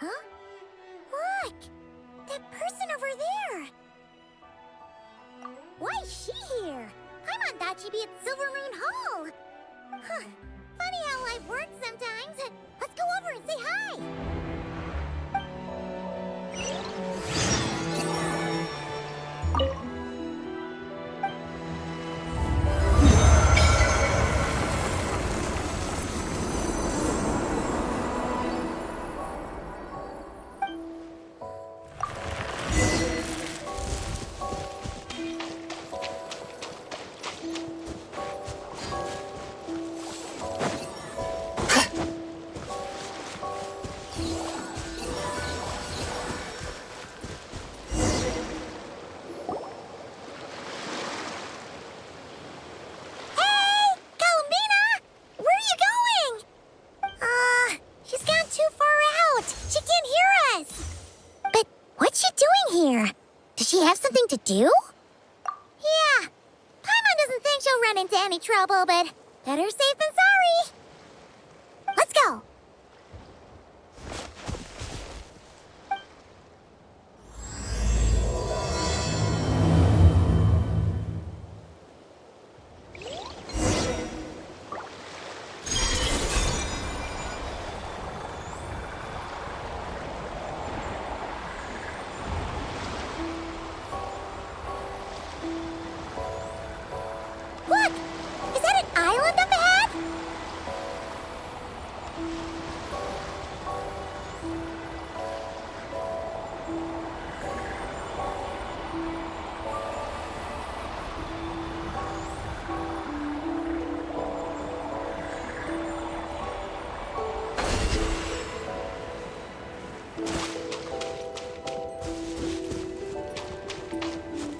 Huh? Look! That person over there! Why is she here? Paimon thought she'd be at Silver Moon Hall! Huh. Funny how life works sometimes. Let's go over and say hi! To do? Yeah. Paimon doesn't think she'll run into any trouble, but better safe than sorry. Let's go. Look! Is that an island up ahead?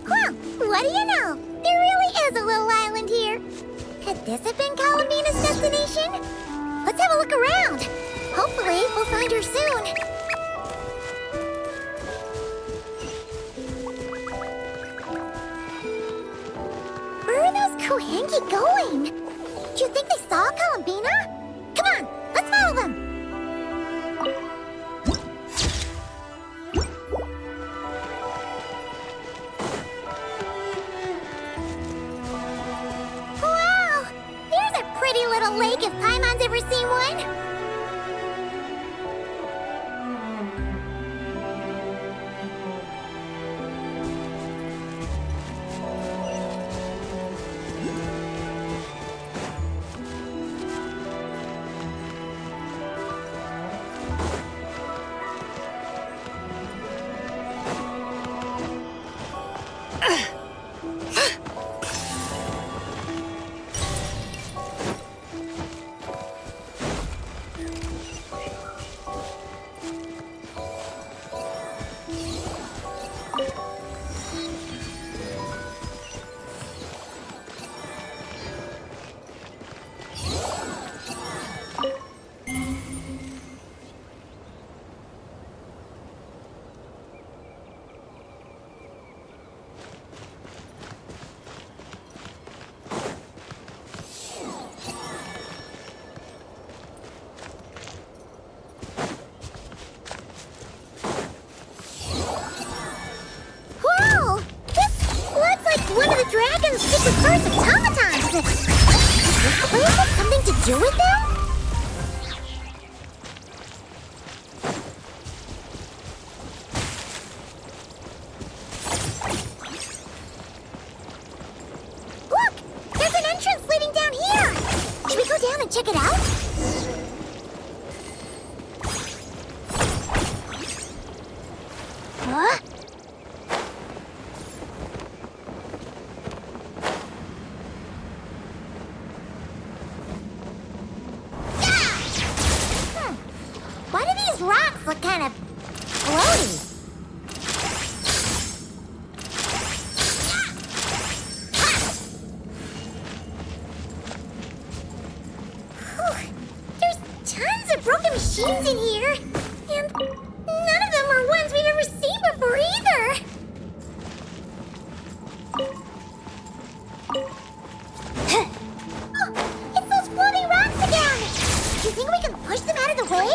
Well, what do you know? There really is a little island here. Could this have been Columbina's destination? Let's have a look around. Hopefully, we'll find her soon. Where are those Kuhangi going? Do you think they saw Columbina? Come on, let's follow them. Pretty little lake if Paimon's ever seen one. Dragons stick with first automatons! Does this place have something to do with them? Look! There's an entrance leading down here! Should we go down and check it out? Huh? Rocks look kind of floaty. There's tons of broken machines in here, and none of them are ones we've ever seen before either. Oh, it's those floating rocks again! Do you think we can push them out of the way?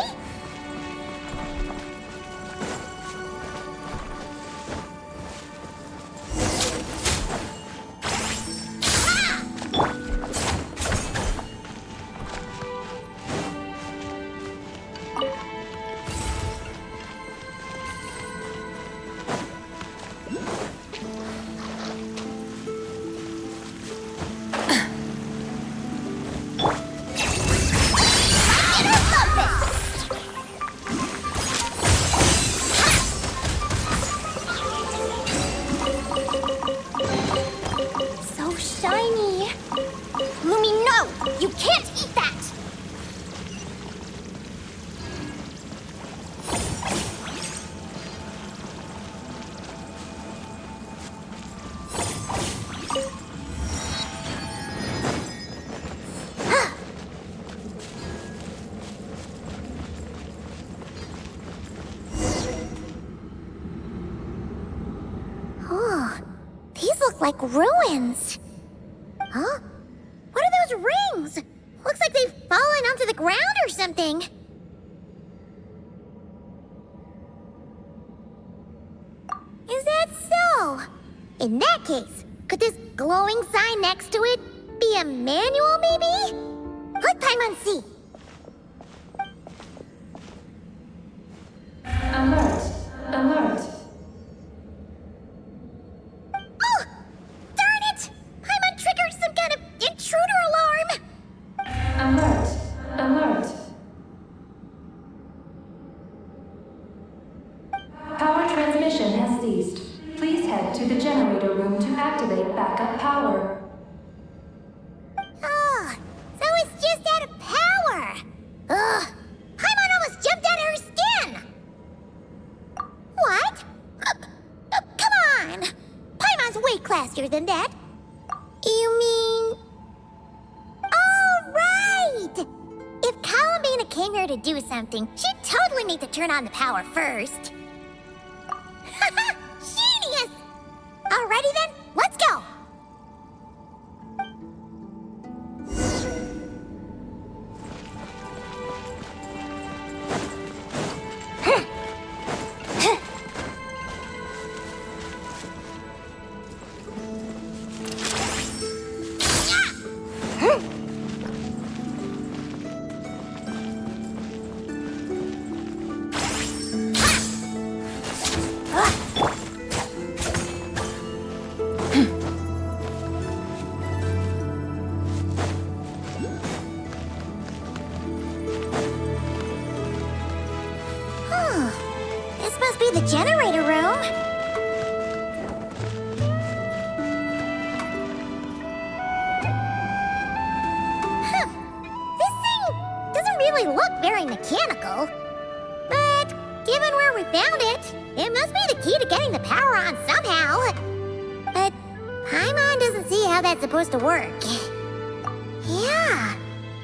look like ruins. Huh? What are those rings? Looks like they've fallen onto the ground or something. Is that so? In that case, could this glowing sign next to it be a manual, maybe? Let Paimon see. Alert! Alert! Oh! Darn it! Paimon triggered some kind of intruder alarm! Alert! Alert! Power transmission has ceased. Please head to the generator room to activate backup power. Oh, so it's just out of power! Ugh! Paimon almost jumped out of her skin! What? Come on! Paimon's way classier than that. You mean... Oh, right! If Columbina came here to do something, she'd totally need to turn on the power first. Genius! Alrighty then, let's go! This must be the generator room. Huh. This thing doesn't really look very mechanical. But given where we found it, it must be the key to getting the power on somehow. But Paimon doesn't see how that's supposed to work. Yeah,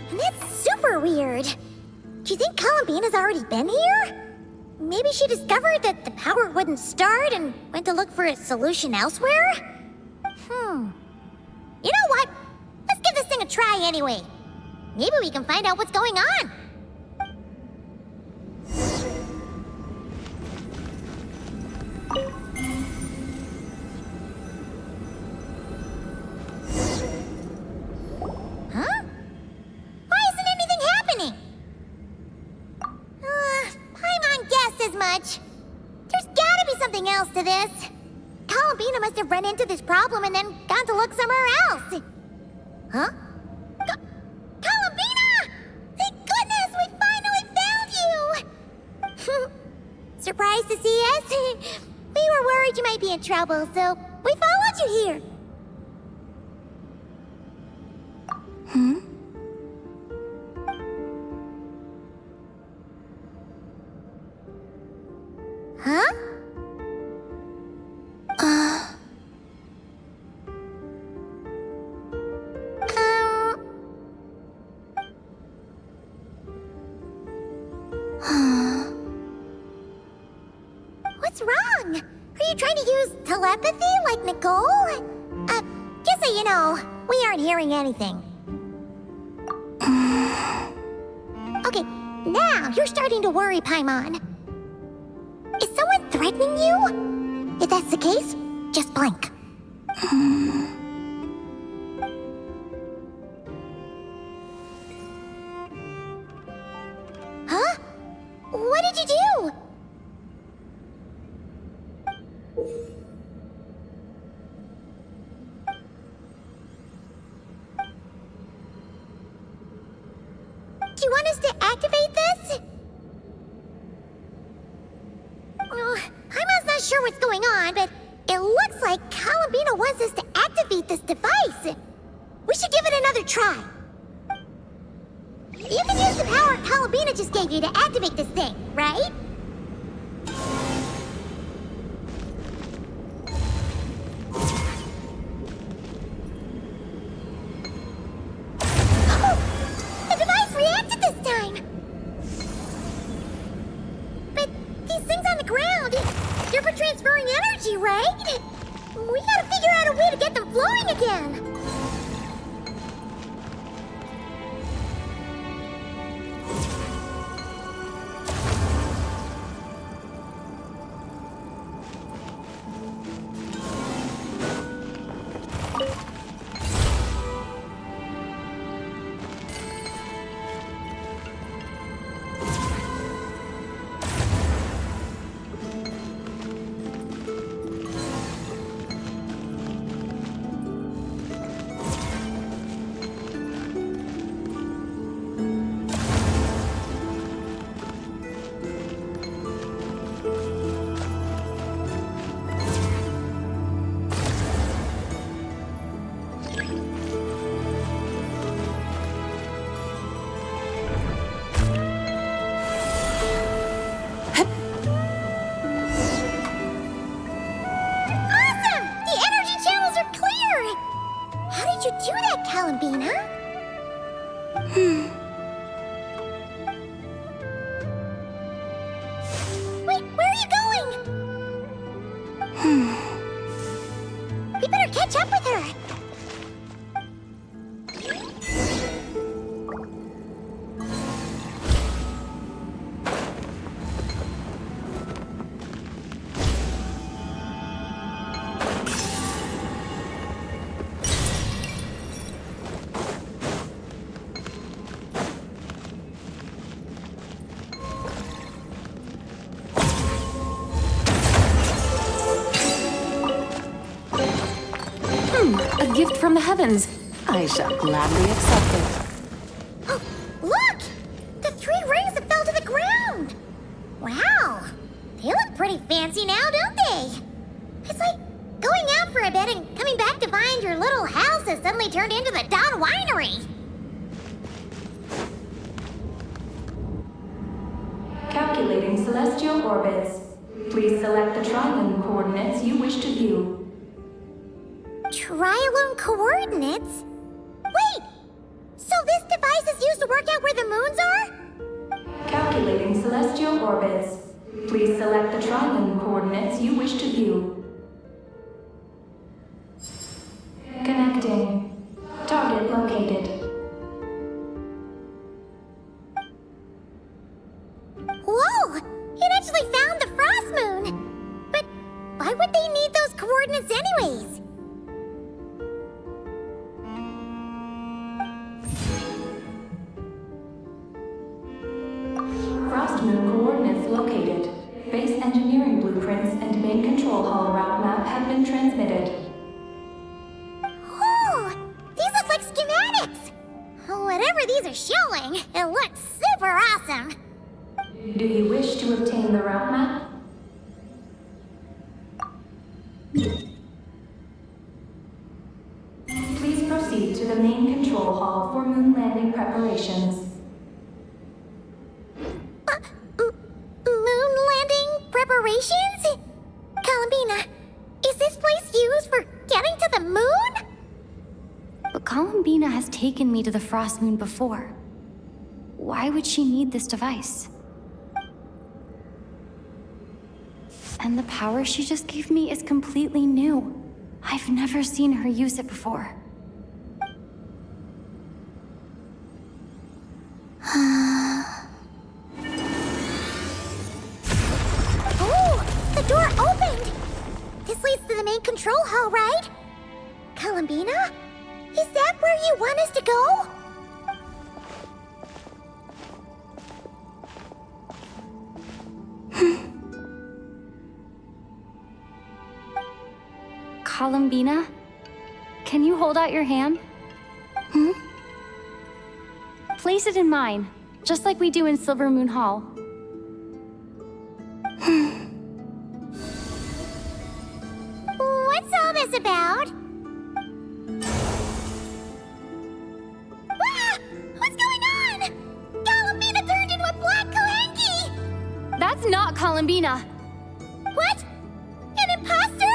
and that's super weird. Do you think Columbina's already been here? Maybe she discovered that the power wouldn't start and went to look for a solution elsewhere? You know what? Let's give this thing a try anyway. Maybe we can find out what's going on. Huh? Why isn't anything happening? Paimon guessed as much. There's gotta be something else to this. Columbina must have run into this problem and then gone to look somewhere else. Huh? Columbina! Thank goodness we finally found you! Surprised to see us? We were worried you might be in trouble, so we followed you here. Huh? What's wrong? Are you trying to use telepathy like Nicole? Just so you know, we aren't hearing anything. Okay, now you're starting to worry, Paimon. Is someone threatening you? If that's the case, just blink. Huh? What did you do? Do you want us to activate this? Paimon's not sure what's going on, but it looks like Columbina wants us to activate this device. We should give it another try. You can use the power Columbina just gave you to activate this thing, right? Oh, the device reacted this time. But these things on the ground, they're for transferring energy, right? We gotta figure out a a way to get them flowing again. Columbina? Wait, where are you going? We better catch up with her. A gift from the heavens. I shall gladly accept it. Oh, look! The 3 rings that fell to the ground! Wow! They look pretty fancy now, don't they? It's like going out for a bit and coming back to find your little house has suddenly turned into the Dawn Winery. Calculating celestial orbits. Please select the triune coordinates you wish to view. Trilone coordinates? Wait! So this device is used to work out where the moons are? Calculating celestial orbits. Please select the triune coordinates you wish to view. Connecting. Target located. Whoa! It actually found the frost moon! But why would they need those coordinates anyways? Frost moon coordinates located. Base engineering blueprints and main control hall route map have been transmitted. Oh! These look like schematics! Whatever these are showing, it looks super awesome! Do you wish to obtain the route map? Please proceed to the main control hall for moon landing preparations. Moon landing preparations? Columbina, is this place used for getting to the moon? But Columbina has taken me to the Frost Moon before. Why would she need this device? And the power she just gave me is completely new. I've never seen her use it before. Oh, the door opened! This leads to the main control hall, right? Columbina? Is that where you want us to go? Columbina? Can you hold out your hand? Place it in mine, just like we do in Silver Moon Hall. What's all this about? Ah! What's going on? Columbina turned into a black Kalanki! That's not Columbina! What? An imposter?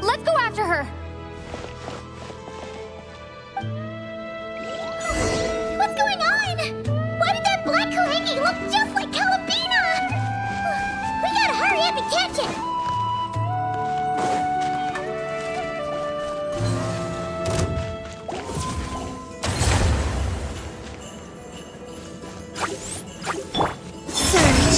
Let's go after her! What's going on? Why did that black Kalanki look just like Columbina? We gotta hurry up and catch it! Surge.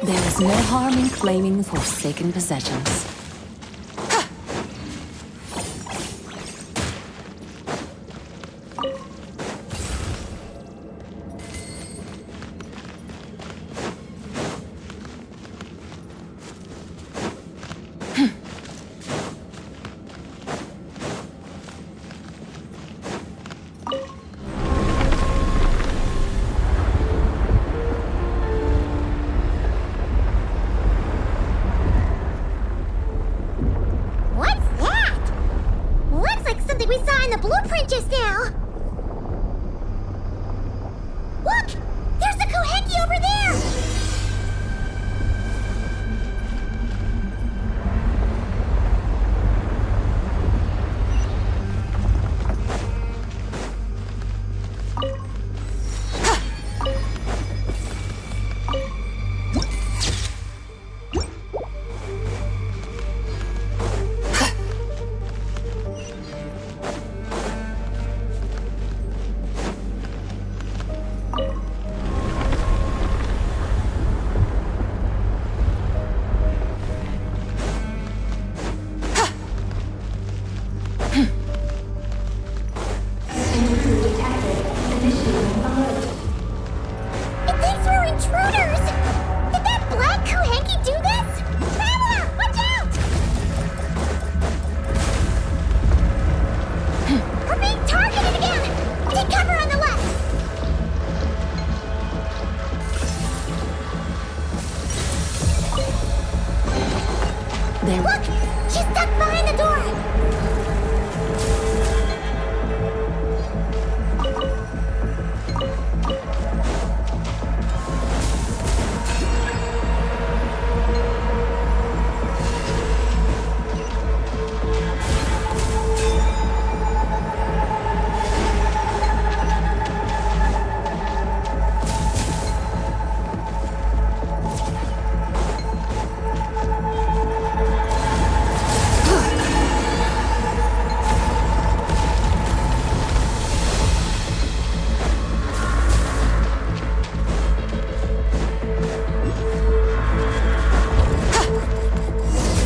There is no harm in claiming forsaken possessions. What's that? Looks like something we saw in the blueprint just now. Look! There's the Koheki over there! Intruder detected. Initiating alert. It thinks we're intruders! Did that black Koheki do this? Traveler, watch out! We're being targeted again! Take cover on the left! There. Look! She's stuck behind the door!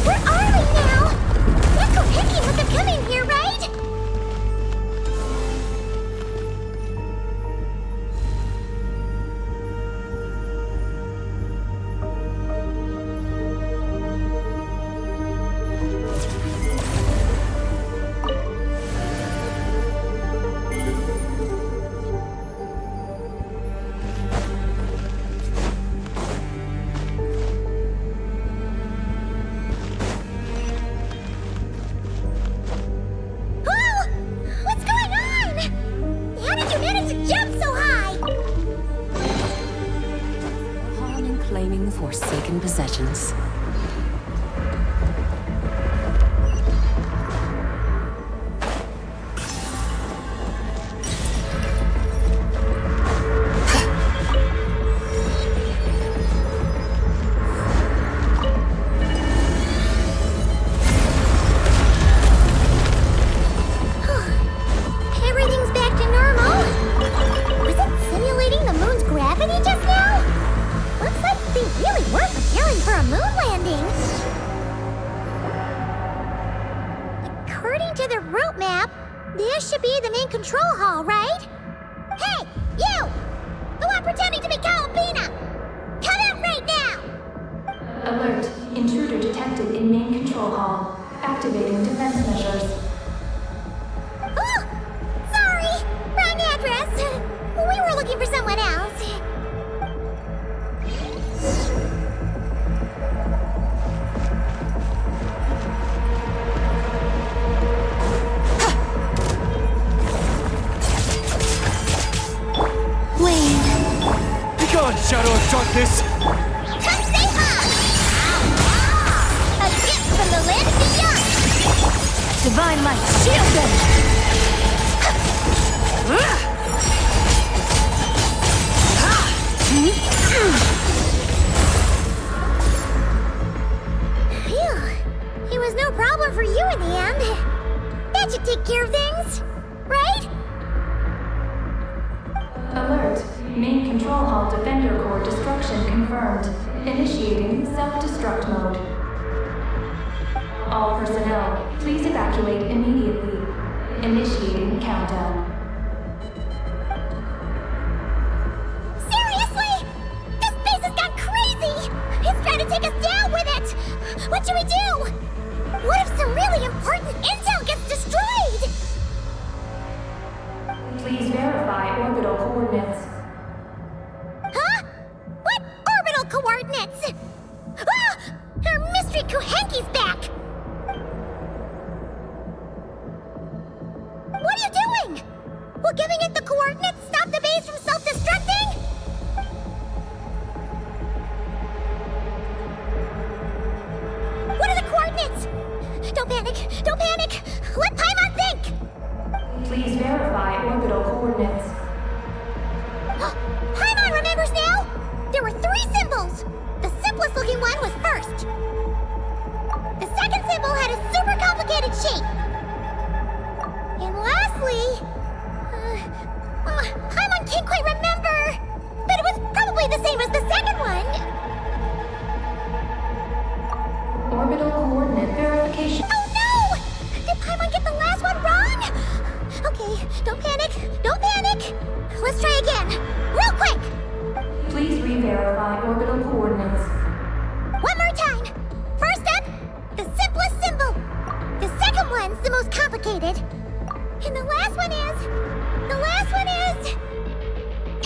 Where are we now? That Koheki must have come in here, right? Oh! What's going on? How did you manage to jump so high? Harm in claiming forsaken possessions. Everything's back to normal. Was it simulating the moon's gravity just now? Looks like they really were preparing for a moon landing. According to the route map, this should be the main control hall, right? Hey, you! The one pretending to be Columbina! Come out right now! Alert. Intruder detected in main control hall. Activating defense measures. Oh! Sorry! Wrong address! We were looking for someone else. Begone, shadow of darkness! Come save us! A gift from the land beyond! Divine light, shield them! Main control hall defender core destruction confirmed. Initiating self-destruct mode. All personnel, please evacuate immediately. Initiating countdown. Seriously? This base has gone crazy! It's trying to take us down with it! What should we do? What if some really important intel gets destroyed? Please verify orbital coordinates. Huh? What orbital coordinates? Ah! Our mystery Kuhenki's back! What are you doing? Will giving it the coordinates stop the base from self-destructing? What are the coordinates? Don't panic! Don't panic! Let Paimon think! Please verify orbital coordinates. Paimon remembers now! There were 3 symbols! The simplest looking one was first. The second symbol had a super complicated shape. And lastly... Paimon can't quite remember! But it was probably the same as the second one! Orbital coordinate verification. Oh no! Did Paimon get the last one wrong? Okay, don't panic, don't panic! Let's try again, real quick! Please re-verify orbital coordinates. One more time! First up, the simplest symbol. The second one's the most complicated. And the last one is...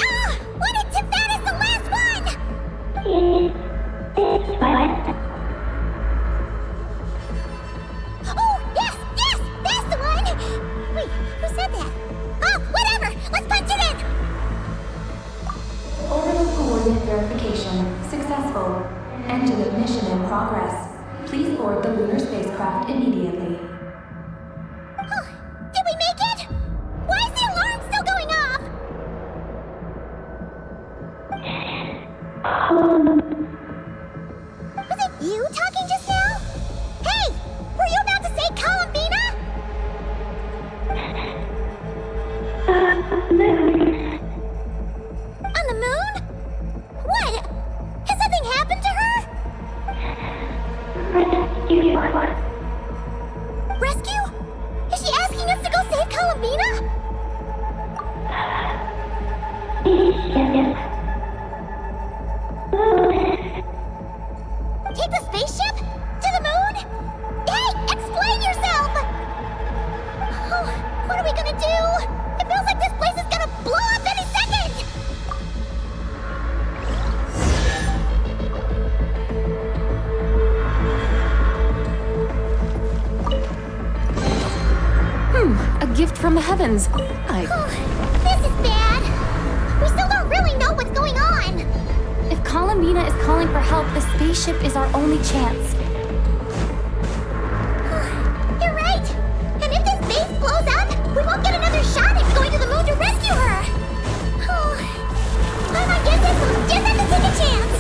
Ah! What did Tiffan is the last one? Oh, yes! That's the one! Wait, who said that? Oh, whatever! Let's punch it in! Orbital coordinate verification successful. Engine ignition in progress. Please board the lunar spacecraft immediately. Did we make it? Why is the alarm still going off? Was it you talking just now? Hey! Were you about to say Columbina? On the moon? What? Has something happened to her? Rescue? Is she asking us to go save Columbina? Take the spaceship? To the moon? Hey, explain yourself! Oh, what are we gonna do? It feels like this place is gonna blow up any second! A gift from the heavens. This is bad. We still don't really know what's going on. If Columbina is calling for help, the spaceship is our only chance. You're right. And if this base blows up, we won't get another shot at going to the moon to rescue her. I guess we'll just have to take a chance.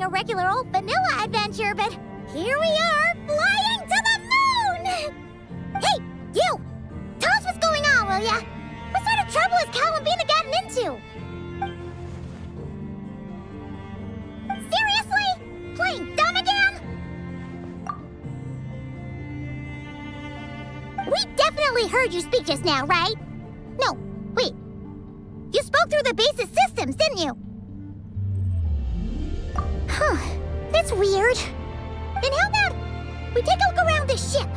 a regular old vanilla adventure, but here we are, flying to the moon! Hey, you! Tell us what's going on, will ya? What sort of trouble has Columbina gotten into? Seriously? Playing dumb again? We definitely heard you speak just now, right? No, wait. You spoke through the base's systems, didn't you? Huh, that's weird. Then how about we take a look around this ship?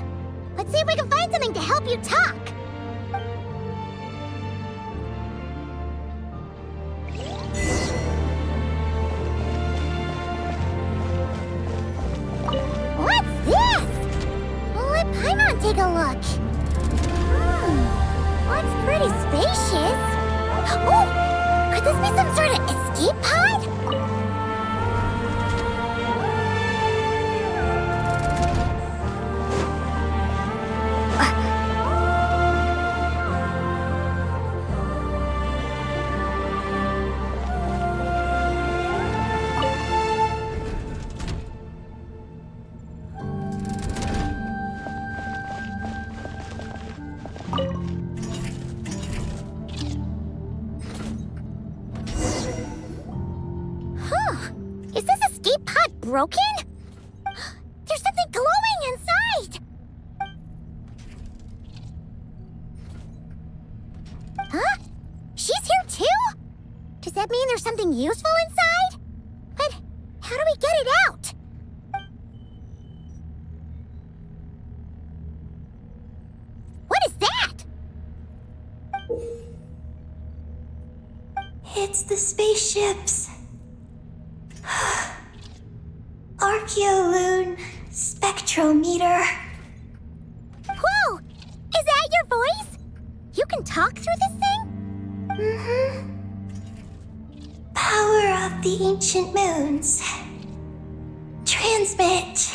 Let's see if we can find something to help you talk. What's this? Let Paimon take a look. Looks pretty spacious. Oh, could this be some sort of escape pod? Is this escape pod broken? There's something glowing inside! Huh? She's here too? Does that mean there's something useful inside? But how do we get it out? What is that? It's the spaceship's Archeoloon spectrometer. Whoa! Is that your voice? You can talk through this thing? Mm-hmm. Power of the ancient moons. Transmit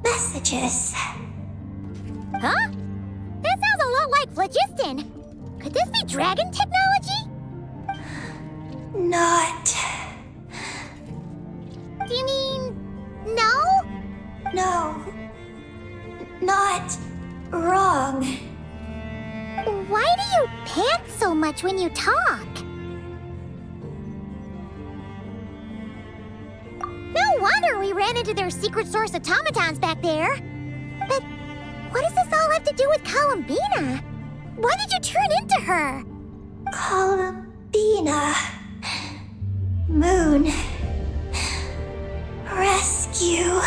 messages. Huh? That sounds a lot like phlogiston. Could this be dragon technology? Not. Do you mean no? No. Not wrong. Why do you pant so much when you talk? No wonder we ran into their secret source automatons back there. But what does this all have to do with Columbina? Why did you turn into her? Columbina. Moon. Rescue.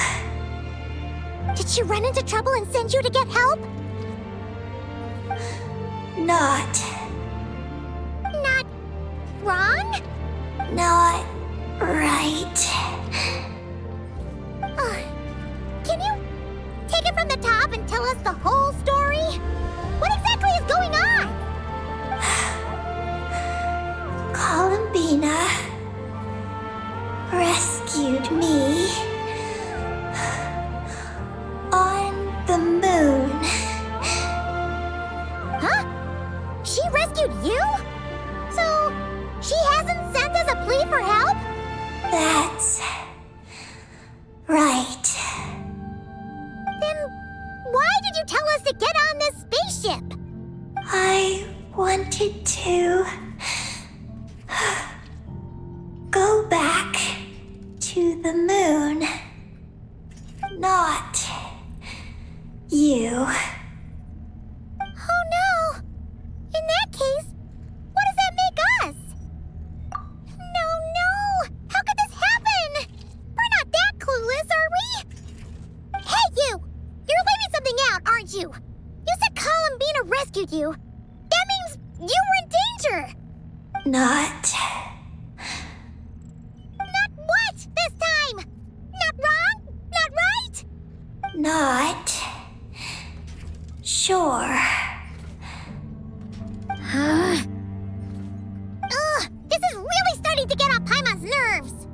Did she run into trouble and send you to get help? Not. Not wrong? Not right. Can you take it from the top and tell us the whole story? What exactly is going on? Columbina rescued me on the moon. Huh? She rescued you? So, she hasn't sent us a plea for help? That's right. Then why did you tell us to get on this spaceship? I wanted to go back to the moon. Not you. Oh no! In that case, what does that make us? No! How could this happen? We're not that clueless, are we? Hey, you! You're leaving something out, aren't you? You said Columbina rescued you. That means you were in danger! Not. Not what this time? Not wrong? Not right? Not. Sure. Ugh, this is really starting to get on Paimon's nerves.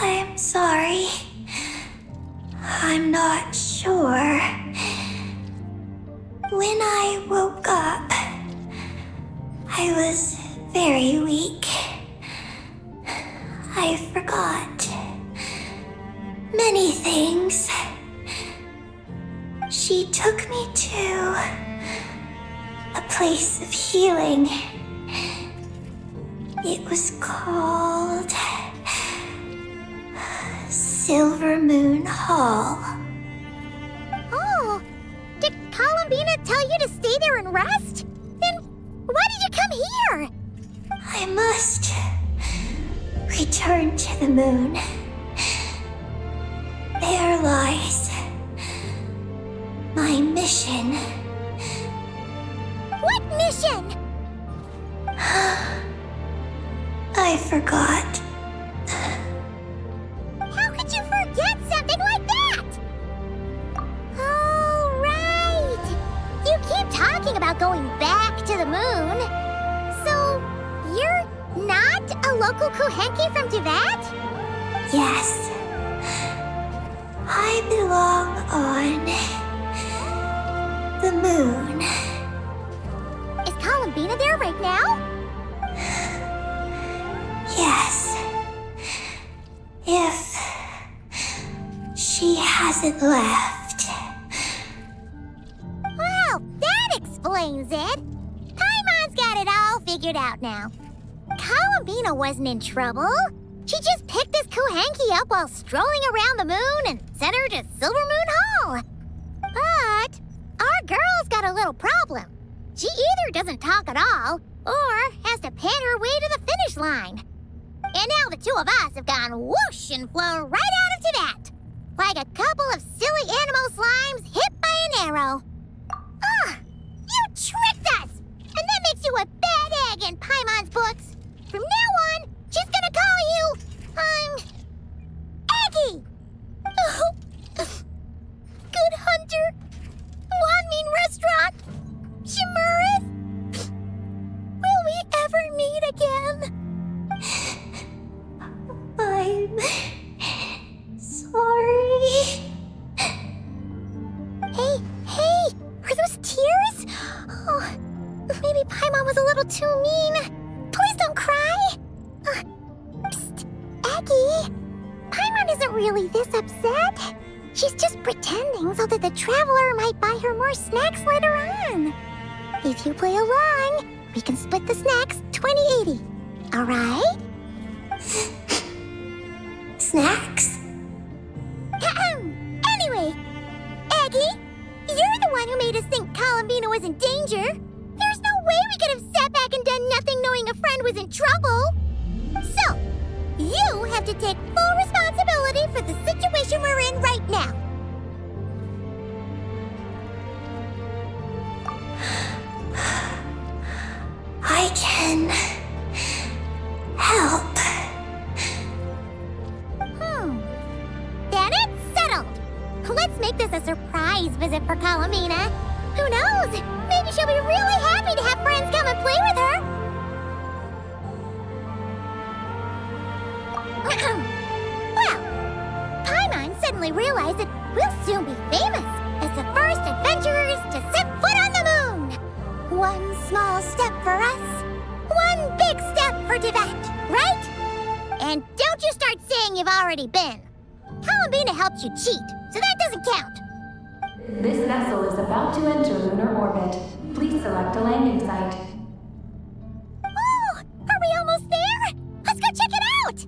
I'm sorry. I'm not sure. When I woke up, I was very weak. I forgot many things. She took me to a place of healing. It was called Silver Moon Hall. Oh, did Columbina tell you to stay there and rest? Then why did you come here? I must return to the moon. There lies my mission. What mission? I forgot. How could you forget something like that? Oh, right. You keep talking about going back to the moon. So, you're not a local Kuhenki from Teyvat? Yes. I belong on the moon. Is Columbina there right now? Yes. If she hasn't left. Well, that explains it. Paimon's got it all figured out now. Columbina wasn't in trouble. She just picked this Kuhenki up while strolling around the moon and sent her to Silver Moon Hall. But our girl's got a little problem. She either doesn't talk at all, or has to pant her way to the finish line. And now the two of us have gone whoosh and flown right out of Teyvat, like a couple of silly animal slimes hit by an arrow. You tricked us! And that makes you a bad egg in Paimon's books. From now on, she's gonna call you, Eggy! Oh, Good Hunter, Wanmin Restaurant, Shimuris. Will we ever meet again? I'm sorry. Hey, are those tears? Oh, maybe Paimon was a little too mean. Please don't cry. Psst, Eggy. Paimon isn't really this upset. She's just pretending so that the traveler might buy her more snacks later on. If you play along, we can split the snacks 20-80. All right? Snacks? Anyway, Eggy, you're the one who made us think Columbina was in danger. There's no way we could have sat back and done nothing knowing a friend was in trouble. So, you have to take full responsibility for the situation we're in right now. I can help. Then it's settled. Let's make this a surprise visit for Columbina. Who knows? Maybe she'll be really happy to have friends come and play with her. Well, Paimon suddenly realized that we'll soon be famous as the first adventurers to set foot on the moon. One small step for us, one big step for Teyvat, right? And don't you start saying you've already been. Columbina helped you cheat, so that doesn't count. This vessel is about to enter lunar orbit. Please select a landing site. Oh, are we almost there? Let's go check it out!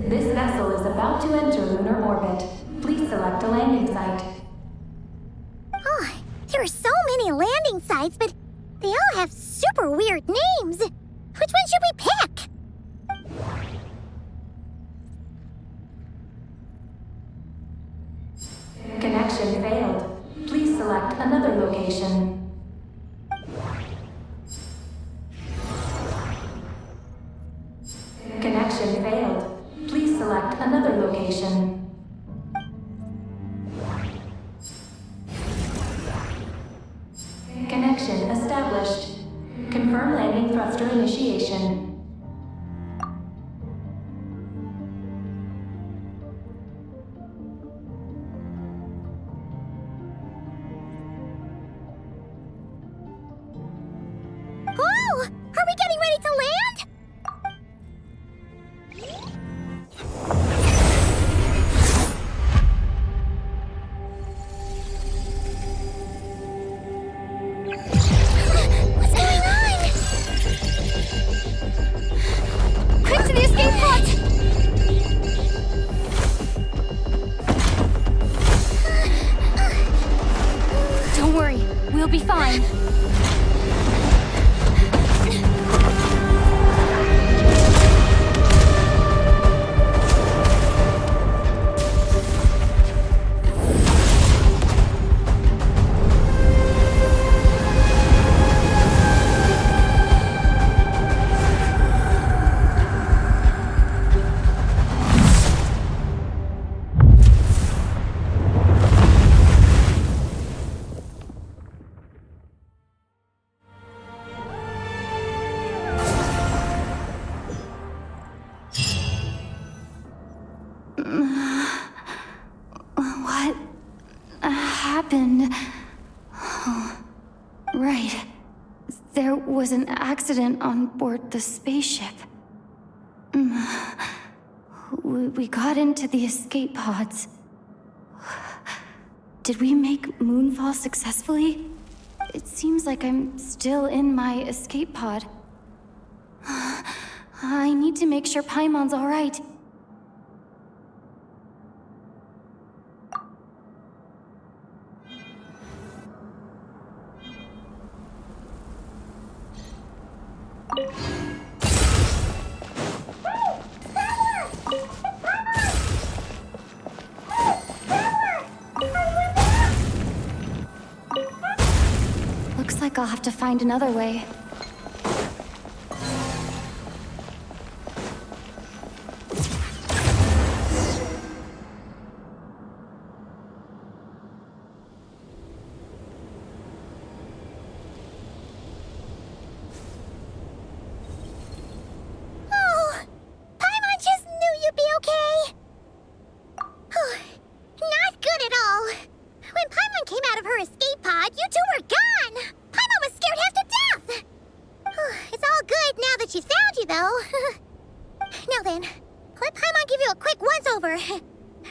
This vessel is about to enter lunar orbit. Please select a landing site. Oh, there are so many landing sites, but they all have super weird names. Which one should we pick? Connection failed. Please select another location. Connection failed. Please select another location. Connection established. Confirm landing thruster initiation. fine. What happened? Oh, right. There was an accident on board the spaceship. We got into the escape pods. Did we make moonfall successfully? It seems like I'm still in my escape pod. I need to make sure Paimon's all right. Looks like I'll have to find another way.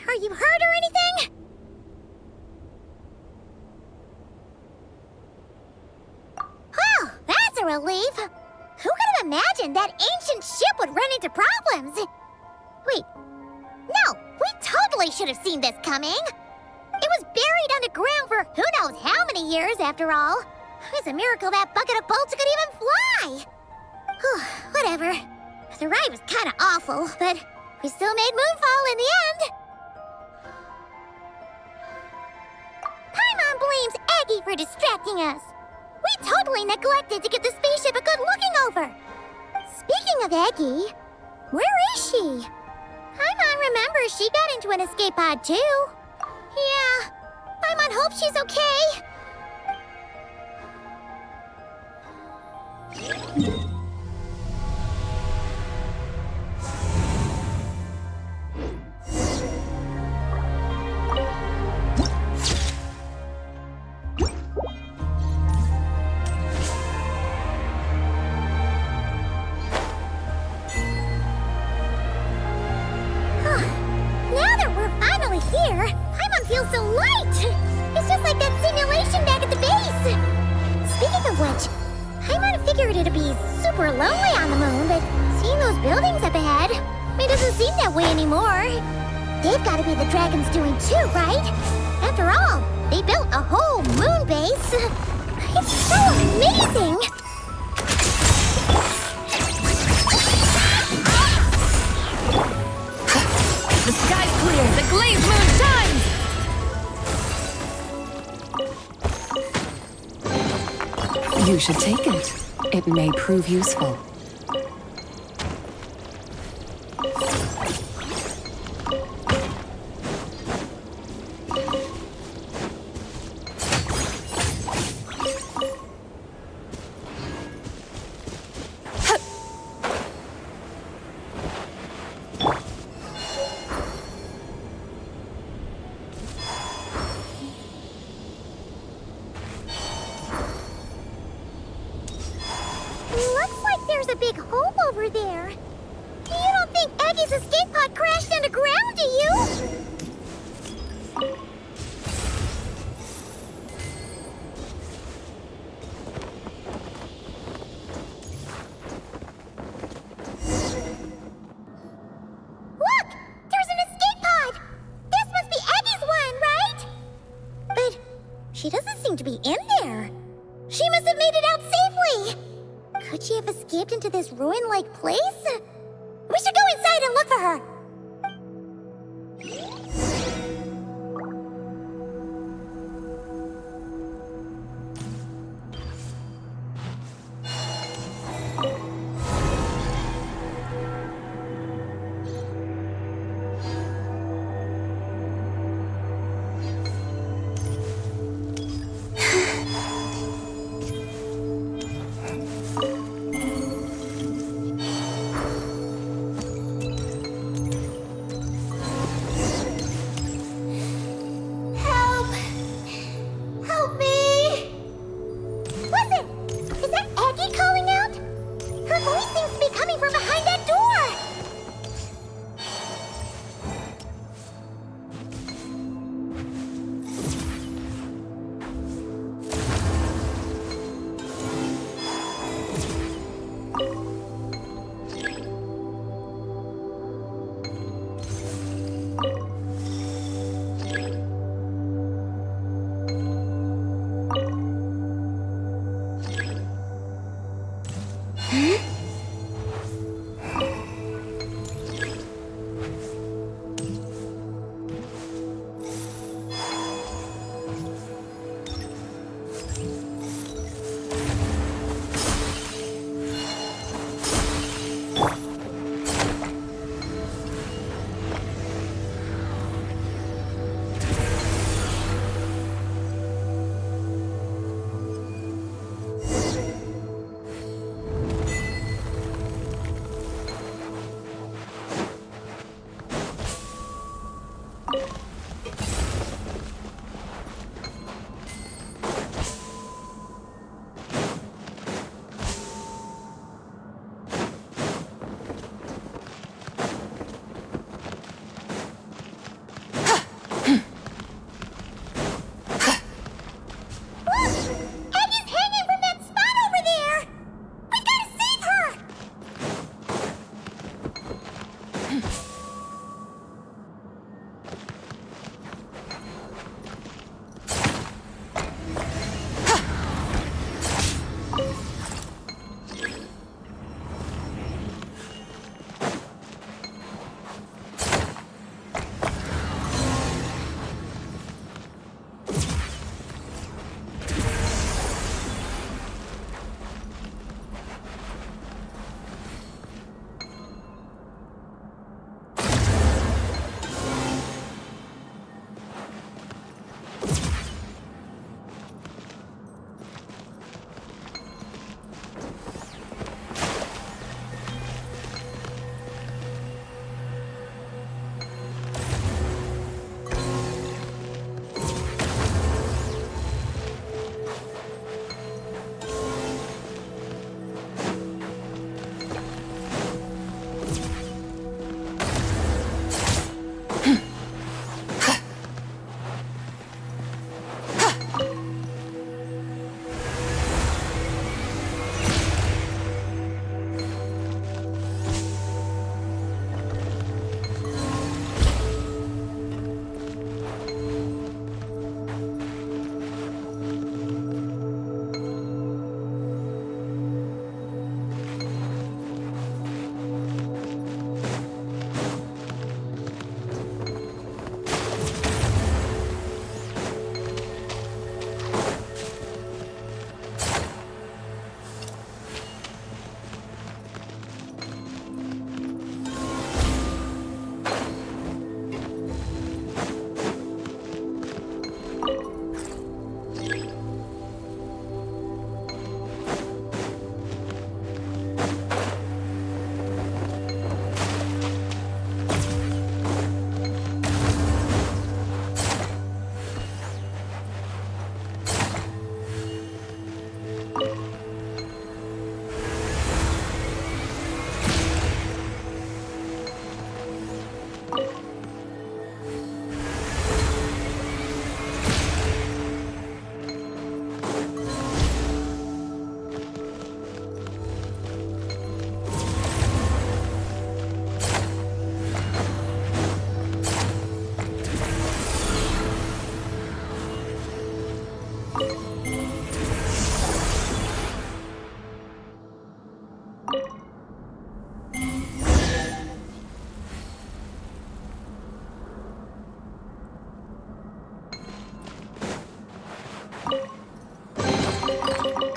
Are you hurt or anything? Well, that's a relief. Who could have imagined that ancient ship would run into problems? Wait, no, we totally should have seen this coming. It was buried underground for who knows how many years, after all. It's a miracle that bucket of bolts could even fly. Whatever. The ride was kind of awful, but we still made moonfall in the end. Paimon blames Aggie for distracting us. We totally neglected to give the spaceship a good looking over. Speaking of Aggie, where is she? Paimon remembers she got into an escape pod too. Yeah, Paimon hopes she's okay. Now that we're finally here, Paimon feels so light. It's just like that simulation back at the base. Speaking of which, Paimon figured it'd be super lonely on the moon, but seeing those buildings up ahead, it doesn't seem that way anymore. They've got to be the dragon's doing too, right? After all, they built a whole moon base. It's so amazing! The sky's clear! The glazed moon shines! You should take it. It may prove useful. Looks like there's a big hole over there. You don't think Aggie's escape pod crashed underground, do you? Look! There's an escape pod! This must be Aggie's one, right? But she doesn't seem to be in there. ruin-like place? We should go inside and look for her!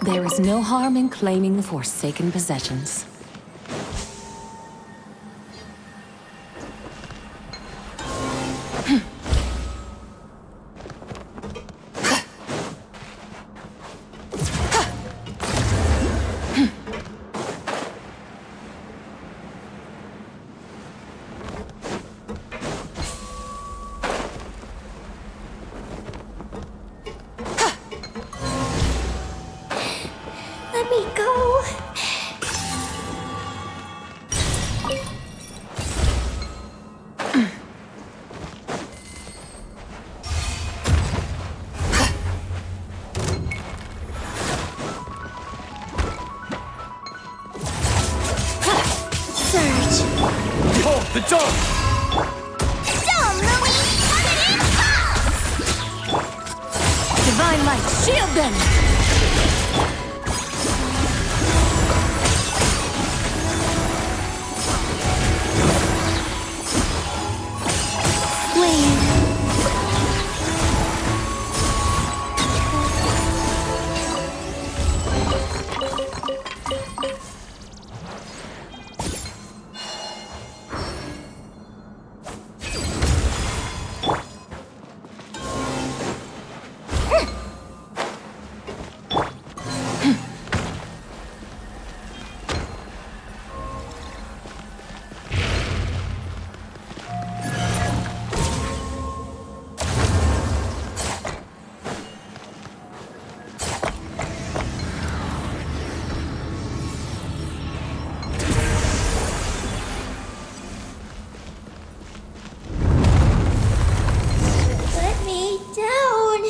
There is no harm in claiming the forsaken possessions. Let me go. Surge. Behold the dawn! Show 'em, Lumine! Lumine and Divine light, shield them! Let me down.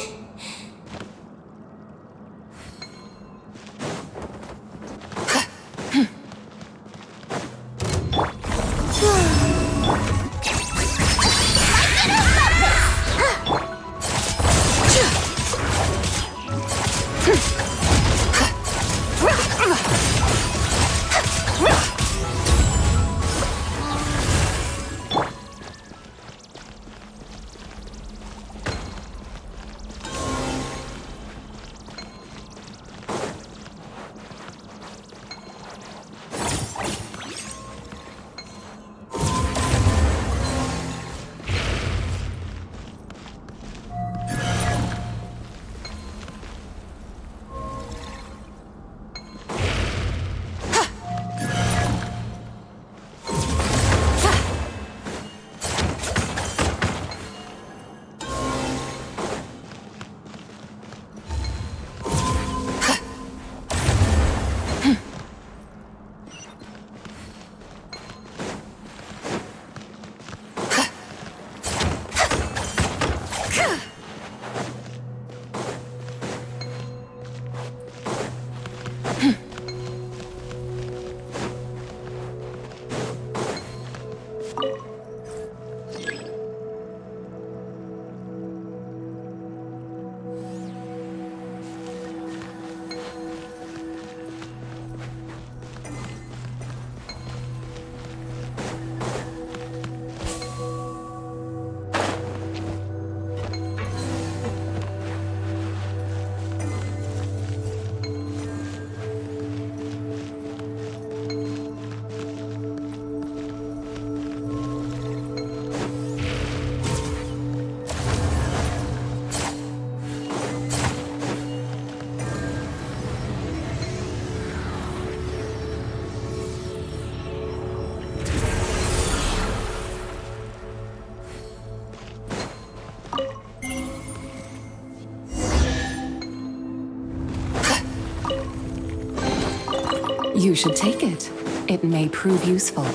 You should take it. It may prove useful.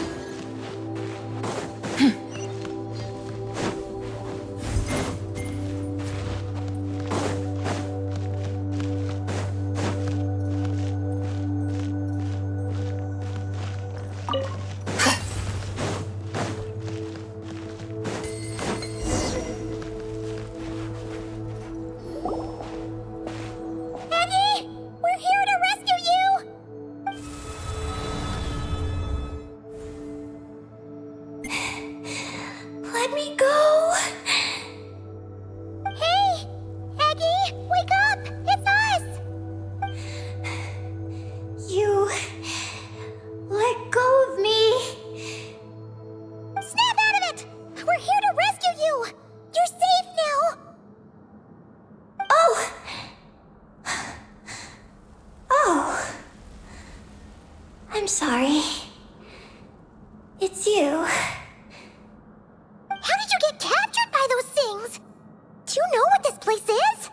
Eddie! We're here to rescue you! sorry. It's you. How did you get captured by those things? Do you know what this place is?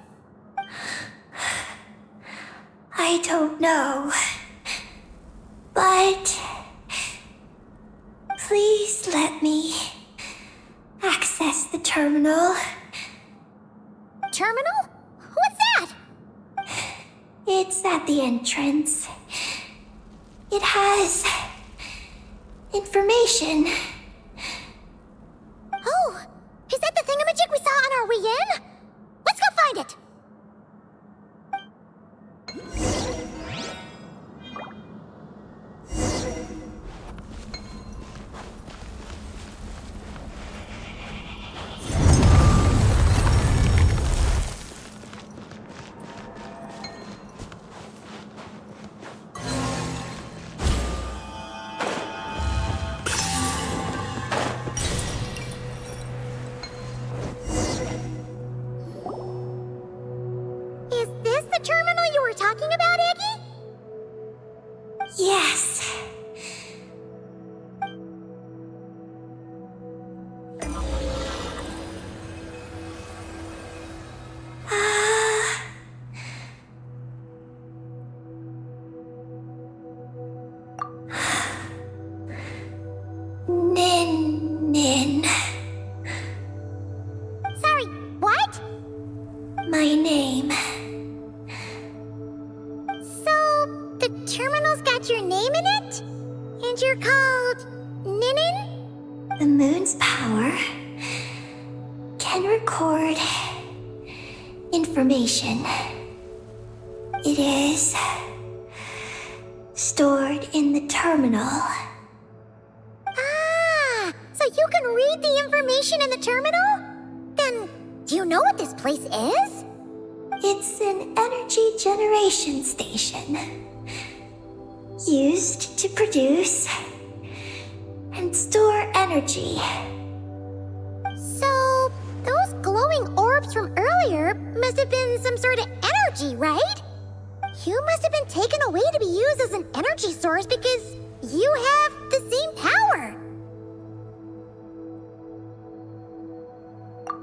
I don't know. But please let me access the terminal. Terminal? What's that? It's at the entrance. It has information. Oh, is that the thingamajig we saw on our way in? Let's go find it. Is this the terminal you were talking about, Eggy? Yes. Nin. Sorry, what? My name. So, the terminal's got your name in it? And you're called Ninin? The moon's power can record information. It is stored in the terminal. Ah, so you can read the information in the terminal? Then, do you know what this place is? It's an energy generation station used to produce and store energy. So, those glowing orbs from earlier must have been some sort of energy, right? You must have been taken away to be used as an energy source because you have the same power.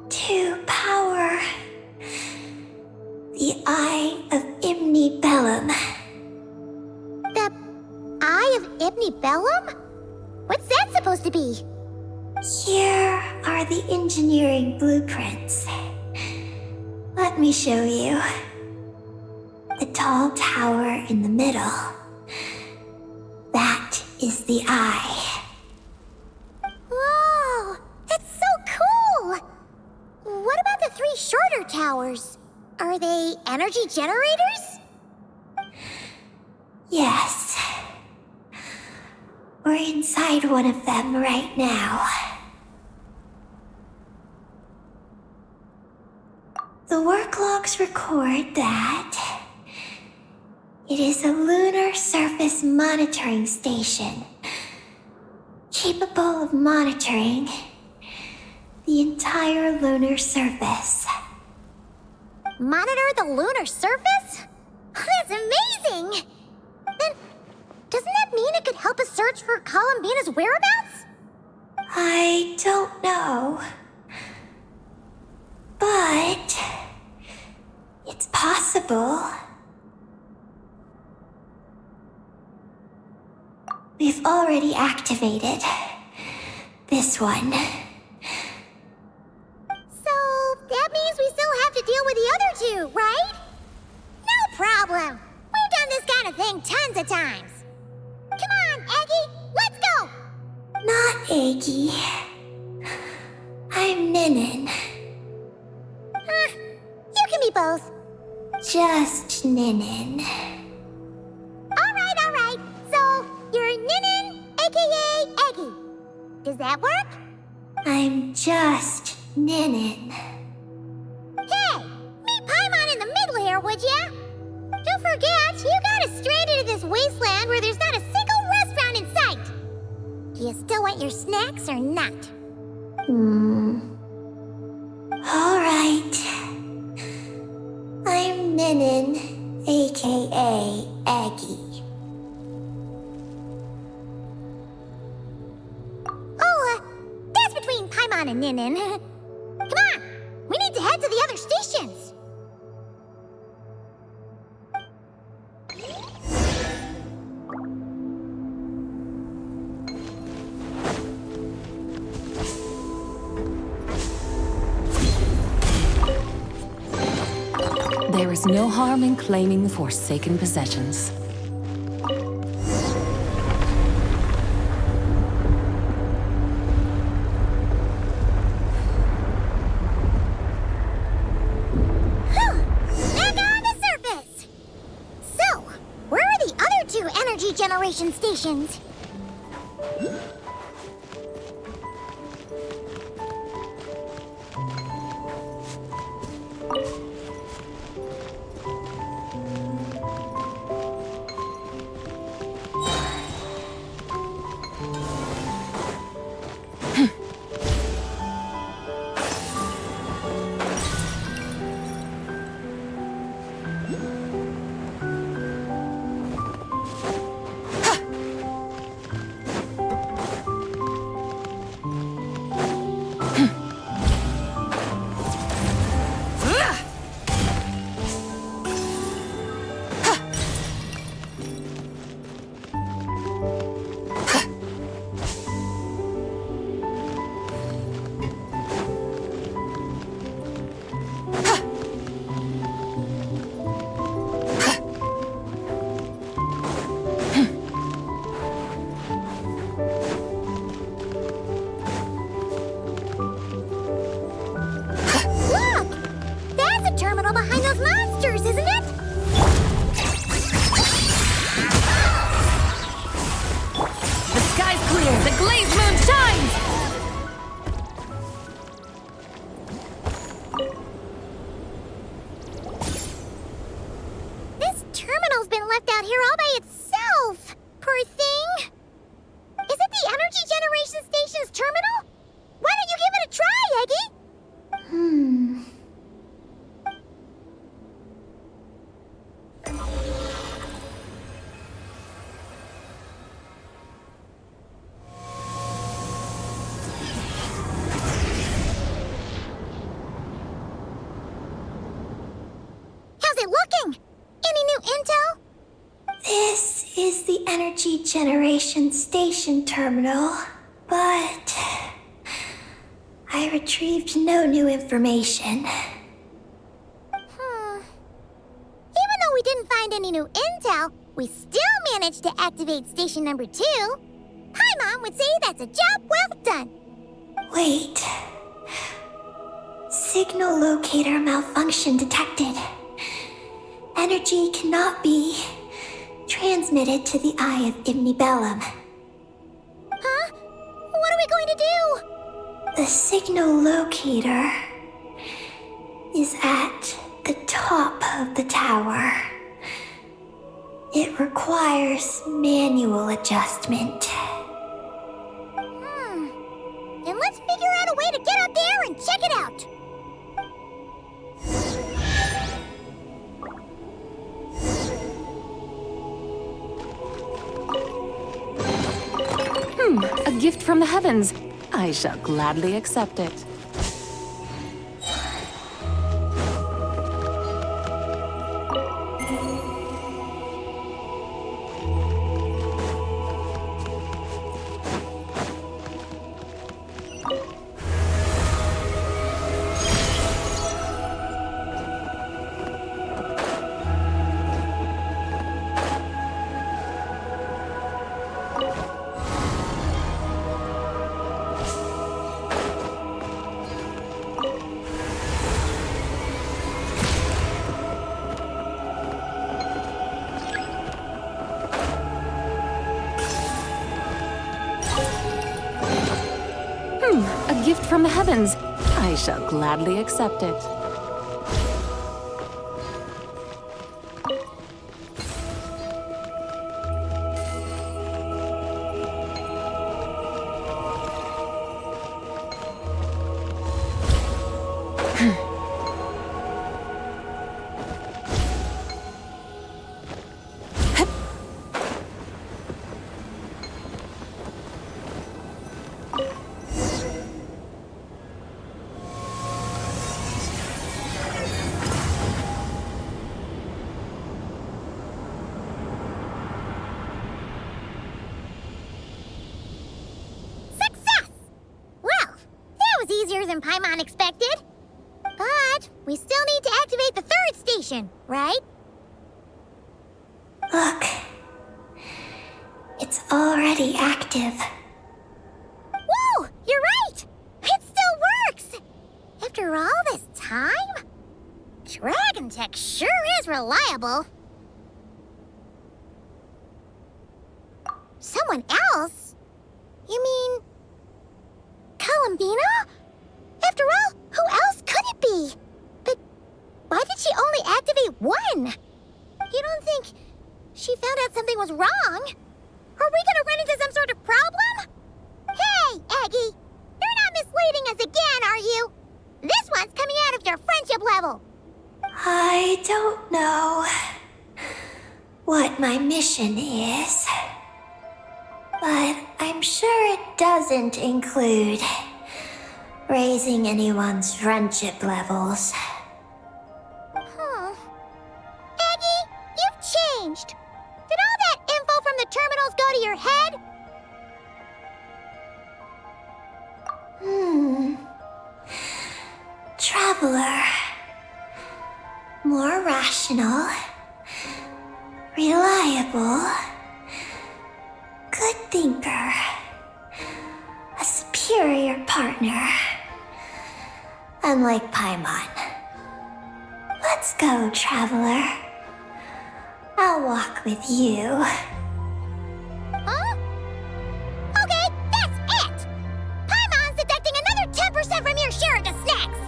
To power the Eye of Bellum. The Eye of Bellum? What's that supposed to be? Here are the engineering blueprints. Let me show you. The tall tower in the middle. That is the eye. Whoa, that's so cool! What about the three shorter towers? Are they energy generators? Yes. We're inside one of them right now. The work logs record that it is a lunar surface monitoring station, capable of monitoring the entire lunar surface. Monitor the lunar surface? That's amazing! Then, doesn't that mean it could help us search for Columbina's whereabouts? I don't know. But it's possible. We've already activated this one. So, that means we still have to deal with the other two, right? No problem. We've done this kind of thing tons of times. Come on, Aggie, let's go! Not Eggy. I'm Ninin. You can be both. Just Ninin. Alright. So, you're Ninin, aka Eggy. Does that work? I'm just Ninin. Hey, meet Paimon in the middle here, would ya? Don't forget, you got us stranded in this wasteland where there's not a single restaurant in sight. Do you still want your snacks or not? All right. I'm Ninin, aka Aggie. in. Come on! We need to head to the other stations! There is no harm in claiming the Forsaken possessions. Generation stations. This is the Energy Generation Station Terminal, but I retrieved no new information. Even though we didn't find any new intel, we still managed to activate Station number 2. Paimon would say that's a job well done. Wait. Signal locator malfunction detected. Energy cannot be transmitted to the Eye of Imnibellum. Huh? What are we going to do? The signal locator is at the top of the tower. It requires manual adjustment. Then let's figure out a way to get up there and check it out. A gift from the heavens. I shall gladly accept it. A gift from the heavens. I shall gladly accept it. and Paimon expected. But we still need to activate the third station, right? Look. It's already active. Whoa! You're right! It still works! After all this time? Dragon tech sure is reliable. Someone else? You mean... Columbina? After all, who else could it be? But why did she only activate one? You don't think she found out something was wrong? Are we gonna run into some sort of problem? Hey, Aggie! You're not misleading us again, are you? This one's coming out of your friendship level. I don't know what my mission is, but I'm sure it doesn't include raising anyone's friendship levels. Aggie, you've changed. Did all that info from the terminals go to your head? Traveler. More rational. Reliable. Good thinker. A superior partner. Unlike Paimon. Let's go, Traveler. I'll walk with you. Huh? Okay, that's it! Paimon's deducting another 10% from your share of the snacks!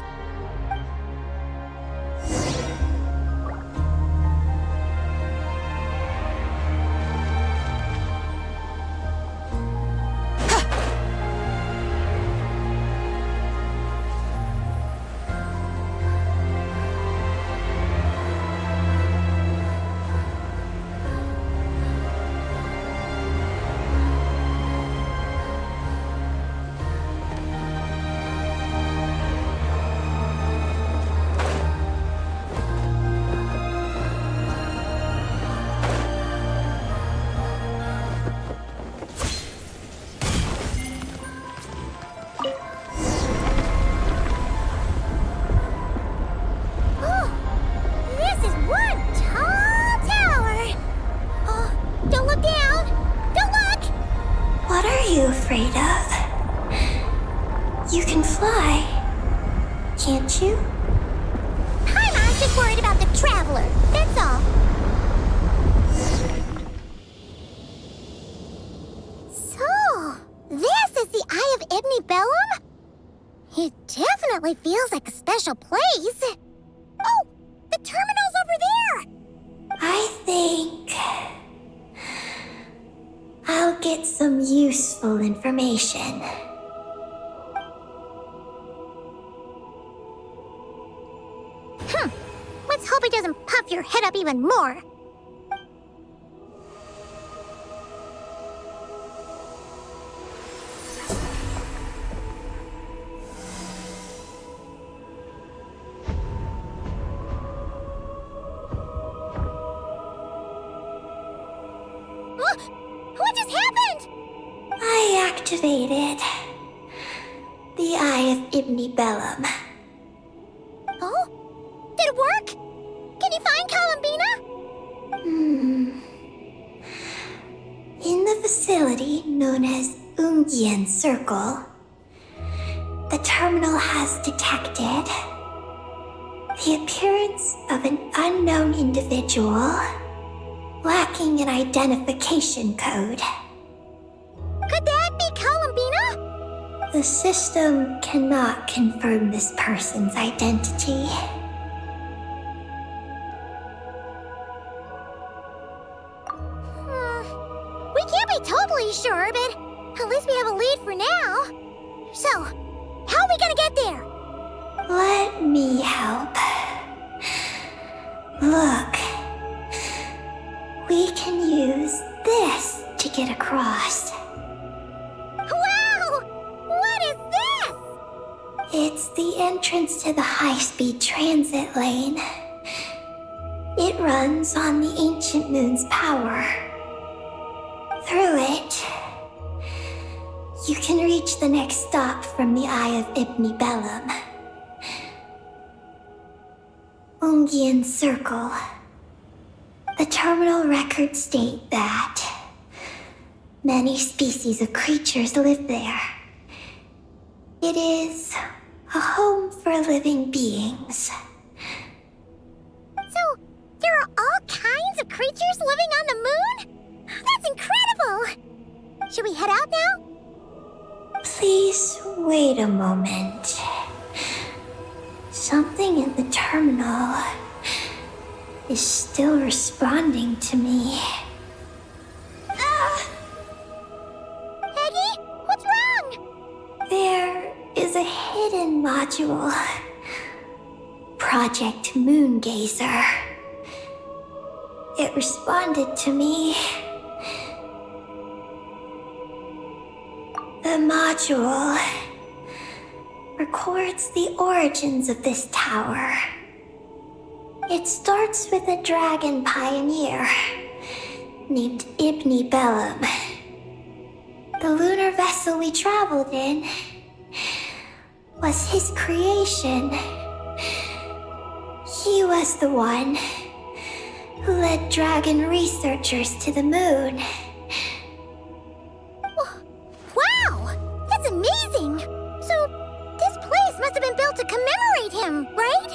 Afraid of? You can fly, can't you? Paimon's just worried about the Traveler, that's all. So, this is the Eye of Ibni Bellum? It definitely feels like a special place. Oh, the terminal's over there! I think I'll get some useful information. Let's hope it doesn't puff your head up even more. What just happened? I activated the Eye of Ibni Bellum. Oh? Did it work? Can you find Columbina? In the facility known as Ungian Circle, the terminal has detected the appearance of an unknown individual lacking an identification code. Could that be Columbina? The system cannot confirm this person's identity. We can't be totally sure, but at least we have a lead for now. So, how are we gonna get there? Let me help. Look. We can use this to get across. Wow! What is this? It's the entrance to the high-speed transit lane. It runs on the ancient moon's power. Through it, you can reach the next stop from the Eye of Ibni Bellum. Ungian Circle. The terminal records state that many species of creatures live there. It is a home for living beings. So, there are all kinds of creatures living on the moon? That's incredible! Should we head out now? Please wait a moment. Something in the terminal is still responding to me. Peggy, what's wrong? There is a hidden module. Project MoonGazer. It responded to me. The module records the origins of this tower. It starts with a dragon pioneer named Ibni Bellum. The lunar vessel we traveled in was his creation. He was the one who led dragon researchers to the moon. Wow! That's amazing! So, this place must have been built to commemorate him, right?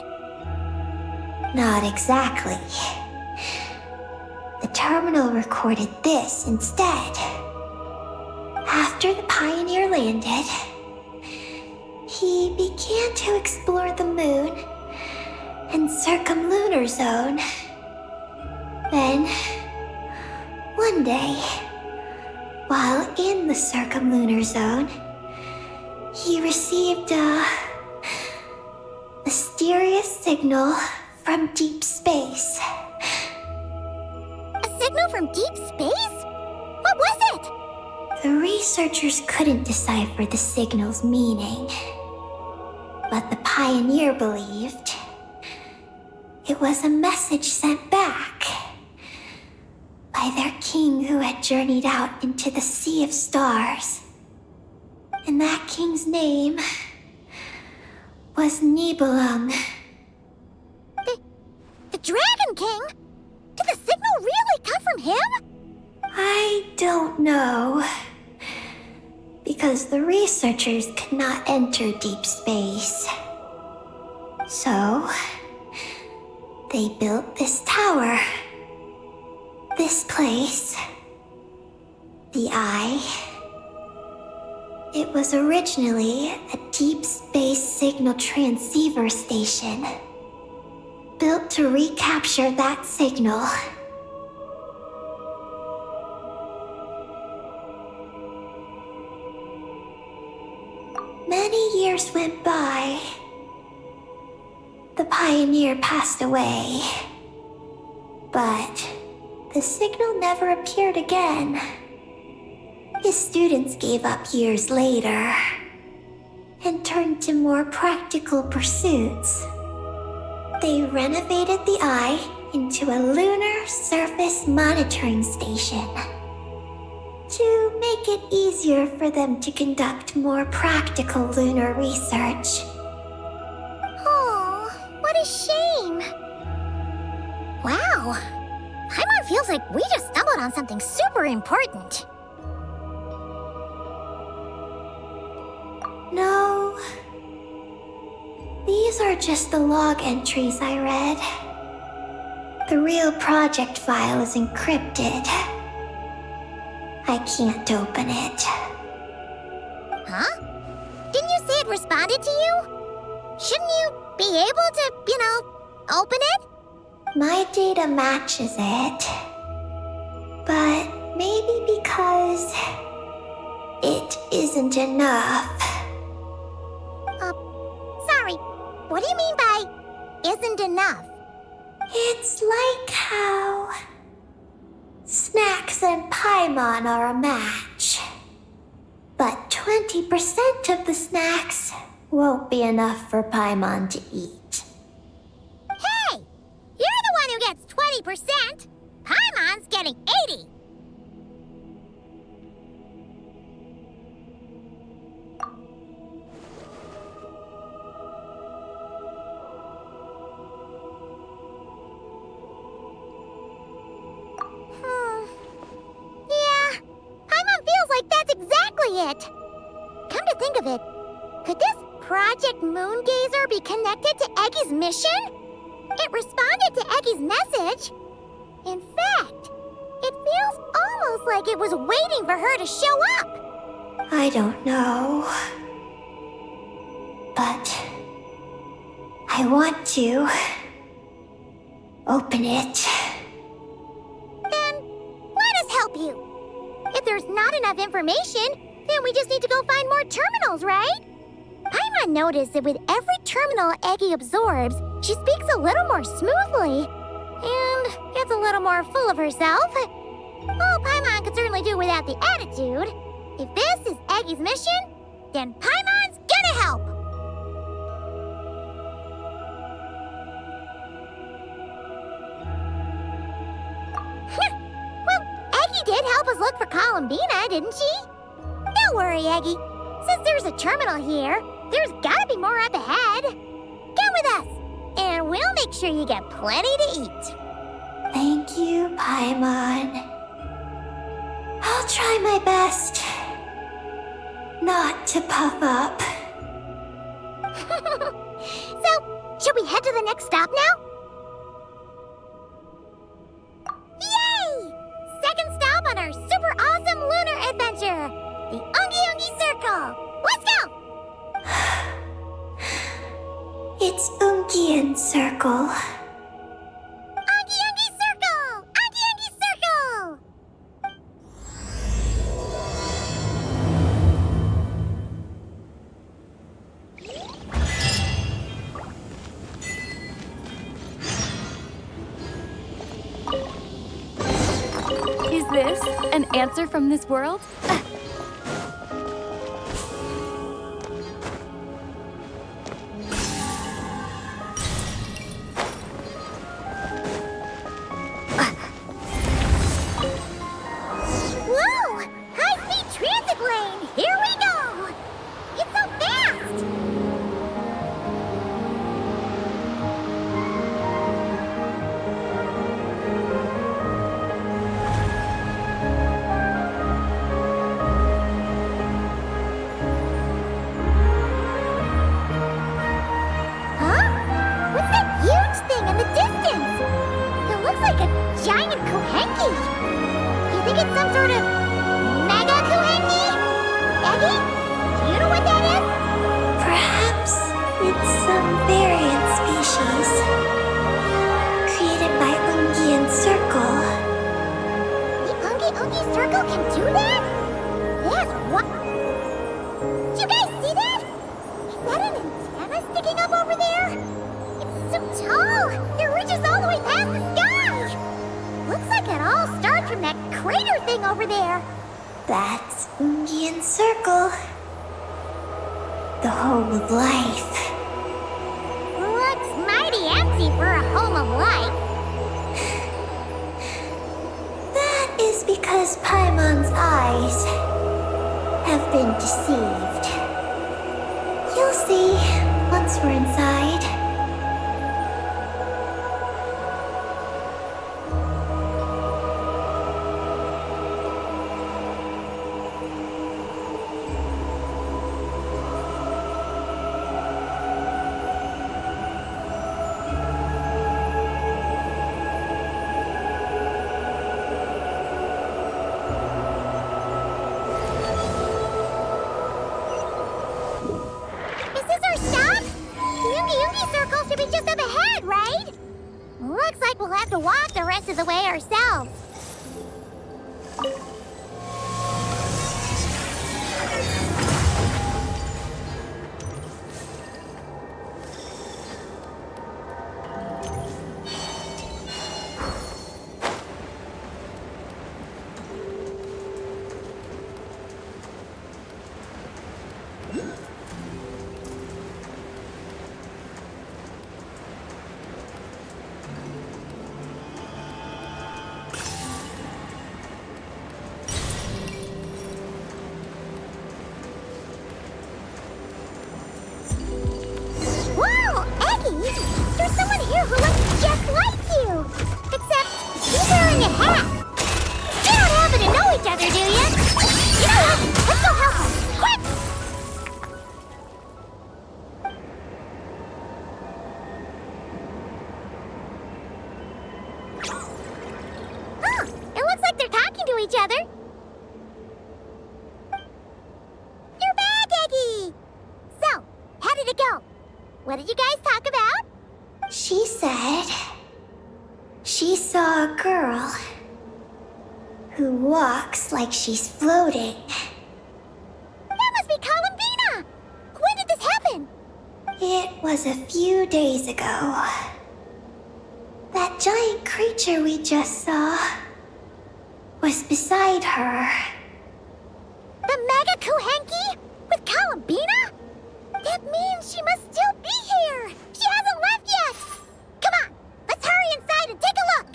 Not exactly. The terminal recorded this instead. After the Pioneer landed, he began to explore the moon and circumlunar zone. Then, one day, while in the circumlunar zone, he received a mysterious signal from deep space. A signal from deep space? What was it? The researchers couldn't decipher the signal's meaning, but the Pioneer believed it was a message sent back by their king who had journeyed out into the Sea of Stars. And that king's name was Nibelung. The Dragon King? Did the signal really come from him? I don't know. Because the researchers could not enter deep space. So, they built this tower. This place. The Eye. It was originally a deep space signal transceiver station. Built to recapture that signal. Many years went by. The Pioneer passed away. But the signal never appeared again. His students gave up years later and turned to more practical pursuits. They renovated the Eye into a lunar surface monitoring station to make it easier for them to conduct more practical lunar research. Oh, what a shame. Wow. Paimon feels like we just stumbled on something super important. No. These are just the log entries I read. The real project file is encrypted. I can't open it. Huh? Didn't you say it responded to you? Shouldn't you be able to, open it? My data matches it. But maybe because it isn't enough. Sorry. What do you mean by isn't enough? It's like how Snacks and Paimon are a match. But 20% of the snacks won't be enough for Paimon to eat. Hey! You're the one who gets 20%! Paimon's getting 80! exactly it. Come to think of it, could this Project MoonGazer be connected to Eggy's mission? It responded to Eggy's message. In fact, it feels almost like it was waiting for her to show up. I don't know. But I want to open it. Then let us help you. If there's not enough information, then we just need to go find more terminals, right? Paimon noticed that with every terminal Eggy absorbs, she speaks a little more smoothly and gets a little more full of herself. Oh, Paimon could certainly do without the attitude. If this is Eggy's mission, then Paimon's gonna help. Well, Eggy did help us look for Columbina, didn't she? Don't worry, Eggy. Since there's a terminal here, there's gotta be more up ahead. Come with us, and we'll make sure you get plenty to eat. Thank you, Paimon. I'll try my best not to puff up. So, should we head to the next stop now? Yay! Second stop on our super awesome lunar adventure, the Ungi Circle. Let's go! It's Ungian Circle. Ungi Circle! Ungi Circle! Is this an answer from this world? Whoa! High-speed transit lane! Here we go! It's so fast! Huh? What's that huge thing in the distance? It looks like a giant Kohenki. Do you think it's some sort of mega Kohenki? Eggy? Do you know what that is? Perhaps it's some variant species created by Ungian Circle. The Ungi Circle can do that? Yes, what? Did you guys see that? Is that an antenna sticking up over there? It's so tall, it reaches all the way past the sky. Looks like it all starts from that crater thing over there. That's Ungian Circle. The home of life. Looks mighty empty for a home of life. That is because Paimon's eyes have been deceived. You'll see once we're inside. Is this our stop? The Ungi Circle should be just up ahead, right? Looks like we'll have to walk the rest of the way ourselves. each other. You're back, Eggie! So, how did it go? What did you guys talk about? She said she saw a girl who walks like she's floating. That must be Columbina! When did this happen? It was a few days ago. That giant creature we just saw was beside her. The Mega Kuhenki? With Columbina? That means she must still be here! She hasn't left yet! Come on, let's hurry inside and take a look!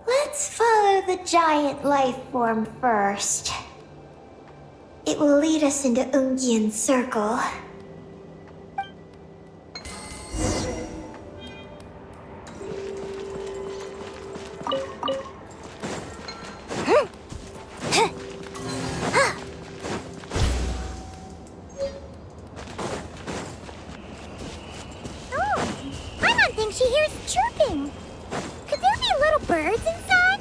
Let's follow the giant life form first. It will lead us into Ungian's circle. Paimon thinks she hears chirping. Could there be little birds inside?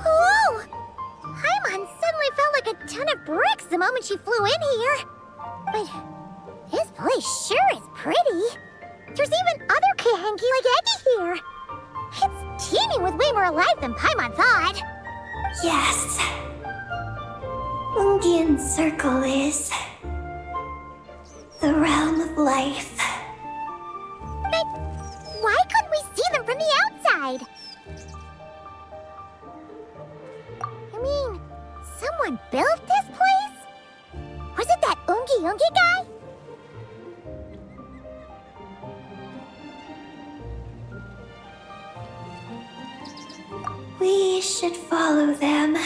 Whoa! Paimon suddenly felt like a ton of bricks the moment she flew in here. But this place sure is pretty. There's even other Kuhenki like Eggie here. It's teeming with way more life than Paimon thought. Yes. Ungian's circle is the realm of life. But why couldn't we see them from the outside? I mean, someone built this place? Was it that Ungi guy? We should follow them.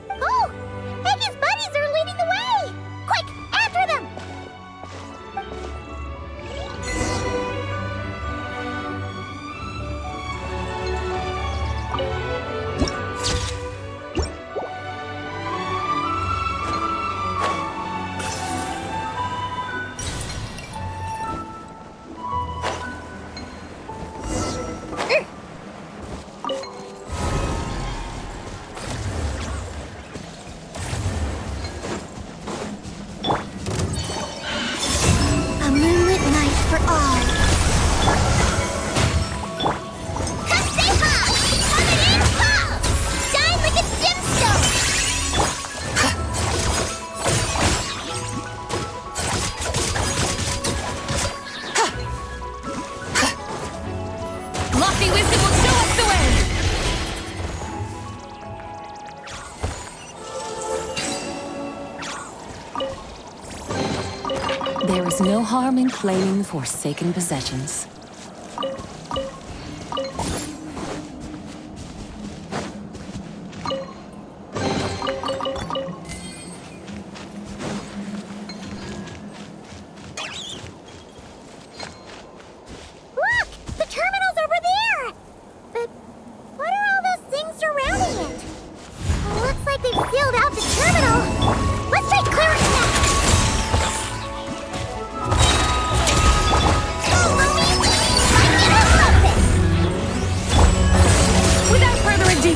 Oh! Eggie's buddies are leading the way! Quick, after them! A moonlit night for all. Shine like a gemstone! Lofty wisdom will show us the way! There is no harm in claiming forsaken possessions. Look! The terminal's over there! But what are all those things surrounding it? Looks like they've sealed out the terminal! Let's try clearing that! Go, Lumine! Let's get out of this! Without further ado,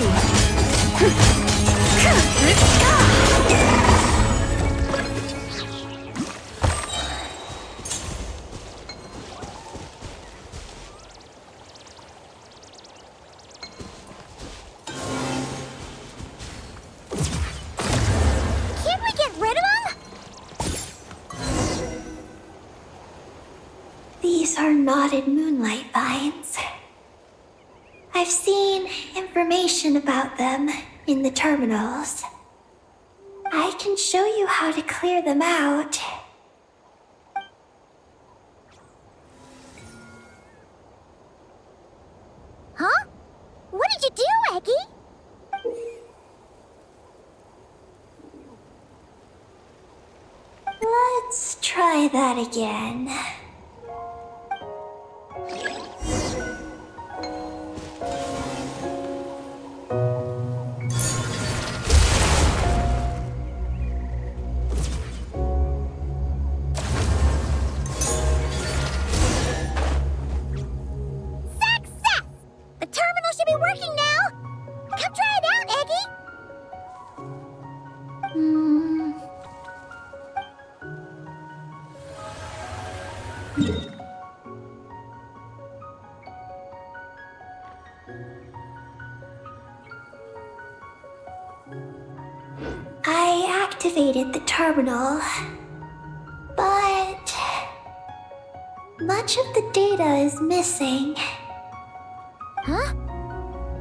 Can't we get rid of them? These are knotted moonlight vines. I've seen information about them in the terminals. I can show you how to clear them out. Huh? What did you do, Eggy? Let's try that again. Success! The terminal should be working now! Come try it out, Eggy! I activated the terminal, but much of the data is missing. Huh?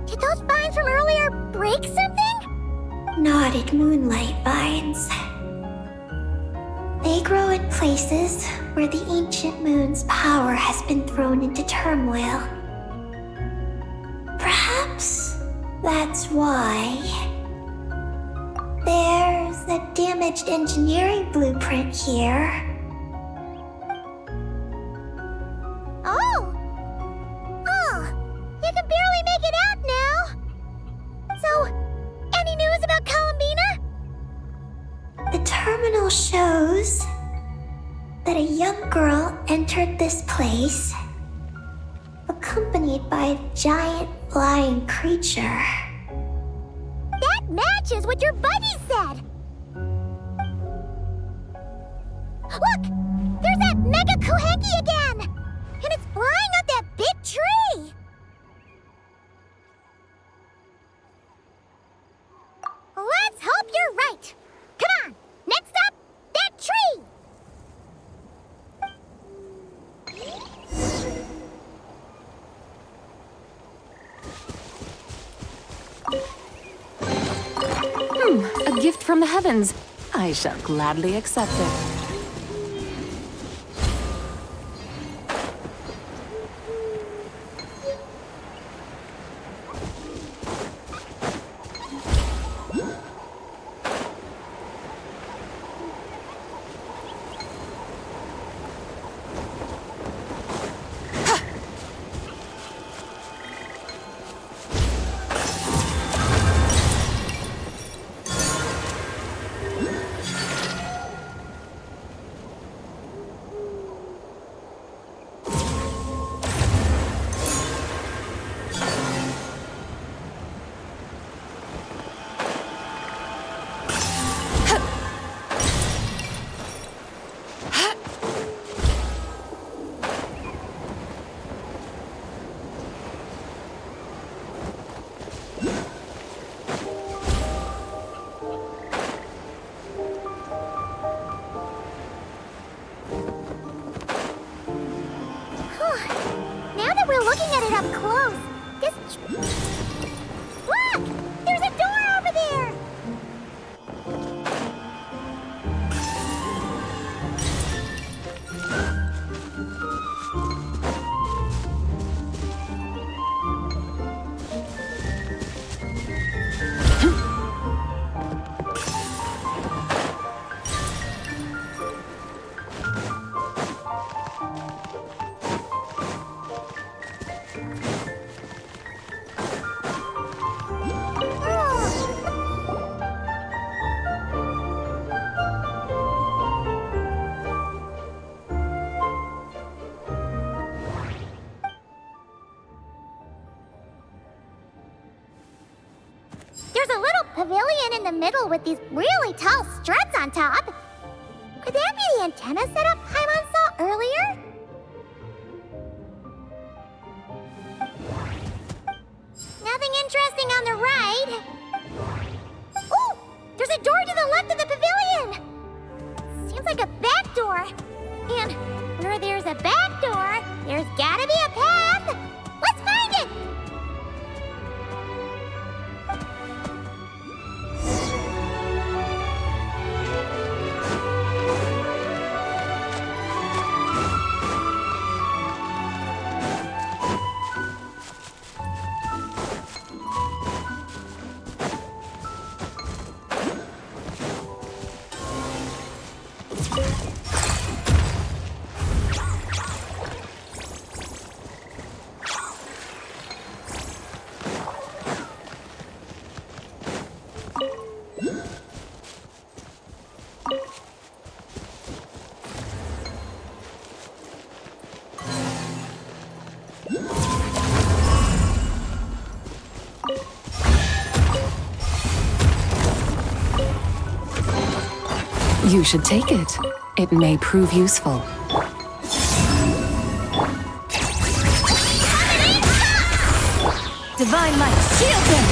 Did those vines from earlier break something? Knotted moonlight vines. They grow in places where the ancient moon's power has been thrown into turmoil. Perhaps that's why. There's a damaged engineering blueprint here. Oh! Oh! You can barely make it out now! So, any news about Columbina? The terminal shows that a young girl entered this place, accompanied by a giant flying creature. That matches what your buddy said! Look! There's that Mega Koheki again! And it's flying up that big tree! Let's hope you're right! Come on! Next up, that tree! A gift from the heavens. I shall gladly accept it. Now that we're looking at it up close, this... Look! There's a door over there! There's a little pavilion in the middle with these really tall struts on top. Could that be the antenna setup Paimon saw earlier? Nothing interesting on the right. Oh! There's a door to the left of the pavilion! Seems like a back door. And where there's a back door, there's gotta be a path! Let's find it! You should take it. It may prove useful. Divine light, shield them!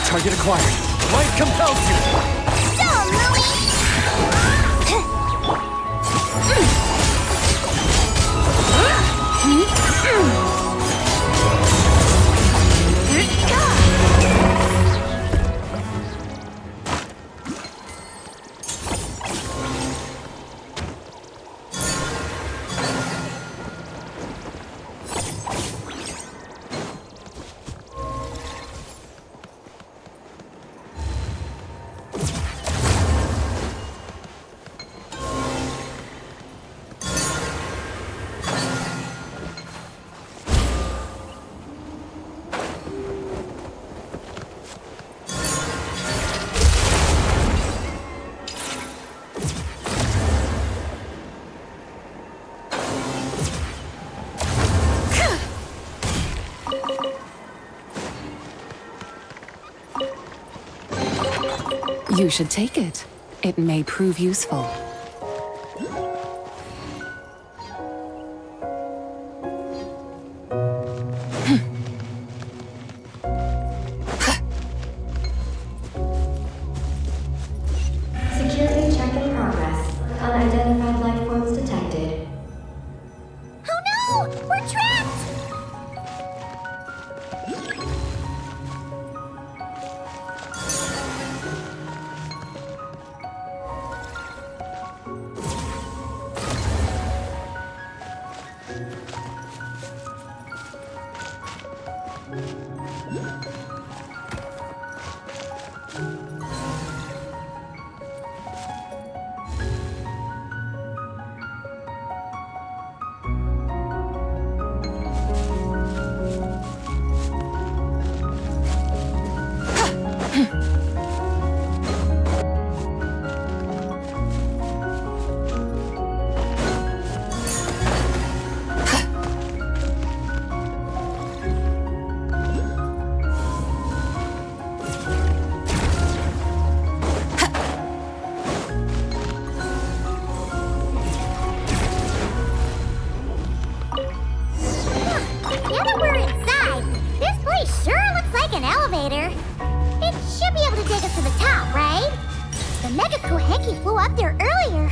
Target acquired. Light compels you. Go, You should take it. It may prove useful. Security check in progress. Unidentified life forms detected. Oh no! We're trapped! Now that we're inside, this place sure looks like an elevator. It should be able to take us to the top, right? The Mega Koheki flew up there earlier.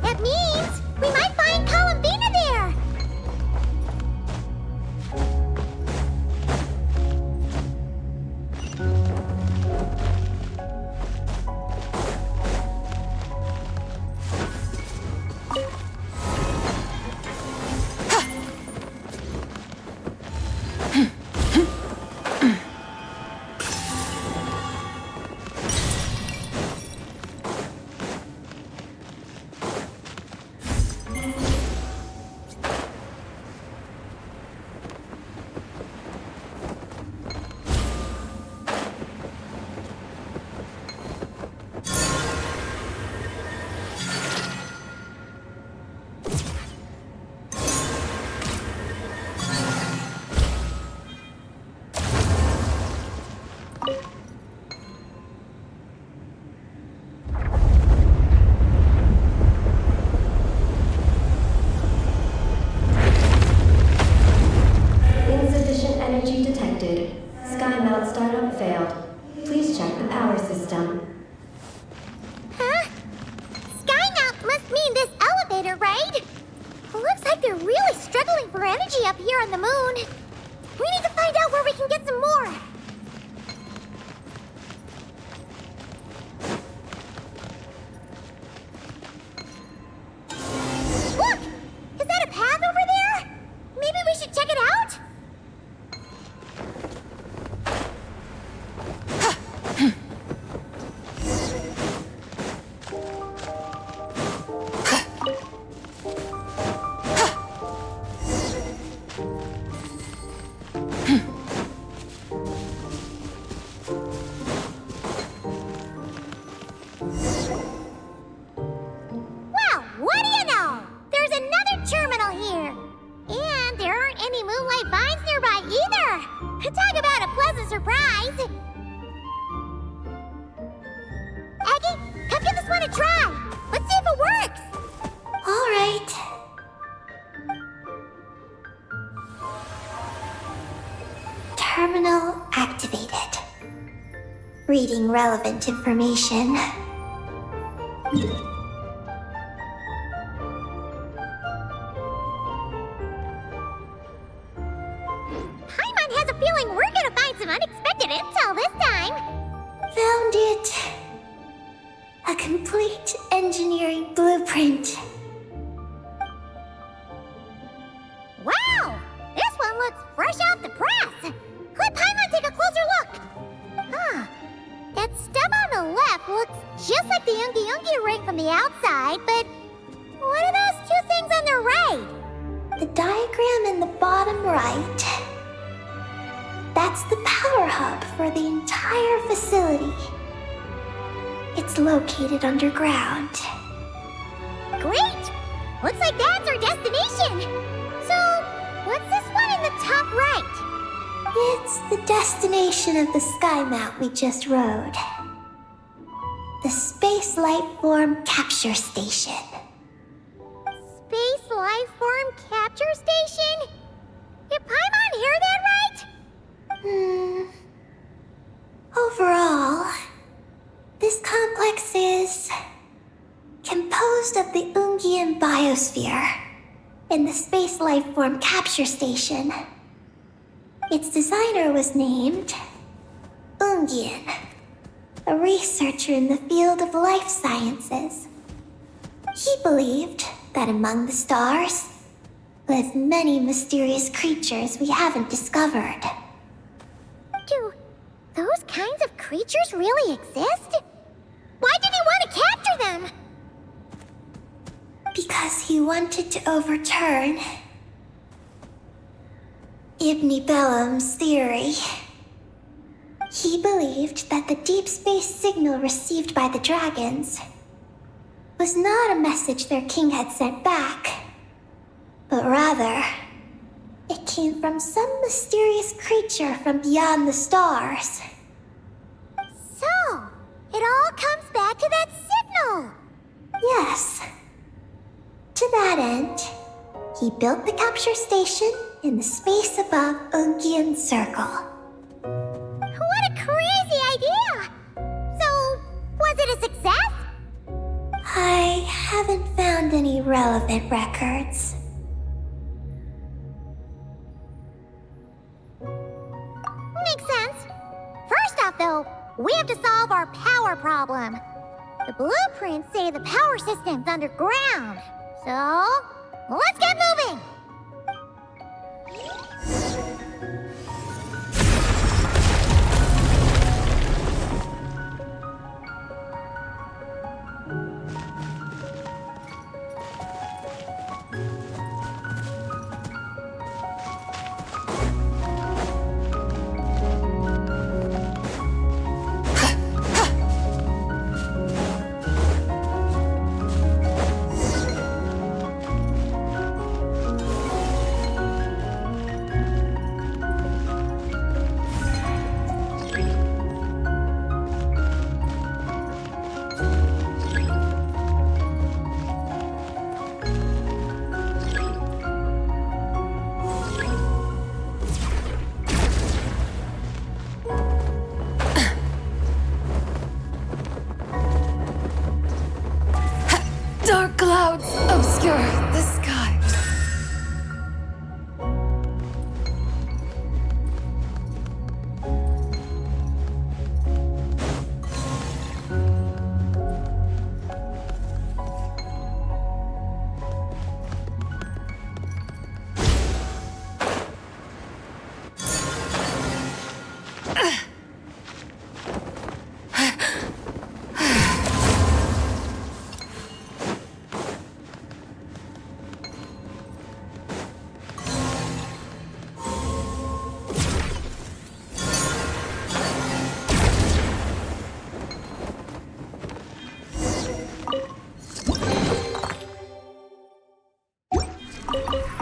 That means we might find Columbina there. Insufficient energy detected. Sky mount startup failed. Please check the power system. Huh? Skymount must mean this elevator, right? Looks like they're really struggling for energy up here on the moon. We need to find out where we can get some more. Look! Is that a path over there? Maybe we should check it out? reading relevant information. Paimon has a feeling we're gonna find some unexpected intel this time. Found it. A complete engineering blueprint. Wow! This one looks fresh off the press! Let Paimon take a closer look! Huh. That stub on the left looks just like the Ungi ring from the outside, but what are those two things on the right? The diagram in the bottom right. That's the power hub for the entire facility. It's located underground. Great! Looks like that's our destination! So, what's this one in the top right? It's the destination of the sky map we just rode. The Space Life Form Capture Station. Space Life Form Capture Station? Did Paimon hear that right? Overall, this complex is composed of the Ungian biosphere and the Space Life Form Capture Station. Its designer was named Ungian, a researcher in the field of life sciences. He believed that among the stars live many mysterious creatures we haven't discovered. Do those kinds of creatures really exist? Why did he want to capture them? Because he wanted to overturn Ibn Bellum's theory. He believed that the deep space signal received by the dragons was not a message their king had sent back, but rather, it came from some mysterious creature from beyond the stars. So, it all comes back to that signal. Yes. To that end, he built the capture station in the space above Ungian Circle. What a crazy idea! So, was it a success? I haven't found any relevant records. Makes sense. First off, though, we have to solve our power problem. The blueprints say the power system's underground. So, let's get moving! Dark clouds obscure the sky.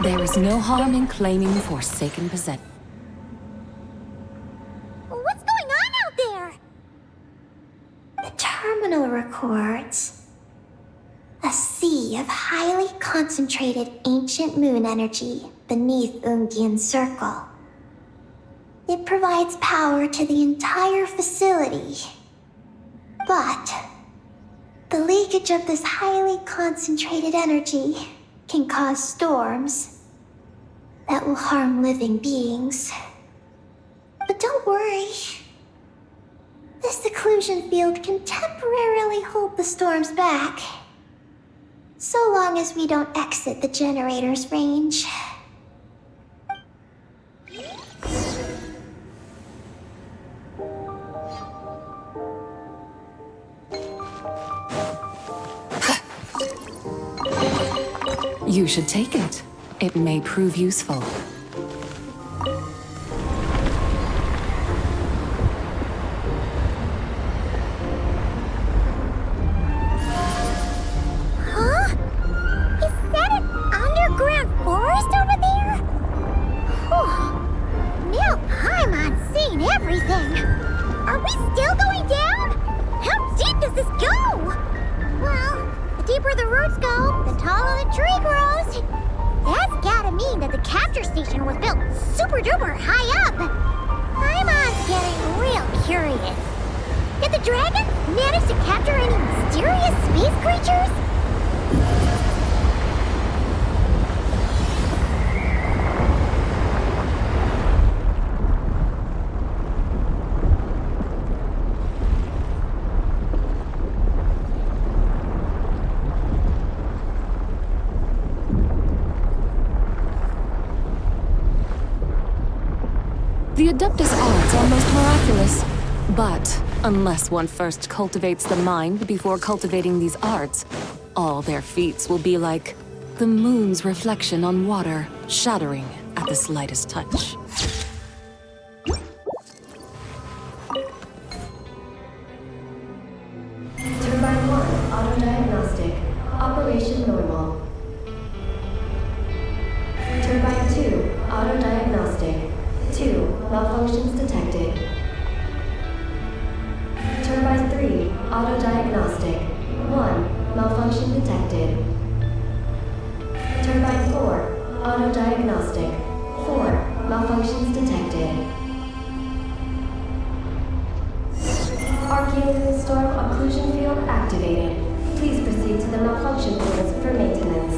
There is no harm in claiming forsaken possession. What's going on out there? The terminal records a sea of highly concentrated ancient moon energy beneath Ungian Circle. It provides power to the entire facility But the leakage of this highly concentrated energy can cause storms that will harm living beings. But don't worry. This seclusion field can temporarily hold the storms back. So long as we don't exit the generator's range. You should take it. It may prove useful. Huh? Is that an underground forest over there? Whew. Now Paimon's seen everything. Are we still going down? How deep does this go? Well, the deeper the roots go, the taller the tree grows. That's gotta mean that the capture station was built super duper high up. Paimon's getting real curious. Did the dragon manage to capture any mysterious space creatures? The Adeptus arts are most miraculous. But unless one first cultivates the mind before cultivating these arts, all their feats will be like the moon's reflection on water, shattering at the slightest touch. Turbine 1, auto-diagnostic. Operation normal. Turbine 2, auto-diagnostic. 2, malfunctions detected. Turbine 3, auto-diagnostic. 1, malfunction detected. Turbine 4, auto-diagnostic. 4, malfunctions detected. Arcane storm occlusion field activated. Please proceed to the malfunction fields for maintenance.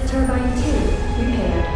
Turbine 2, repaired.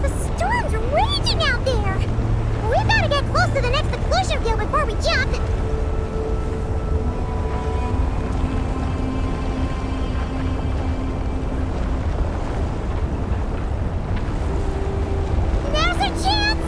The storm's raging out there! We better get close to the next seclusion field before we jump! Now's our chance!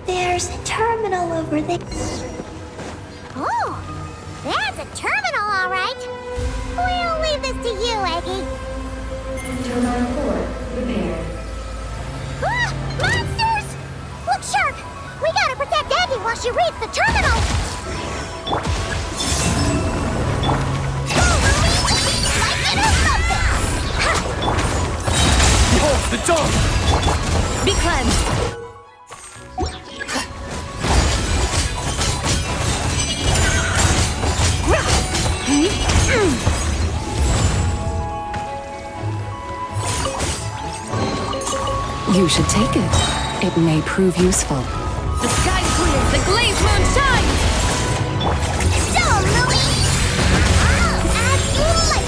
There's a terminal over there. Oh, that's a terminal, all right. We'll leave this to you, Eggy. Turbine 4, repaired. Ah! Monsters! Look sharp! We gotta protect Eggy while she reads the terminal! Go, Lumine! Like it or something! Behold the dawn! Be cleansed! You should take it. It may prove useful. The sky's clear, the glazed moon shines! Go, Lumine! As you like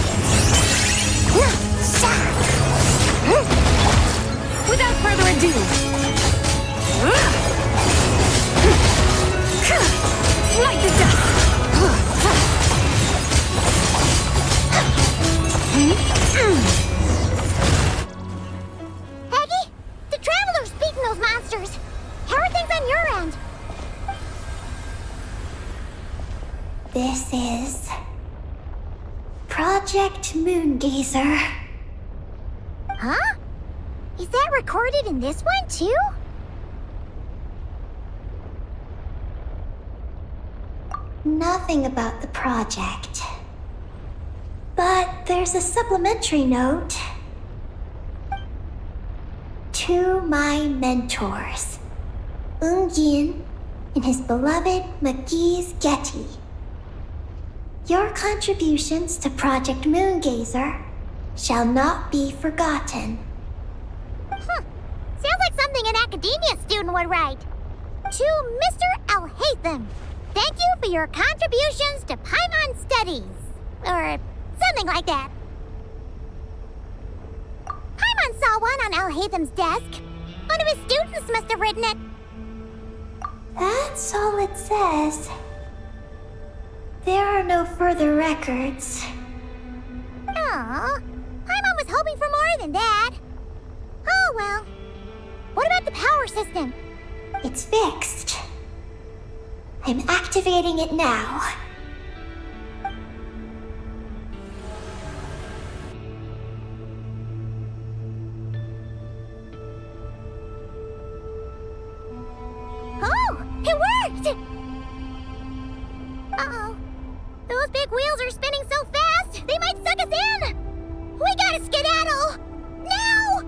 it! Without further ado, light the dust! Eggy, the Traveler's beating those monsters. How are things on your end? This is Project MoonGazer. Huh? Is that recorded in this one, too? Nothing about the project. But there's a supplementary note. To my mentors, Yin and his beloved McGee's Getty. Your contributions to Project MoonGazer shall not be forgotten. Sounds like something an academia student would write. To Mr. Alhaitham, thank you for your contributions to Paimon studies. Or something like that. Paimon saw one on Alhaitham's desk. One of his students must have written it. That's all it says. There are no further records. Aw, Paimon was hoping for more than that. Oh well. What about the power system? It's fixed. I'm activating it now. Oh, it worked! Uh-oh. Those big wheels are spinning so fast, they might suck us in! We gotta skedaddle! Now!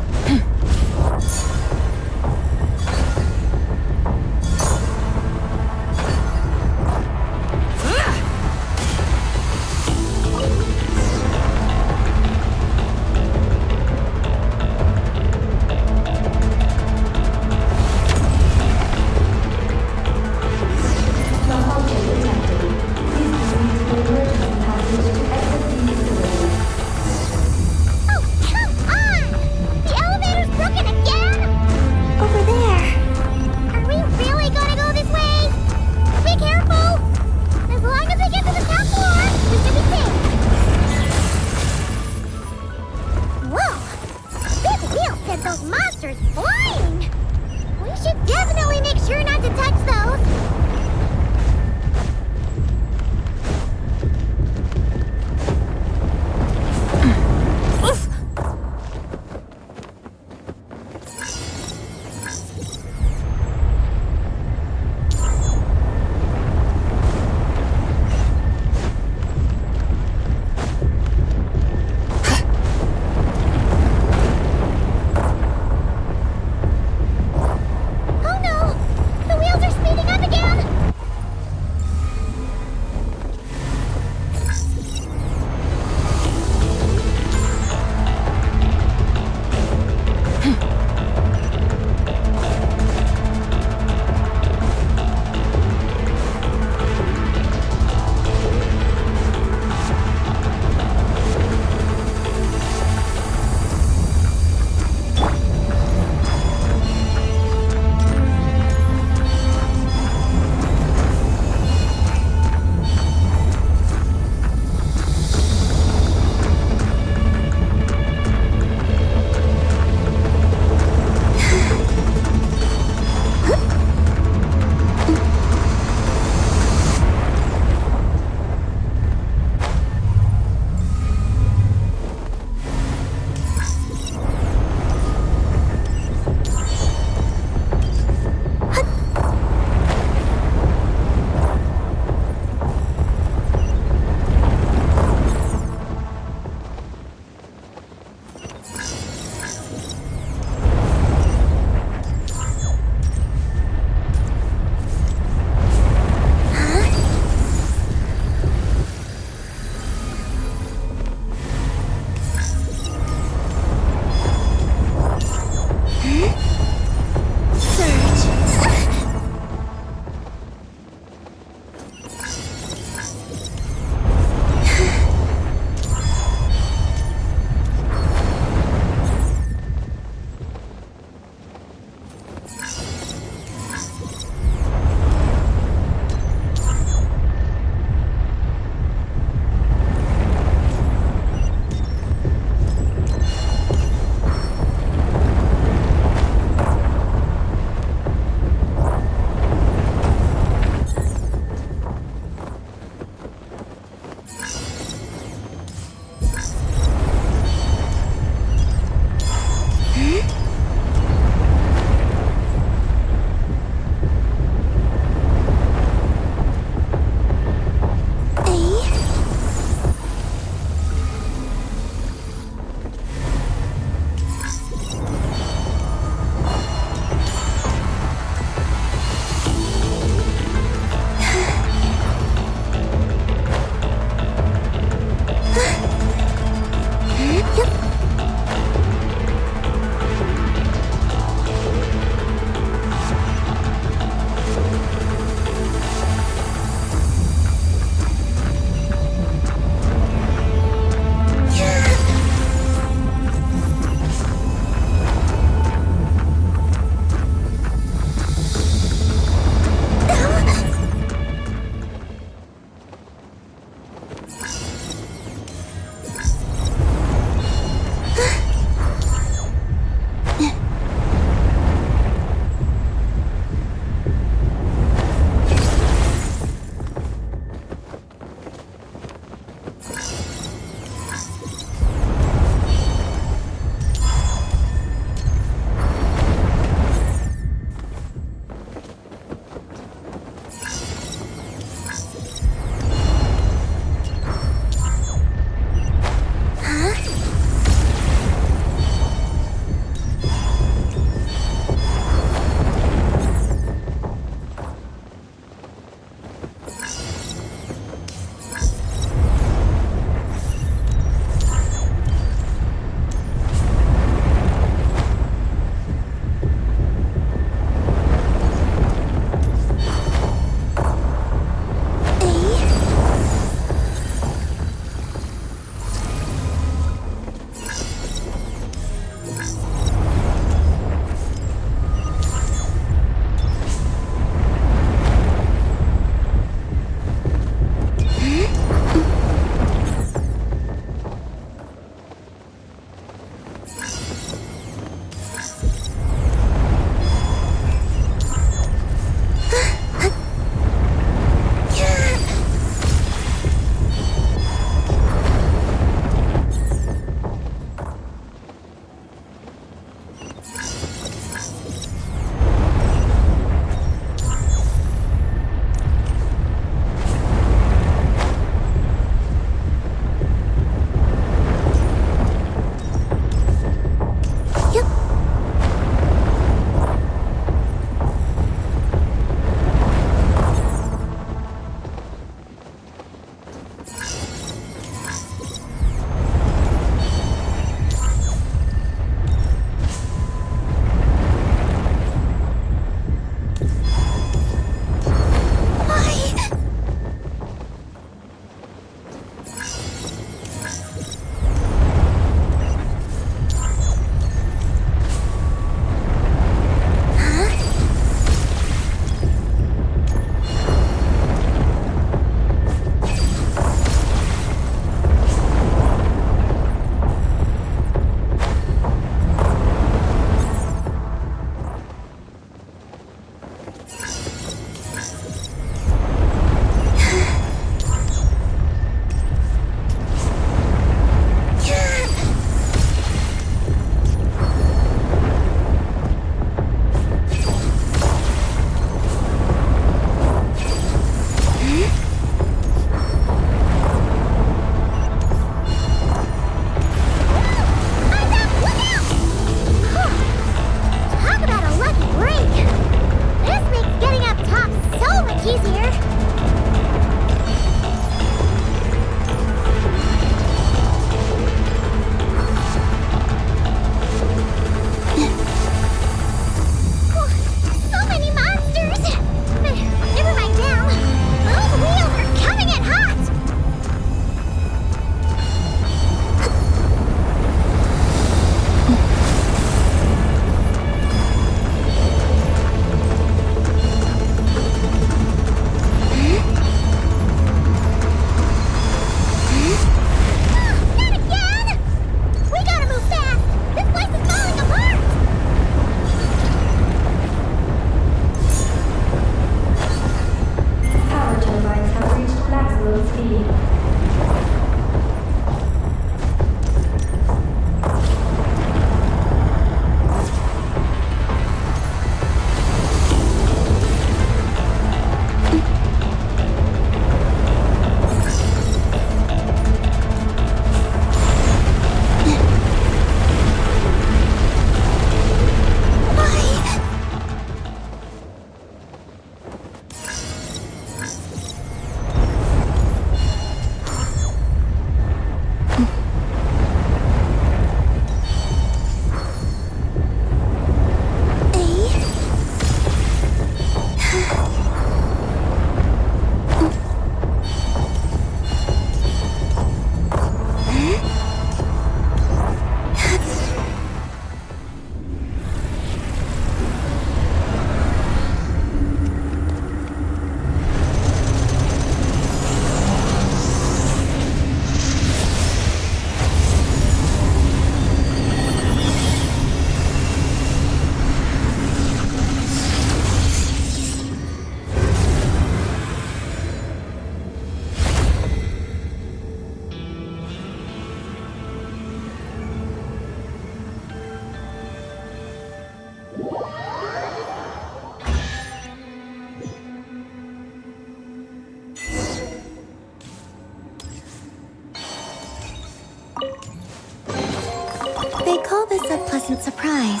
always a pleasant surprise,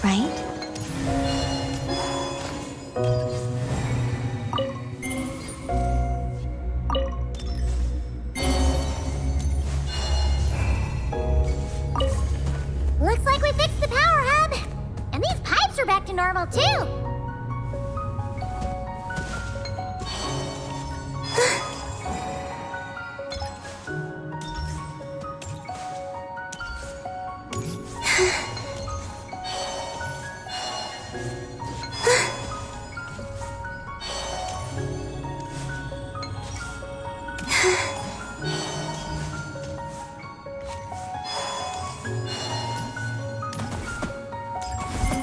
right? Looks like we fixed the power hub. And these pipes are back to normal, too.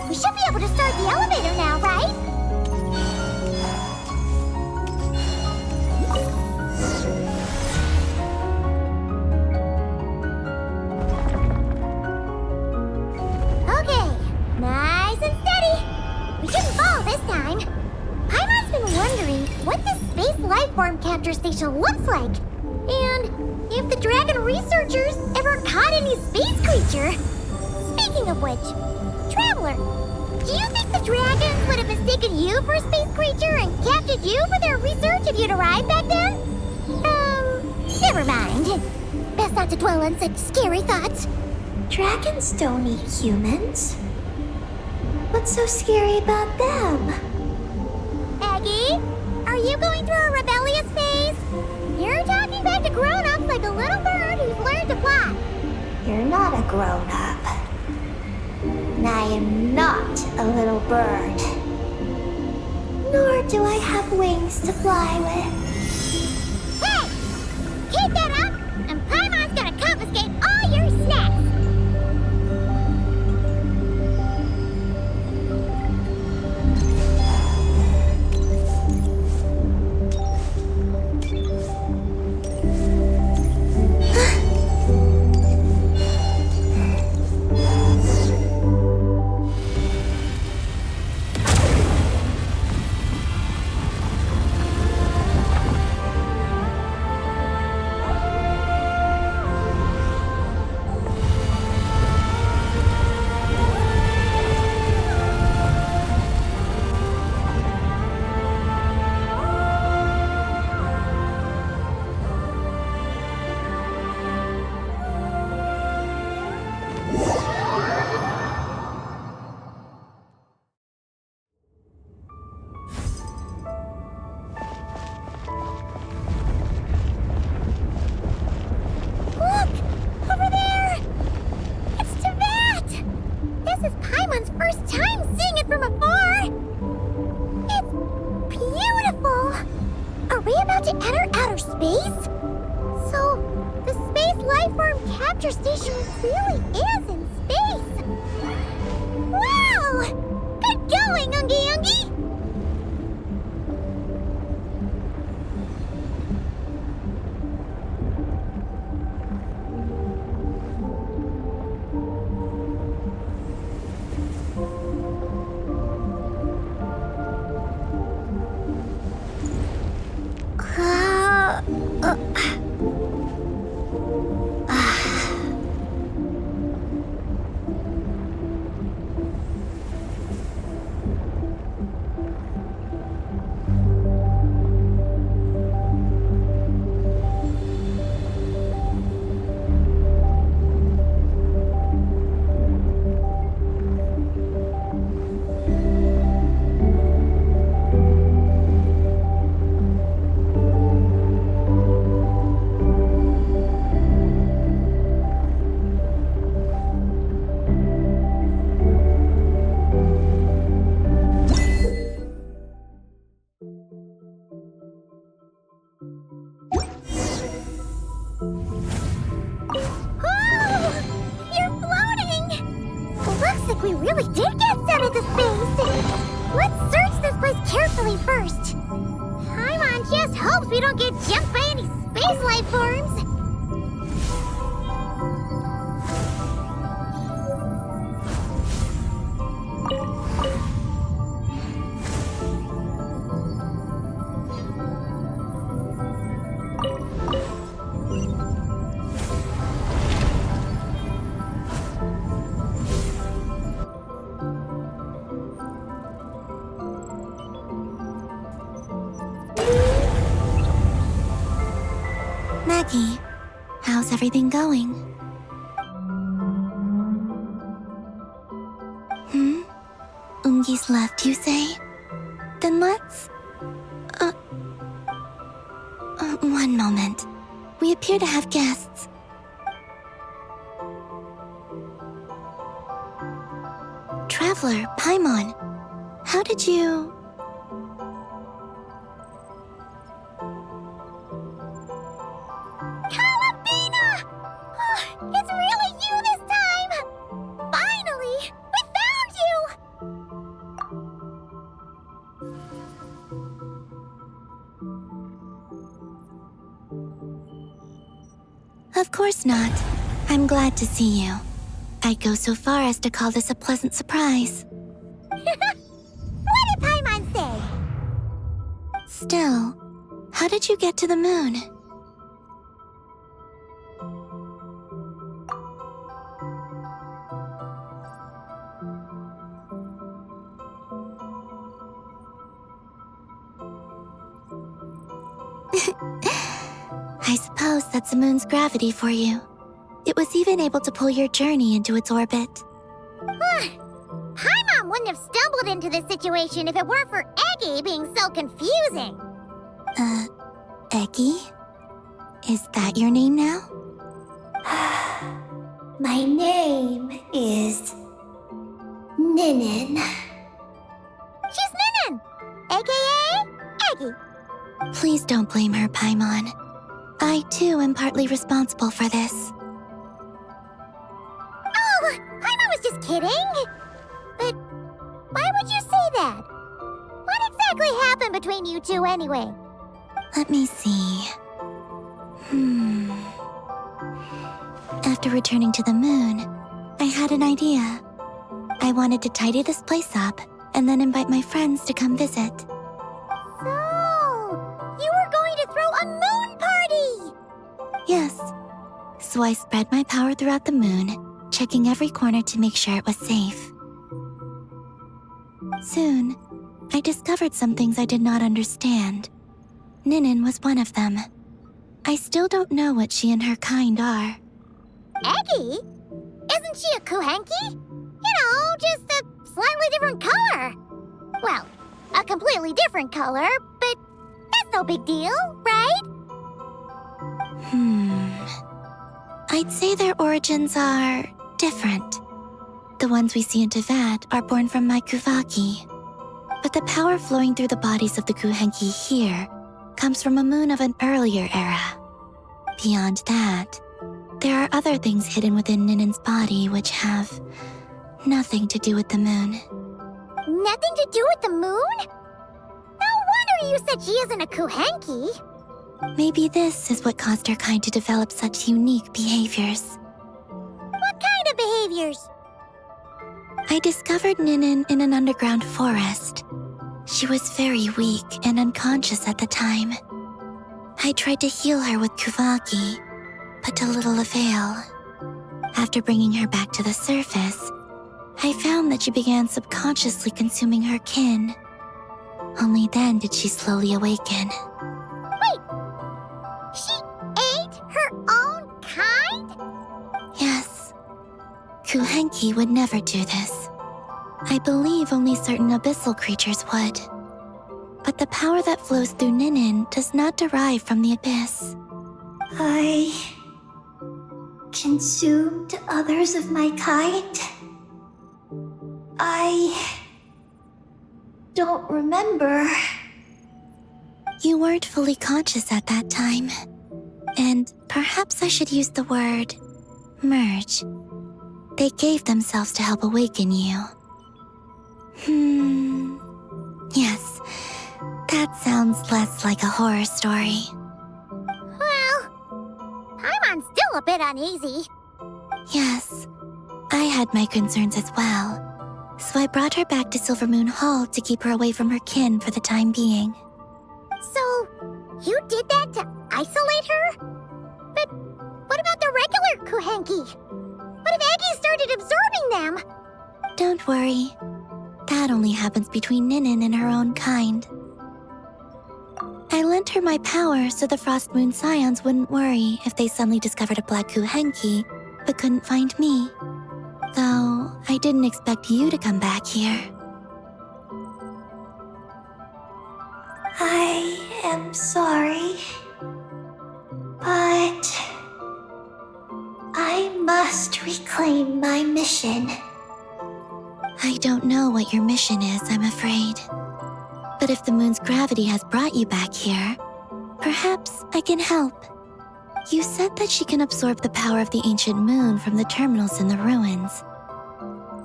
We should be able to start the elevator now, right? Okay, nice and steady. We shouldn't fall this time. Paimon's been wondering what this space life form capture station looks like. And if the dragon researchers ever caught any space creature. Speaking of which, Traveler, do you think the dragons would have mistaken you for a space creature and captured you for their research if you'd arrived back then? Never mind. Best not to dwell on such scary thoughts. Dragons don't eat humans. What's so scary about them? Aggie, are you going through a rebellious phase? You're talking back to grown-ups like a little bird who's learned to fly. You're not a grown-up. And I am not a little bird. Nor do I have wings to fly with. Hey! Keep that up, and Paimon's gonna confiscate all your snacks! Capture station really is in space! Wow! Good going, Ungie Ungie! We really did get sent into space! Let's search this place carefully first. Paimon just hopes we don't get jumped by any space life forms. Eggy, how's everything going? Ungi's left, you say? Then let's... one moment. We appear to have guests. Traveler, Paimon, how did you... Columbina! Oh, it's really you this time! Finally! We found you! Of course not. I'm glad to see you. I'd go so far as to call this a pleasant surprise. What did Paimon say? Still, how did you get to the moon? I suppose that's the moon's gravity for you. It was even able to pull your journey into its orbit. Paimon wouldn't have stumbled into this situation if it weren't for Eggy being so confusing. Eggy? Is that your name now? My name is Ninin. She's Ninin, aka Eggy. Please don't blame her, Paimon. I, too, am partly responsible for this. Oh, Paimon was just kidding. But why would you say that? What exactly happened between you two anyway? Let me see. After returning to the moon, I had an idea. I wanted to tidy this place up and then invite my friends to come visit. So, you were going to throw a moon party! Yes. So I spread my power throughout the moon, checking every corner to make sure it was safe. Soon, I discovered some things I did not understand. Ninin was one of them. I still don't know what she and her kind are. Eggy? Isn't she a kuhenki? You know, just a slightly different color. Well, a completely different color, but that's no big deal, right? I'd say their origins are different. The ones we see in Tevat are born from my Kuvaki. But the power flowing through the bodies of the kuhenki here comes from a moon of an earlier era. Beyond that, there are other things hidden within Ninin's body which have nothing to do with the moon. Nothing to do with the moon? No wonder you said she isn't a kuhenki. Maybe this is what caused her kind to develop such unique behaviors. What kind of behaviors? I discovered Ninin in an underground forest. She was very weak and unconscious at the time. I tried to heal her with Kuvaki, but to little avail. After bringing her back to the surface, I found that she began subconsciously consuming her kin. Only then did she slowly awaken. Wait! She ate her own kind? Yes. Kuhenki would never do this. I believe only certain abyssal creatures would. But the power that flows through Ninin does not derive from the abyss. I consumed others of my kind. I don't remember. You weren't fully conscious at that time. And perhaps I should use the word merge. They gave themselves to help awaken you. Yes, that sounds less like a horror story. Well, Paimon's still a bit uneasy. Yes, I had my concerns as well. So I brought her back to Silvermoon Hall to keep her away from her kin for the time being. So, you did that to isolate her? But what about the regular kuhenki? What if Eggy started absorbing them? Don't worry. That only happens between Ninin and her own kind. I lent her my power so the Frost Moon Scions wouldn't worry if they suddenly discovered a black Kuhenki, but couldn't find me. Though, I didn't expect you to come back here. I am sorry, but I must reclaim my mission. I don't know what your mission is, I'm afraid. But if the moon's gravity has brought you back here, perhaps I can help. You said that she can absorb the power of the ancient moon from the terminals in the ruins.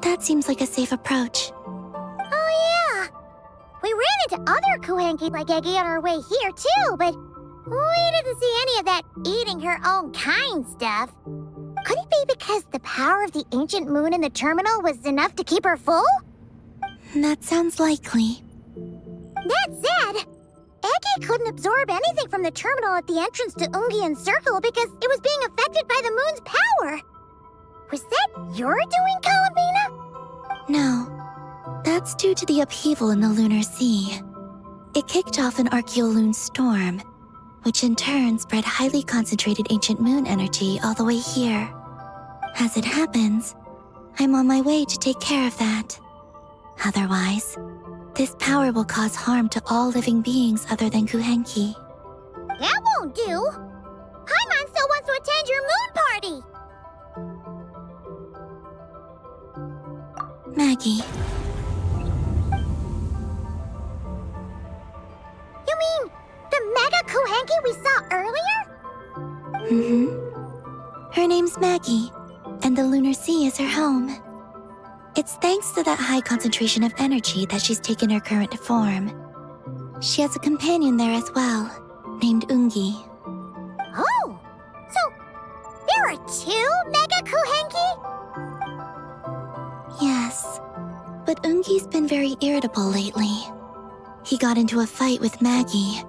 That seems like a safe approach. Oh yeah! We ran into other Kuhenki like Eggy on our way here too, but we didn't see any of that eating her own kind stuff. Could it be because the power of the ancient moon in the terminal was enough to keep her full? That sounds likely. That said, Eggy couldn't absorb anything from the terminal at the entrance to Ungian Circle because it was being affected by the moon's power. Was that your doing, Columbina? No. That's due to the upheaval in the lunar sea. It kicked off an Archeoloon storm, which in turn spread highly concentrated ancient moon energy all the way here. As it happens, I'm on my way to take care of that. Otherwise, this power will cause harm to all living beings other than Kuhenki. That won't do! Paimon still wants to attend your moon party! Maggie. You mean the Mega Kuhenki we saw earlier? Mm-hmm. Her name's Maggie, and the lunar sea is her home. It's thanks to that high concentration of energy that she's taken her current form. She has a companion there as well, named Ungi. Oh! So, there are two Mega Kuhenki? Yes, but Ungi's been very irritable lately. He got into a fight with Maggie,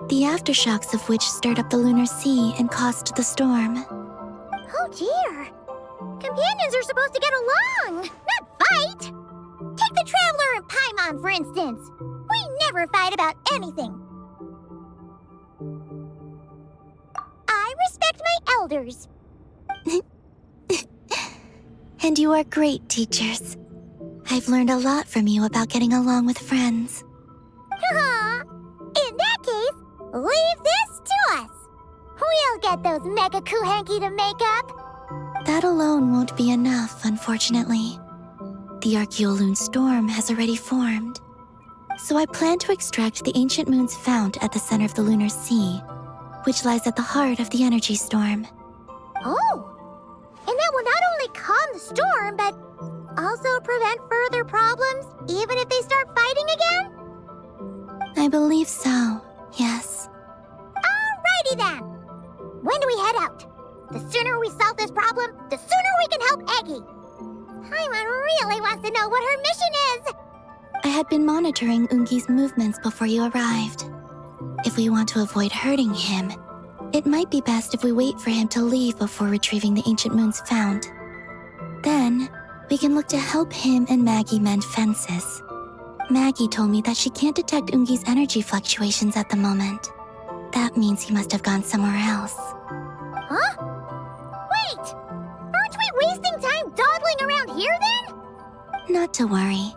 the aftershocks of which stirred up the lunar sea and caused the storm. Oh dear. Companions are supposed to get along, not fight. Take the Traveler and Paimon, for instance. We never fight about anything. I respect my elders. And you are great teachers. I've learned a lot from you about getting along with friends. In that case, leave this to us. We'll get those Mega Kuhenki to make up. That alone won't be enough, unfortunately. The Archeoloon storm has already formed. So I plan to extract the ancient moon's fount at the center of the lunar sea, which lies at the heart of the energy storm. Oh! And that will not only calm the storm, but also prevent further problems, even if they start fighting again? I believe so, yes. Alrighty then! When do we head out? The sooner we solve this problem, the sooner we can help Eggy. Paimon really wants to know what her mission is. I had been monitoring Ungi's movements before you arrived. If we want to avoid hurting him, it might be best if we wait for him to leave before retrieving the ancient moon's fount. Then, we can look to help him and Maggie mend fences. Maggie told me that she can't detect Ungi's energy fluctuations at the moment. That means he must have gone somewhere else. Huh? Wait! Aren't we wasting time dawdling around here then? Not to worry.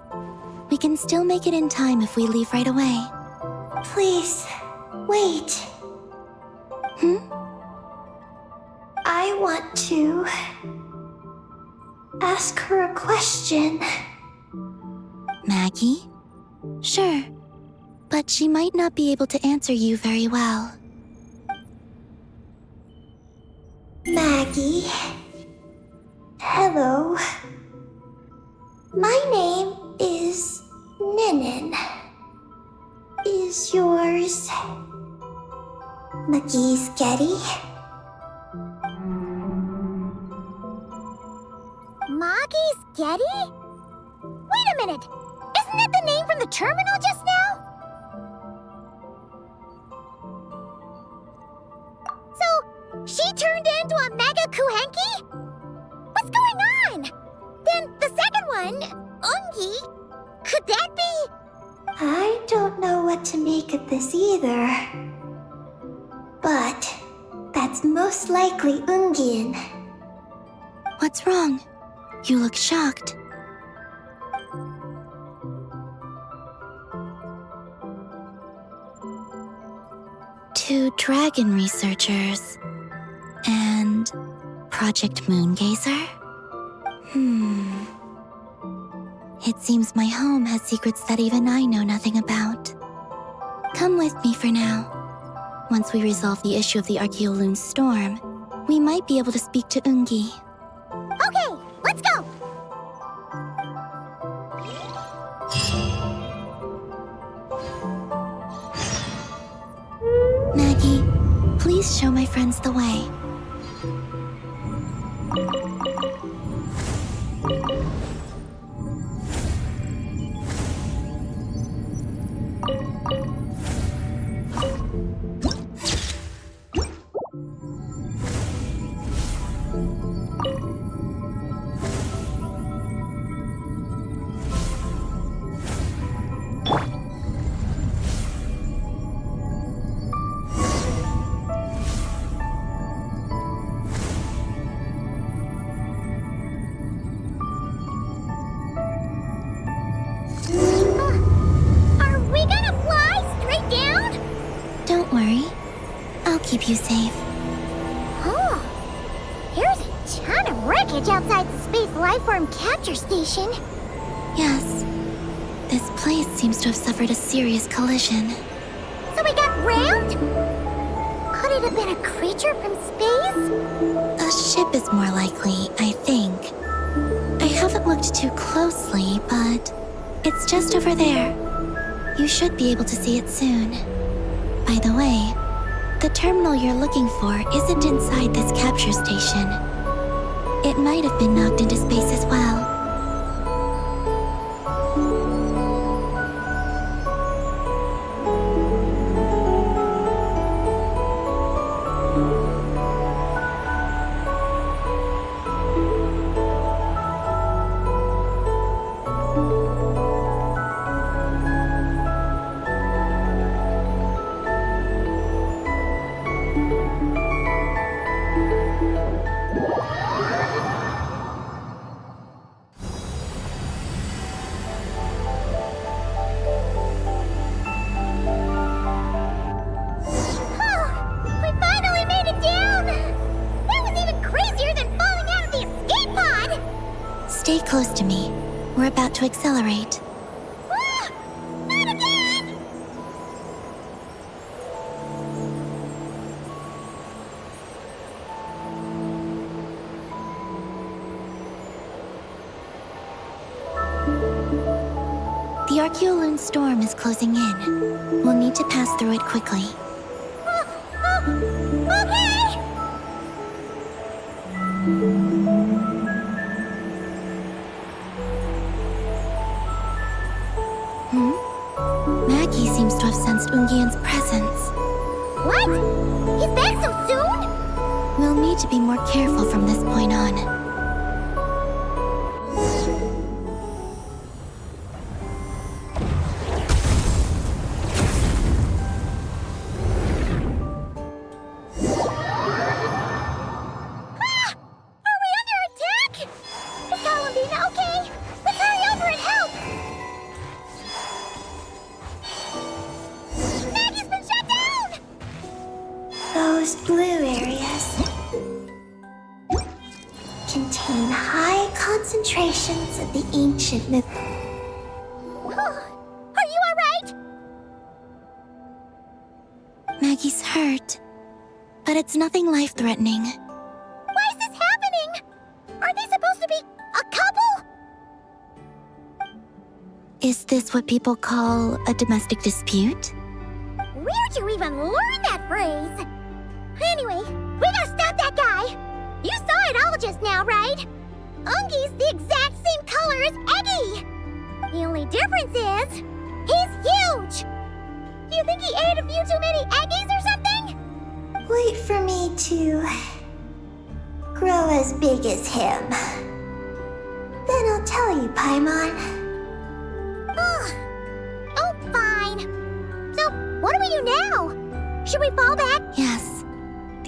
We can still make it in time if we leave right away. Please, wait. I want to ask her a question. Maggie? Sure, but she might not be able to answer you very well. Maggie. Hello. My name is Ninin. Is yours McGee's Getty? Maggie's Getty? Wait a minute! Isn't that the name from the terminal just now? So, she turned into a Mega Kuhenki? What's going on? Then the second one, Ungi, could that be? I don't know what to make of this either. but that's most likely Ungin. What's wrong? You look shocked. Two dragon researchers and Project MoonGazer? It seems my home has secrets that even I know nothing about. Come with me for now. Once we resolve the issue of the Archeoloon storm, we might be able to speak to Ungi. Okay, let's go! Maggie, please show my friends the way. Are we gonna fly straight down? Don't worry. I'll keep you safe. Oh, here's a ton of wreckage outside the Space Lifeform Capture Station. Yes. This place seems to have suffered a serious collision. So we got rammed? Could it have been a creature from space? A ship is more likely, I think. I haven't looked too closely, but it's just over there. You should be able to see it soon. By the way, the terminal you're looking for isn't inside this capture station. It might have been knocked into space as well. We finally made it down! That was even crazier than falling out of the escape pod! Stay close to me. We're about to accelerate. Ah, not again! The Archeoloon storm is closing in. We'll need to pass through it quickly. Okay! Maggie seems to have sensed Ungian's presence. What? He's back so soon? We'll need to be more careful from this point on. Are we under attack? Is Columbina okay? Let's hurry over and help! Maggie's been shut down! Those blue areas contain high concentrations of the ancient Are you alright? Maggie's hurt, but it's nothing life-threatening. Why is this happening? Are they supposed to be a couple? Is this what people call a domestic dispute? Where'd you even learn that phrase? Anyway, we gotta stop that guy! You saw it all just now, right? Ungi's the exact same color as Eggy! The only difference is, he's huge! Do you think he ate a few too many Eggies or something? Wait for me to grow as big as him. Then I'll tell you, Paimon. Oh, fine. So, what do we do now? Should we fall back? Yes.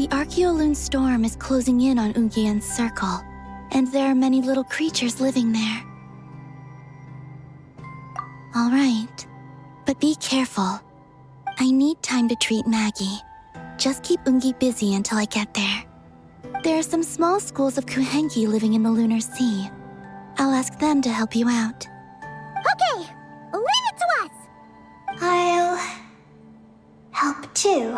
The Archeoloon storm is closing in on Ungian's circle, and there are many little creatures living there. All right, but be careful. I need time to treat Maggie. Just keep Ungi busy until I get there. There are some small schools of Kuhenki living in the Lunar Sea. I'll ask them to help you out. Okay, leave it to us! I'll help too.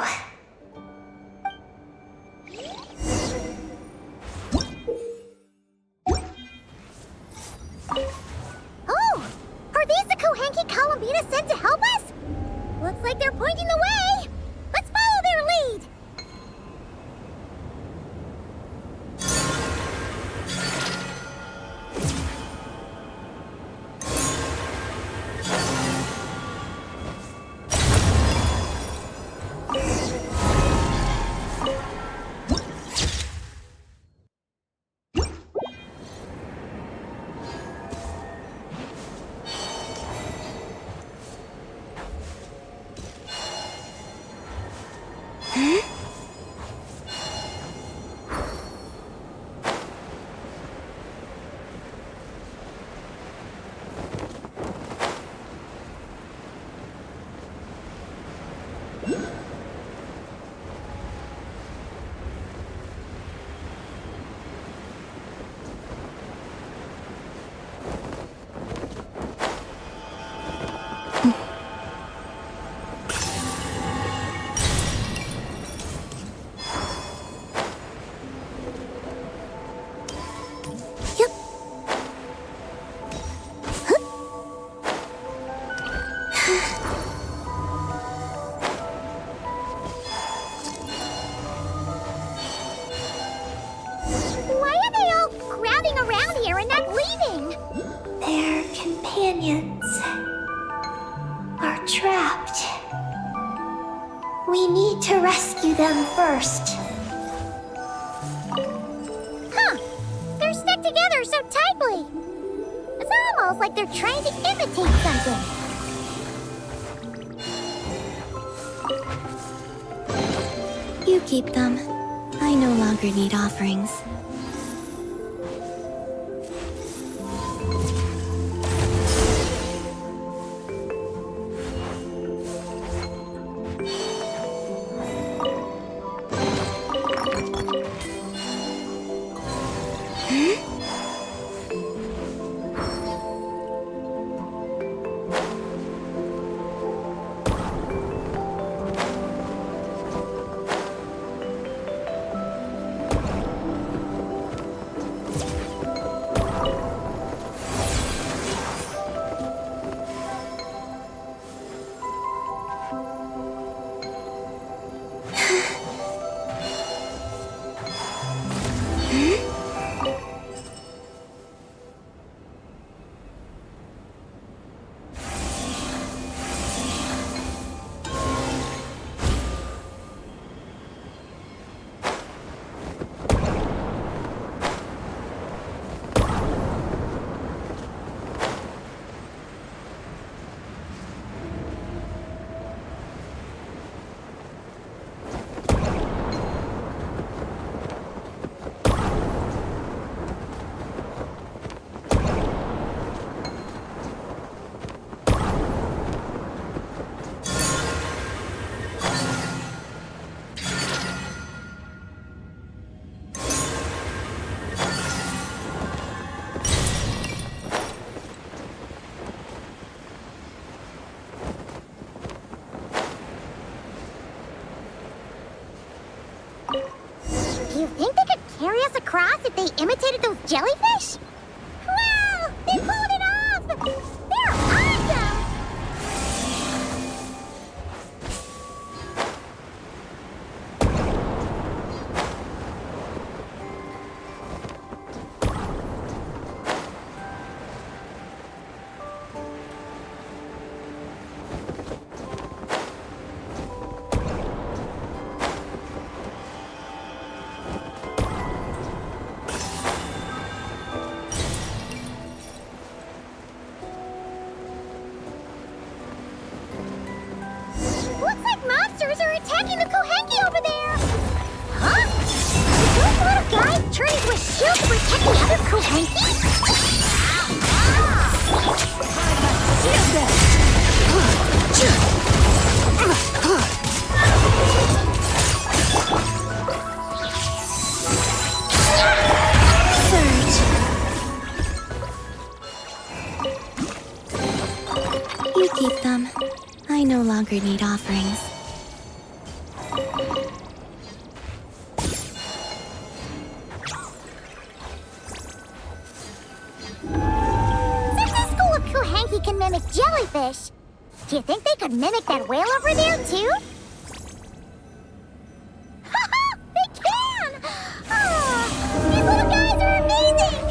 Oh! Are these the Kuhenki Columbina sent to help us? Looks like they're pointing the way! Let's follow their lead! Why are they all crowding around here and not leaving? Their companions are trapped. We need to rescue them first. Huh. They're stuck together so tightly. It's almost like they're trying to imitate something. You keep them. I no longer need offerings. Do you think they could carry us across if they imitated those jellyfish? Wow! They pulled it off! They're awesome! Looks like monsters are attacking the Kohenki over there! Huh? turn into a shield to protect the other Kohenki? You keep them. I no longer need offerings. Since the school of Kohenki can mimic jellyfish, do you think they could mimic that whale over there, too? Haha! They can! Ah, these little guys are amazing!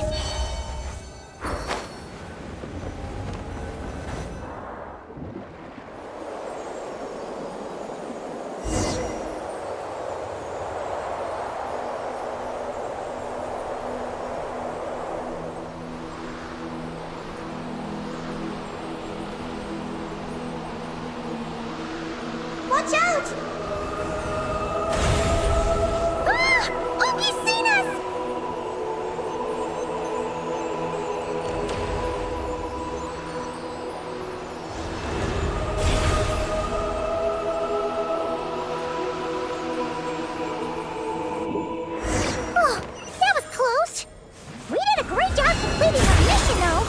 Watch out! Ah! Ogi's seen us! Oh, that was close. We did a great job completing our mission, though.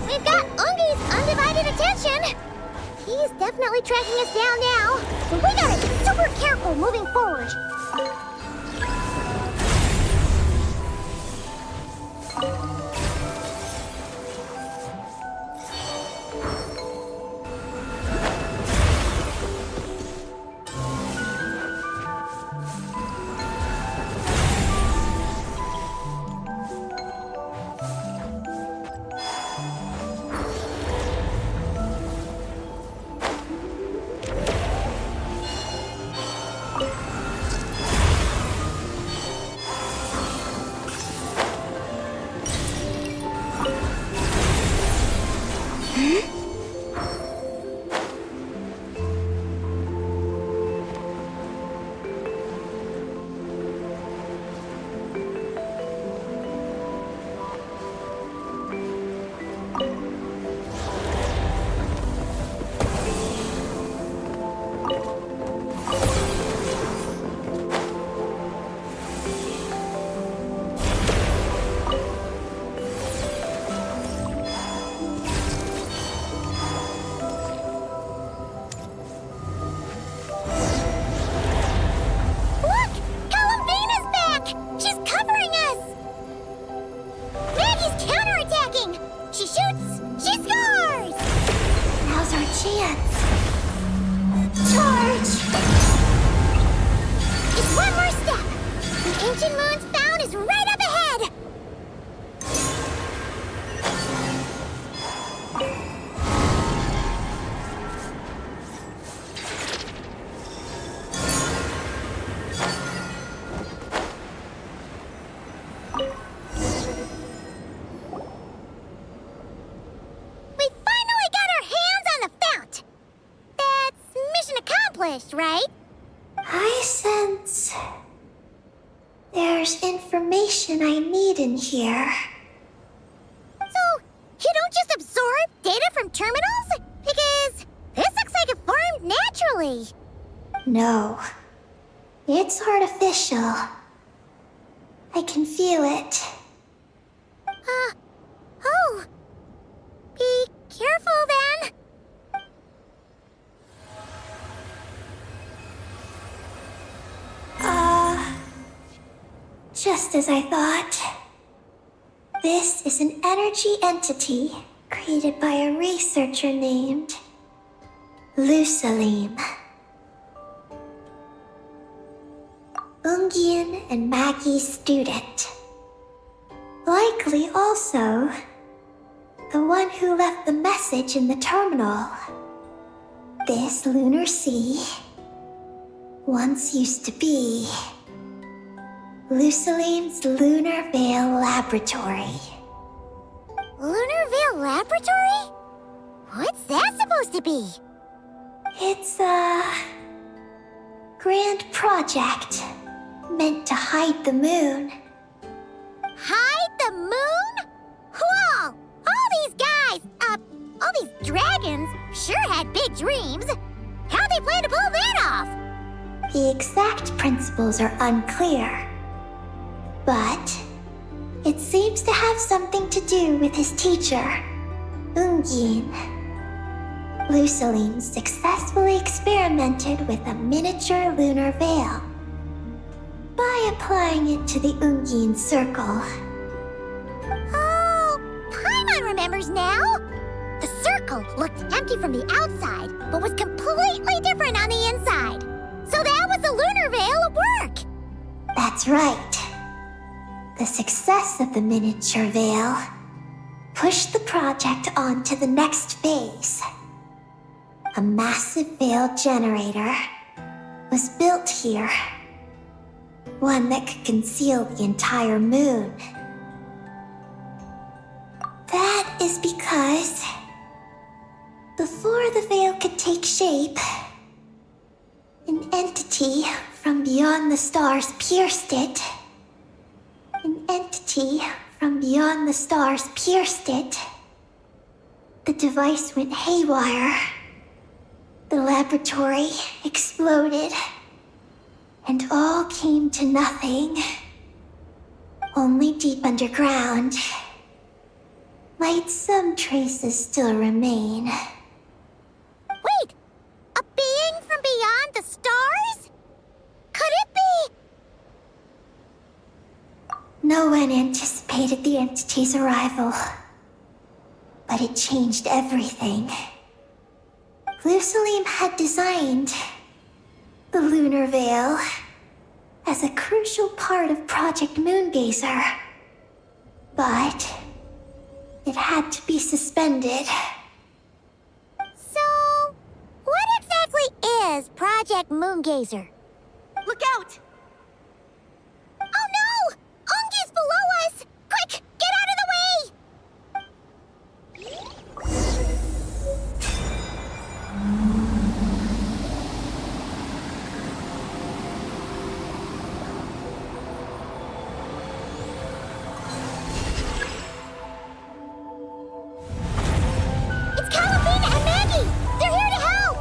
We've got Ungi's undivided attention. He's definitely tracking us down now, so we gotta be super careful moving forward. Look! Columbina's back! She's covering us! Maggie's counterattacking! She shoots! She scores! Now's our chance. Charge! Just one more step! The ancient moon's found is right up ahead! We finally got our hands on the fount! That's mission accomplished, right? I sense there's information I need in here. So, you don't just absorb data from terminals? Because this looks like it formed naturally. No, it's artificial. I can feel it. Oh. Be careful then. Just as I thought. This is an energy entity created by a researcher named Lumine. Ungian and Maggie's student. Likely also the one who left the message in the terminal. This lunar sea once used to be Lucilene's Lunar Veil Laboratory. Lunar Veil Laboratory? What's that supposed to be? It's a grand project meant to hide the moon Hide the moon? Whoa! All these guys, all these dragons sure had big dreams. How'd they plan to pull that off? The exact principles are unclear, but it seems to have something to do with his teacher, Ungin. Luceline successfully experimented with a miniature lunar veil by applying it to the Ungin circle. Oh, Paimon remembers now. The circle looked empty from the outside, but was completely different on the inside. So that was the lunar veil at work. That's right. The success of the miniature veil pushed the project on to the next phase. A massive veil generator was built here. One that could conceal the entire moon. That is because before the veil could take shape, an entity from beyond the stars pierced it. An entity from beyond the stars pierced it. The device went haywire. The laboratory exploded. And all came to nothing. Only deep underground might some traces still remain. Wait, a being from beyond the stars? Could it be? No one anticipated the entity's arrival, but it changed everything. Luceline had designed the lunar veil as a crucial part of Project MoonGazer, but it had to be suspended. So, what exactly is Project MoonGazer? Look out! Oh no! Ungi's below us! Quick, get out of the way! It's Columbina and Maggie! They're here to help!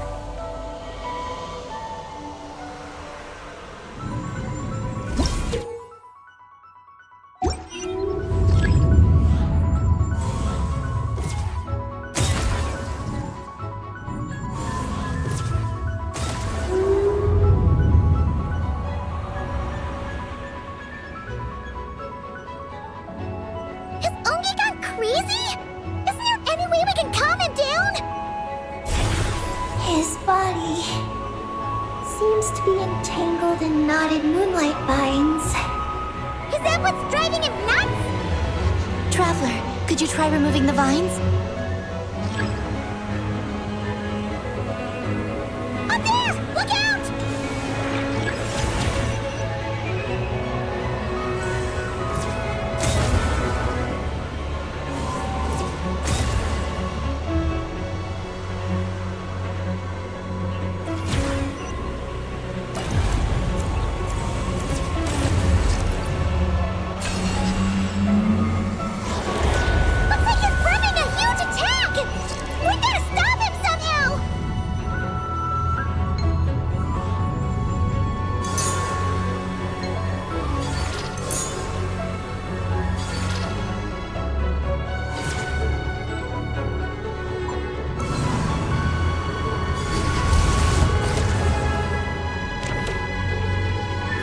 Has Ungi gone crazy? Isn't there any way we can calm him down? His body seems to be entangled in knotted moonlight vines. Is that what's driving him nuts? Traveler, could you try removing the vines? Up there! Look out! Looks like he's prepping a huge attack! We gotta stop him somehow!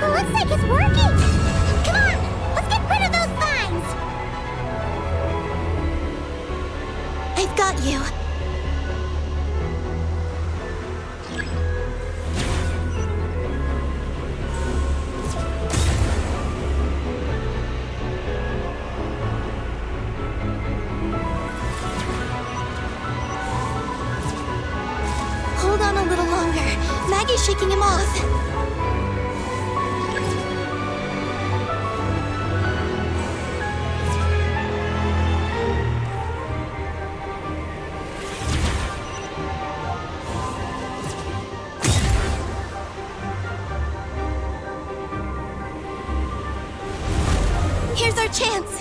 Looks like it's working! Come on, let's get rid of those vines! I've got you. Hold on a little longer. Maggie's shaking him off. Here's our chance.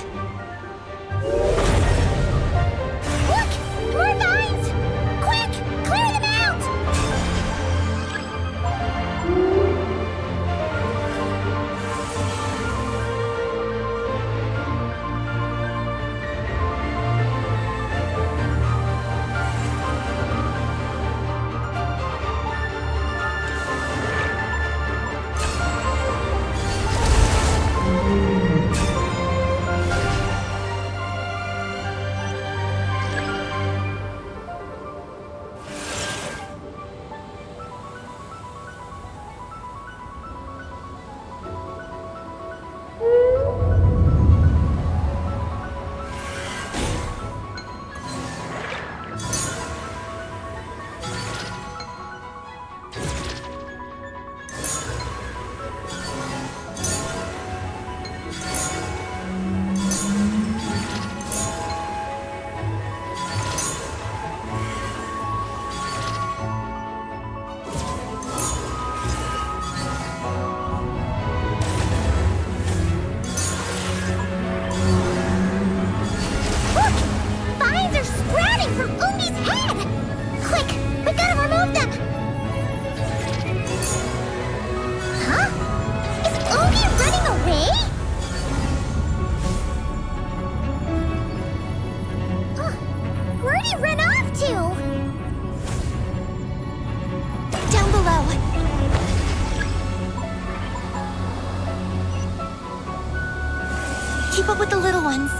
to? Down below. Keep up with the little ones.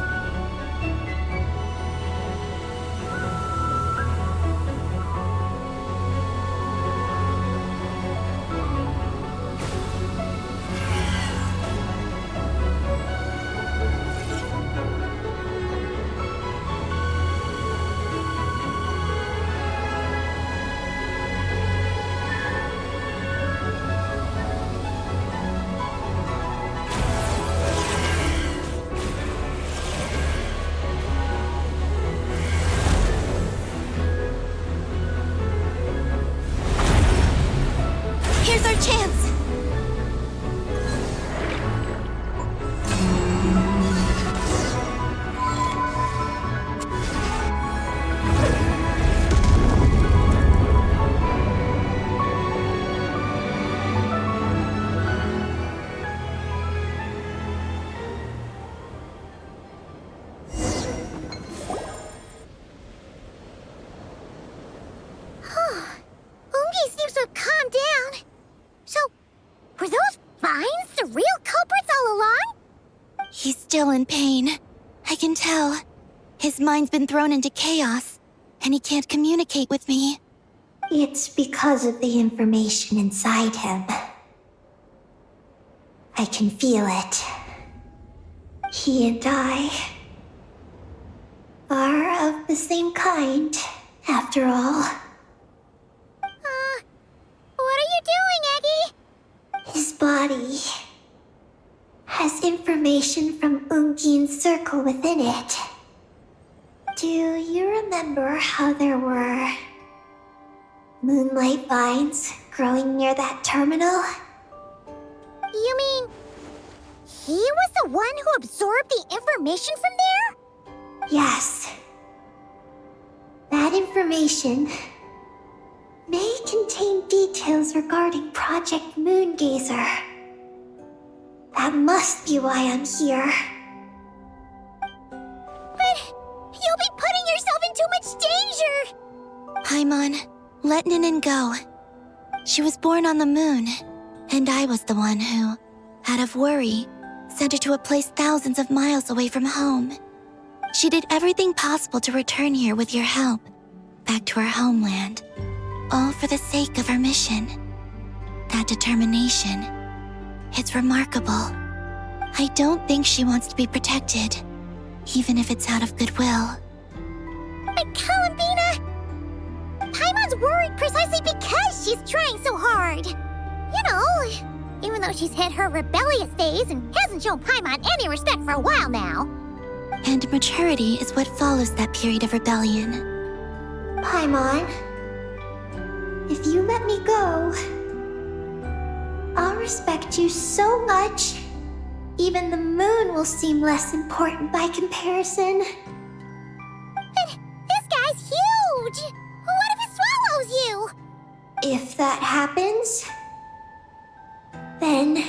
Here's our chance! Ungi seems to have calmed down. So, were those vines the real culprits all along? He's still in pain. I can tell. His mind's been thrown into chaos, and he can't communicate with me. It's because of the information inside him. I can feel it. He and I are of the same kind, after all. What are you doing, Eggy? His body has information from Ungeen's circle within it. Do you remember how there were moonlight vines growing near that terminal? You mean he was the one who absorbed the information from there? Yes. That information may contain details regarding Project MoonGazer. That must be why I'm here. But you'll be putting yourself in too much danger! Paimon, let Ninin go. She was born on the moon, and I was the one who, out of worry, sent her to a place thousands of miles away from home. She did everything possible to return here with your help, back to her homeland, all for the sake of her mission. That determination, it's remarkable. I don't think she wants to be protected, even if it's out of goodwill. But Columbina! Paimon's worried precisely because she's trying so hard. You know, even though she's hit her rebellious phase and hasn't shown Paimon any respect for a while now. And maturity is what follows that period of rebellion. Paimon, if you let me go, I'll respect you so much, even the moon will seem less important by comparison. But this guy's huge! What if it swallows you? If that happens, then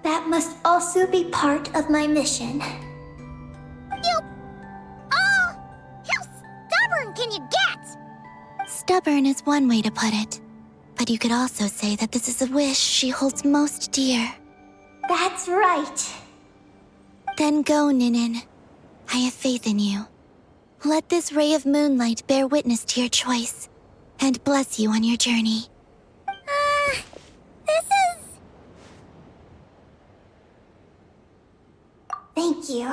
that must also be part of my mission. How stubborn can you get? Stubborn is one way to put it, but you could also say that this is a wish she holds most dear. That's right. Then go, Ninin. I have faith in you. Let this ray of moonlight bear witness to your choice, and bless you on your journey. This is... Thank you.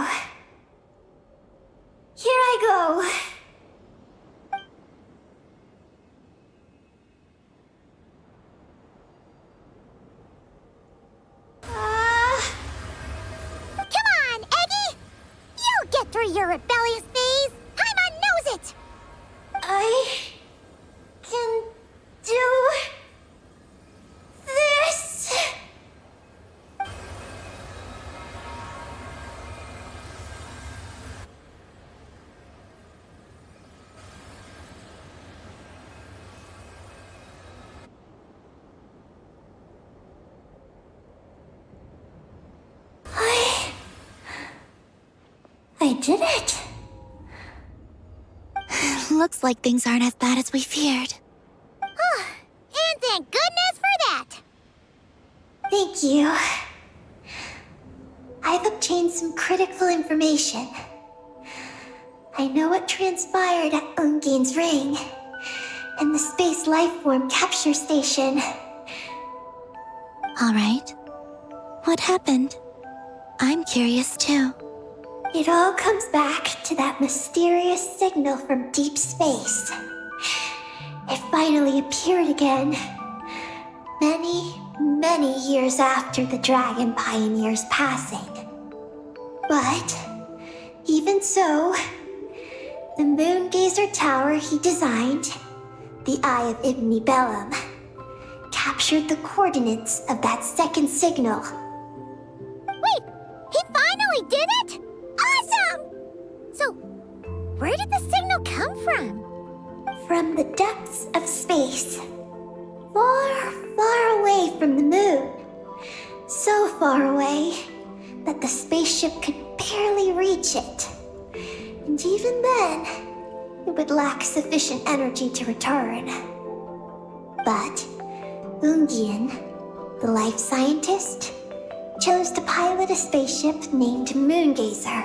Here I go. Come on, Eggy! You'll get through your rebellious phase! Paimon knows it! I can do this. I did it. Looks like things aren't as bad as we feared. And thank goodness for that! Thank you. I've obtained some critical information. I know what transpired at Ungein's ring and the space lifeform capture station. All right. What happened? I'm curious too. It all comes back to that mysterious signal from deep space. It finally appeared again. Many years after the Dragon Pioneer's passing. But, even so, the MoonGazer tower he designed, the Eye of Ibn Bellum, captured the coordinates of that second signal. Wait, he finally did it? Awesome! So, where did the signal come from? From the depths of space. Far away from the moon. So far away that the spaceship could barely reach it. And even then, it would lack sufficient energy to return. But Ungien, the life scientist, chose to pilot a spaceship named MoonGazer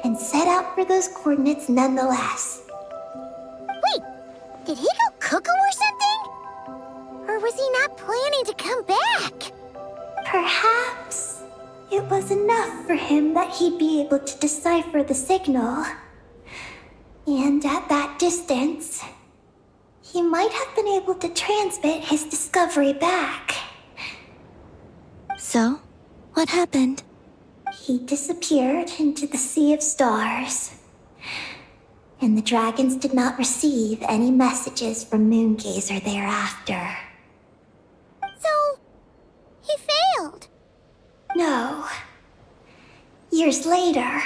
and set out for those coordinates nonetheless. Wait, did he go cuckoo or something? Or was he not planning to come back? Perhaps it was enough for him that he'd be able to decipher the signal. And at that distance, he might have been able to transmit his discovery back. So, what happened? He disappeared into the sea of stars. And the dragons did not receive any messages from MoonGazer thereafter. So, he failed. No. Years later,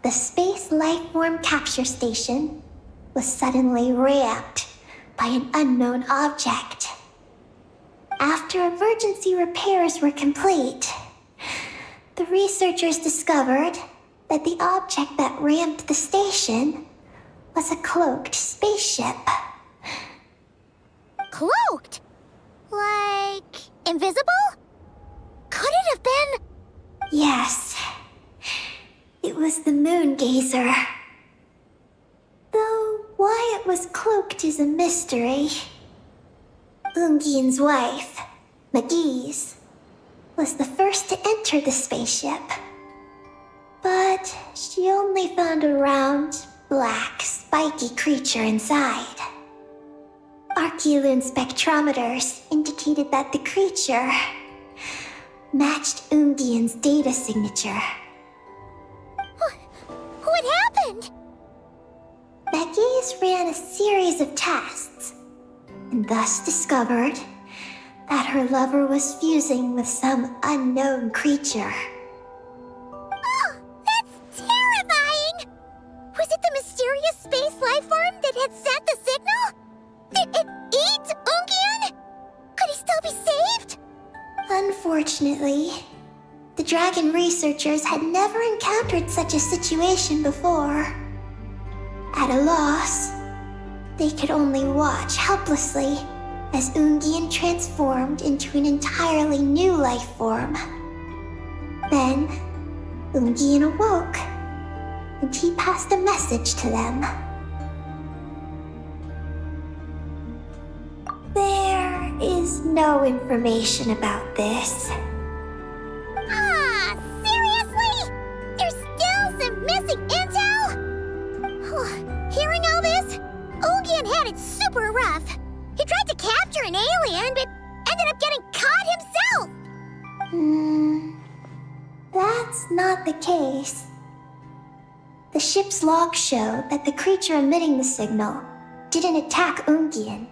the space lifeform capture station was suddenly ramped by an unknown object. After emergency repairs were complete, the researchers discovered that the object that ramped the station was a cloaked spaceship. Cloaked? Like, invisible? Could it have been... Yes. It was the MoonGazer. Though why it was cloaked is a mystery. Ungein's wife, McGee's, was the first to enter the spaceship. But she only found a round, black, spiky creature inside. Archeolune spectrometers indicated that the creature matched Ungein's data signature. What happened? McGee's ran a series of tests, and thus discovered that her lover was fusing with some unknown creature. Oh, that's terrifying! Was it the mysterious space lifeform that had sent the signal? Did it eat Ungien? Could he still be saved? Unfortunately, the dragon researchers had never encountered such a situation before. At a loss, they could only watch helplessly as Ungien transformed into an entirely new life form. Then, Ungien awoke, and he passed a message to them. There is no information about this. Ah, seriously? There's still some missing intel? Hearing all this, Ungien had it super rough. He tried to capture an alien, but ended up getting caught himself. That's not the case. The ship's logs show that the creature emitting the signal didn't attack Ungien.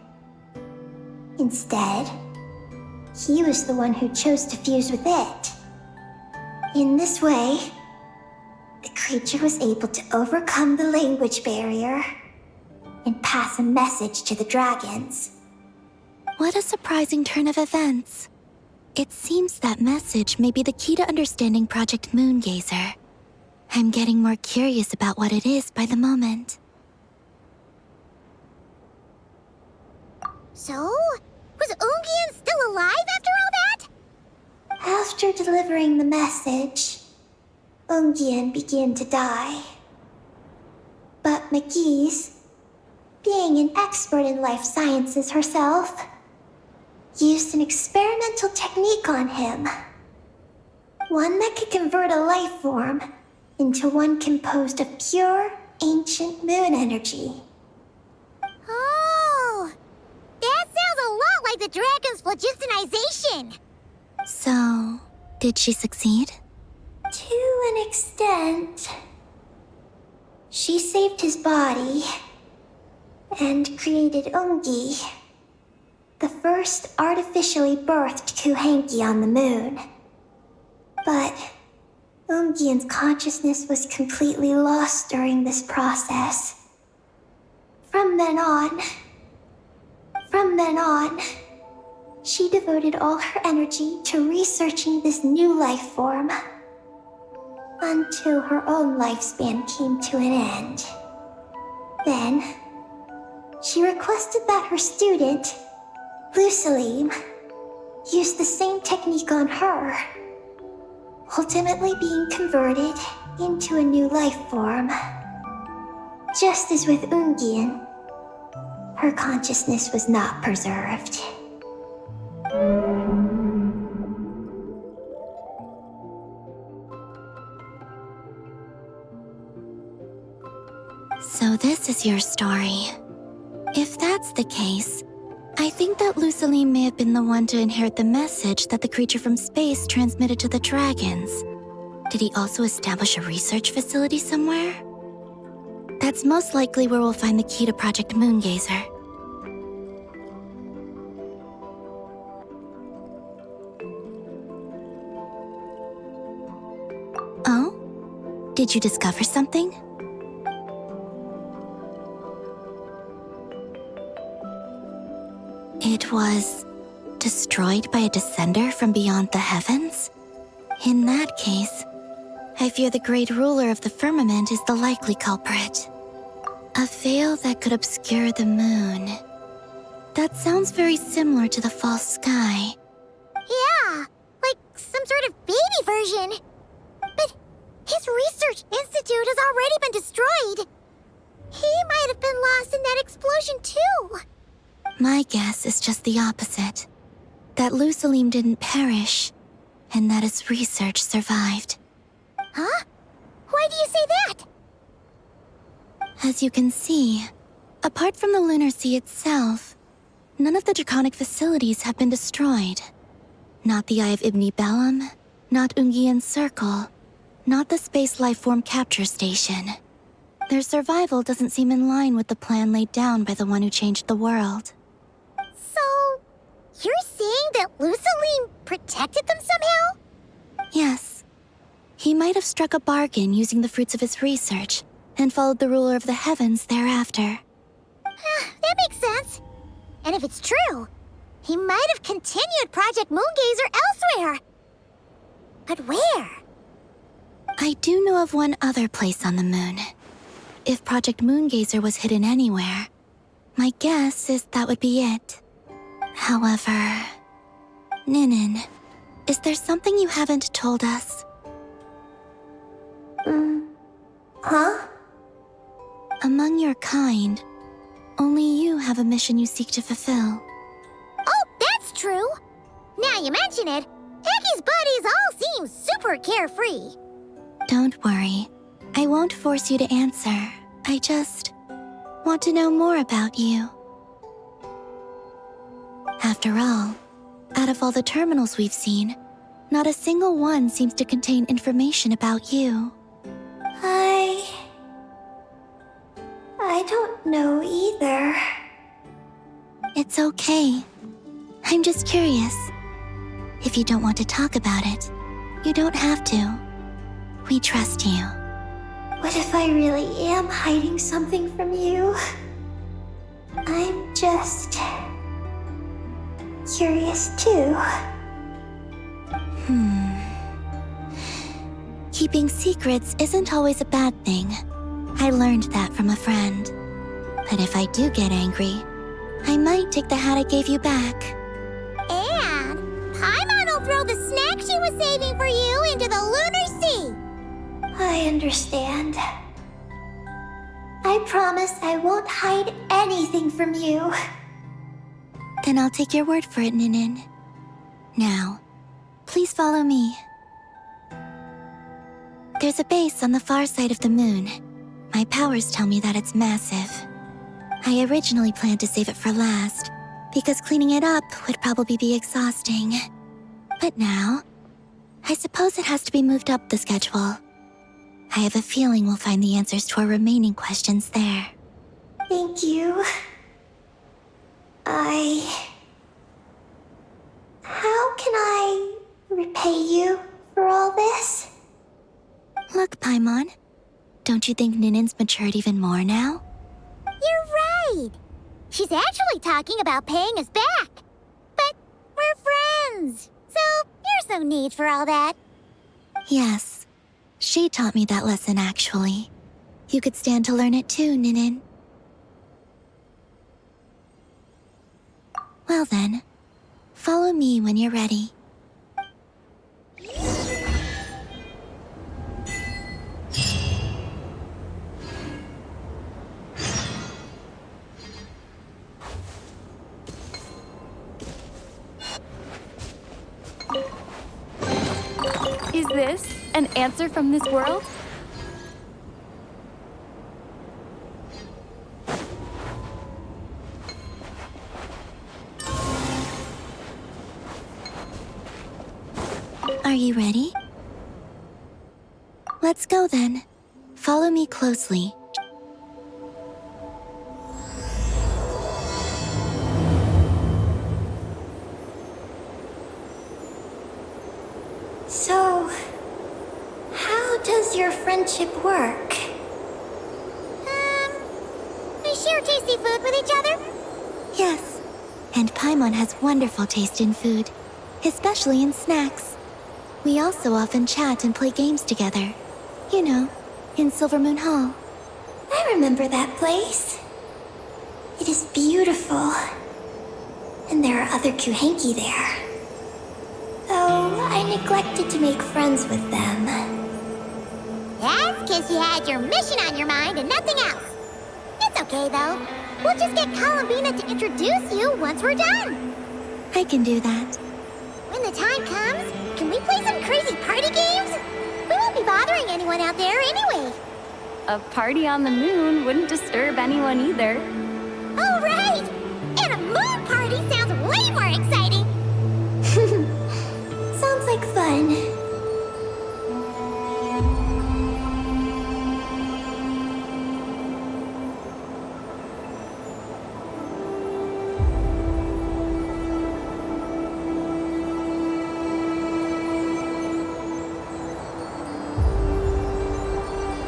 Instead, he was the one who chose to fuse with it. In this way, the creature was able to overcome the language barrier and pass a message to the dragons. What a surprising turn of events. It seems that message may be the key to understanding Project MoonGazer. I'm getting more curious about what it is by the moment. So, was Ungian still alive after all that? After delivering the message, Ungian began to die. But McGee's, being an expert in life sciences herself, used an experimental technique on him. One that could convert a life form into one composed of pure, ancient moon energy. Oh, that sounds a lot like the dragon's phlogistonization. So, did she succeed? To an extent. She saved his body and created Ungi, the first artificially birthed Kuhanki on the moon. But Ungian's consciousness was completely lost during this process. From then on, she devoted all her energy to researching this new life form, until her own lifespan came to an end. Then, she requested that her student, Lusalim, use the same technique on her, ultimately being converted into a new life form. Just as with Ungian, her consciousness was not preserved. So this is your story. If that's the case, I think that Lusaline may have been the one to inherit the message that the creature from space transmitted to the dragons. Did he also establish a research facility somewhere? That's most likely where we'll find the key to Project MoonGazer. Oh? Did you discover something? It was destroyed by a descender from beyond the heavens? In that case, I fear the great ruler of the firmament is the likely culprit. A veil that could obscure the moon. That sounds very similar to the false sky. Yeah, like some sort of baby version. But his research institute has already been destroyed. He might have been lost in that explosion too. My guess is just the opposite. That Lusalim didn't perish, and that his research survived. Huh? Why do you say that? As you can see, apart from the Lunar Sea itself, none of the draconic facilities have been destroyed. Not the Eye of Ibn Bellum, not Ungian's Circle, not the Space Lifeform Capture Station. Their survival doesn't seem in line with the plan laid down by the one who changed the world. So, you're saying that Lusaline protected them somehow? Yes. He might have struck a bargain using the fruits of his research and followed the ruler of the heavens thereafter. That makes sense. And if it's true, he might have continued Project MoonGazer elsewhere. But where? I do know of one other place on the moon. If Project MoonGazer was hidden anywhere, my guess is that would be it. However, Ninin, is there something you haven't told us? Huh? Among your kind, only you have a mission you seek to fulfill. Oh, that's true. Now you mention it, Heki's buddies all seem super carefree. Don't worry. I won't force you to answer. I just want to know more about you. After all, out of all the terminals we've seen, not a single one seems to contain information about you. I don't know either. It's okay. I'm just curious. If you don't want to talk about it, you don't have to. We trust you. What if I really am hiding something from you? I'm just curious too. Keeping secrets isn't always a bad thing. I learned that from a friend. But if I do get angry, I might take the hat I gave you back. And Paimon will throw the snack she was saving for you into the lunar sea. I understand. I promise I won't hide anything from you. Then I'll take your word for it, Ninin. Now, please follow me. There's a base on the far side of the moon. My powers tell me that it's massive. I originally planned to save it for last, because cleaning it up would probably be exhausting. But now, I suppose it has to be moved up the schedule. I have a feeling we'll find the answers to our remaining questions there. Thank you. How can I repay you for all this? Look, Paimon. Don't you think Ninin's matured even more now? You're right. She's actually talking about paying us back. But we're friends, so there's no need for all that. Yes. She taught me that lesson, actually. You could stand to learn it too, Ninin. Well then, follow me when you're ready. Is this an answer from this world? Are you ready? Let's go then. Follow me closely. So, how does your friendship work? We share tasty food with each other? Yes. And Paimon has wonderful taste in food, especially in snacks. We also often chat and play games together. You know, in Silvermoon Hall. I remember that place. It is beautiful. And there are other Kuhenki there. Though I neglected to make friends with them. That's because you had your mission on your mind and nothing else. It's okay, though. We'll just get Columbina to introduce you once we're done. I can do that. When the time comes, can we play some crazy party games? We won't be bothering anyone out there anyway. A party on the moon wouldn't disturb anyone either. Oh, right! And a moon party sounds way more exciting. Sounds like fun.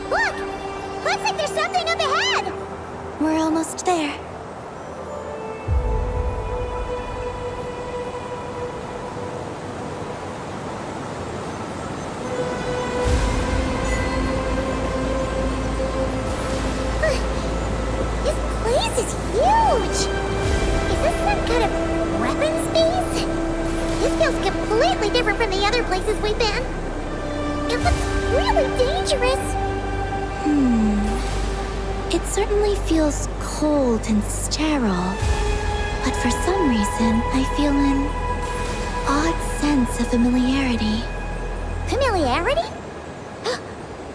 Look! Looks like there's something up ahead! We're almost there. This place is huge! Is this some kind of weapons base? This feels completely different from the other places we've been. It looks really dangerous. It certainly feels cold and sterile. But for some reason, I feel an odd sense of familiarity. Familiarity?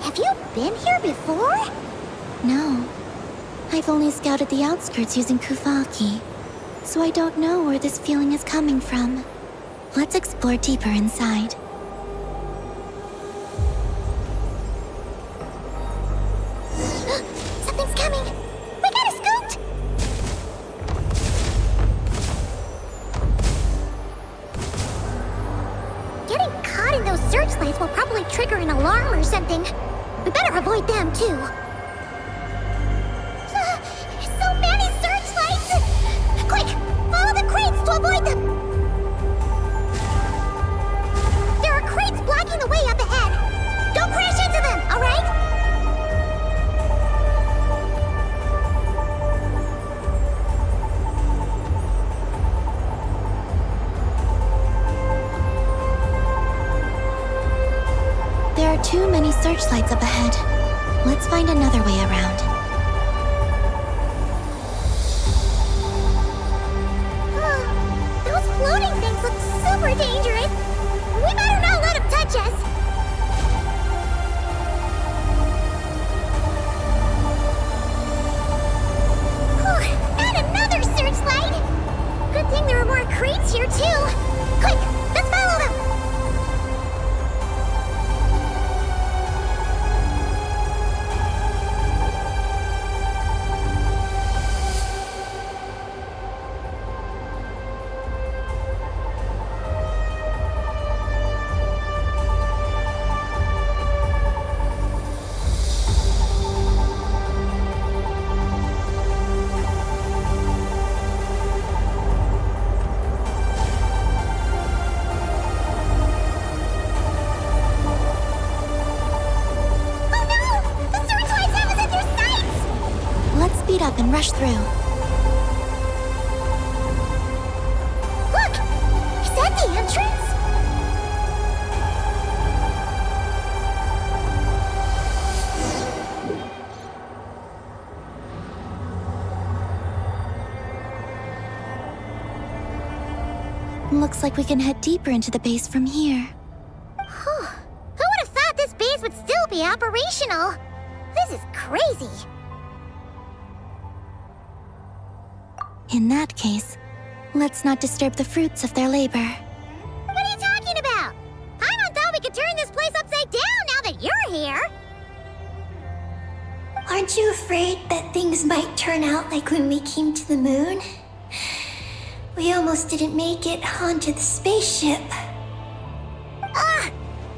Have you been here before? No. I've only scouted the outskirts using Kufaki, so I don't know where this feeling is coming from. Let's explore deeper inside. Something's coming! We gotta scoot! Getting caught in those searchlights will probably trigger an alarm or something. We better avoid them, too. So many searchlights! Quick! Follow the crates to avoid them! There are crates blocking the way up ahead! Don't crash into them, alright? searchlights up ahead. Let's find another way around. Those floating things look super dangerous. We better not let them touch us. Not another searchlight! Good thing there are more crates here, too. Quick, let's follow them! Up and rush through. Look! Is that the entrance? Looks like we can head deeper into the base from here. Who would have thought this base would still be operational? This is crazy. In that case, let's not disturb the fruits of their labor. What are you talking about? Paimon thought we could turn this place upside down now that you're here. Aren't you afraid that things might turn out like when we came to the moon? We almost didn't make it onto the spaceship.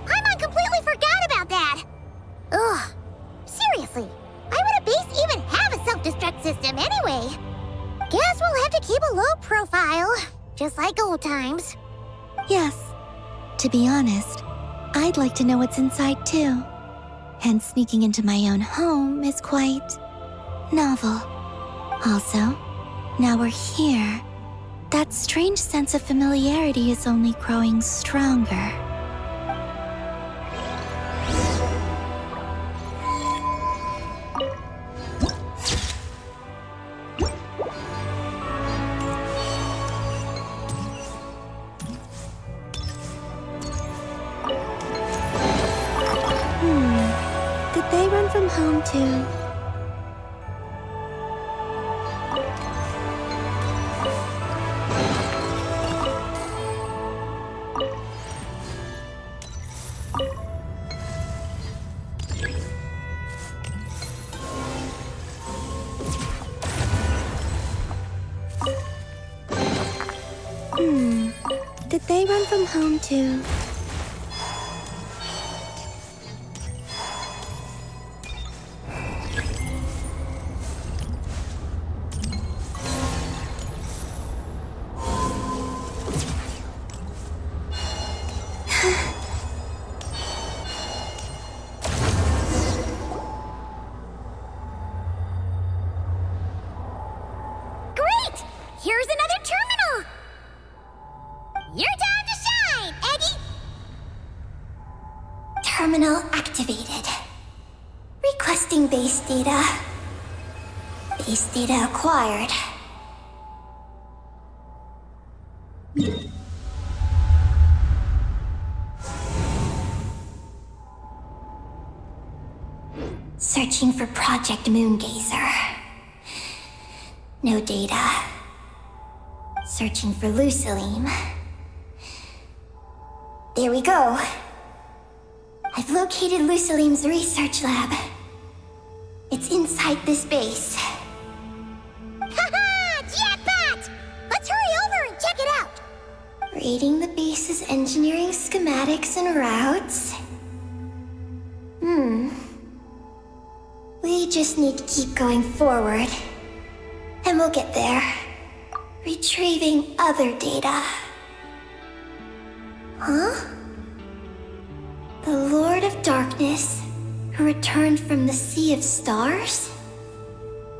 Paimon completely forgot about that. Ugh. Seriously, why would a base even have a self-destruct system anyway? Guess we'll have to keep a low profile, just like old times. Yes. To be honest, I'd like to know what's inside too. And sneaking into my own home is quite novel. Also, now we're here. That strange sense of familiarity is only growing stronger. Did they run from home too? Did they run from home too? Great! Here's another terminal! Your time to shine, Eggy! Terminal activated. Requesting base data. Base data acquired. Searching for Project MoonGazer. No data. Searching for Luciline. There we go. I've located Luciline's research lab. It's inside this base. Haha! Jackpot! Let's hurry over and check it out! Reading the base's engineering schematics and routes. We just need to keep going forward. And we'll get there. Retrieving other data. Huh? The Lord of Darkness, who returned from the Sea of Stars?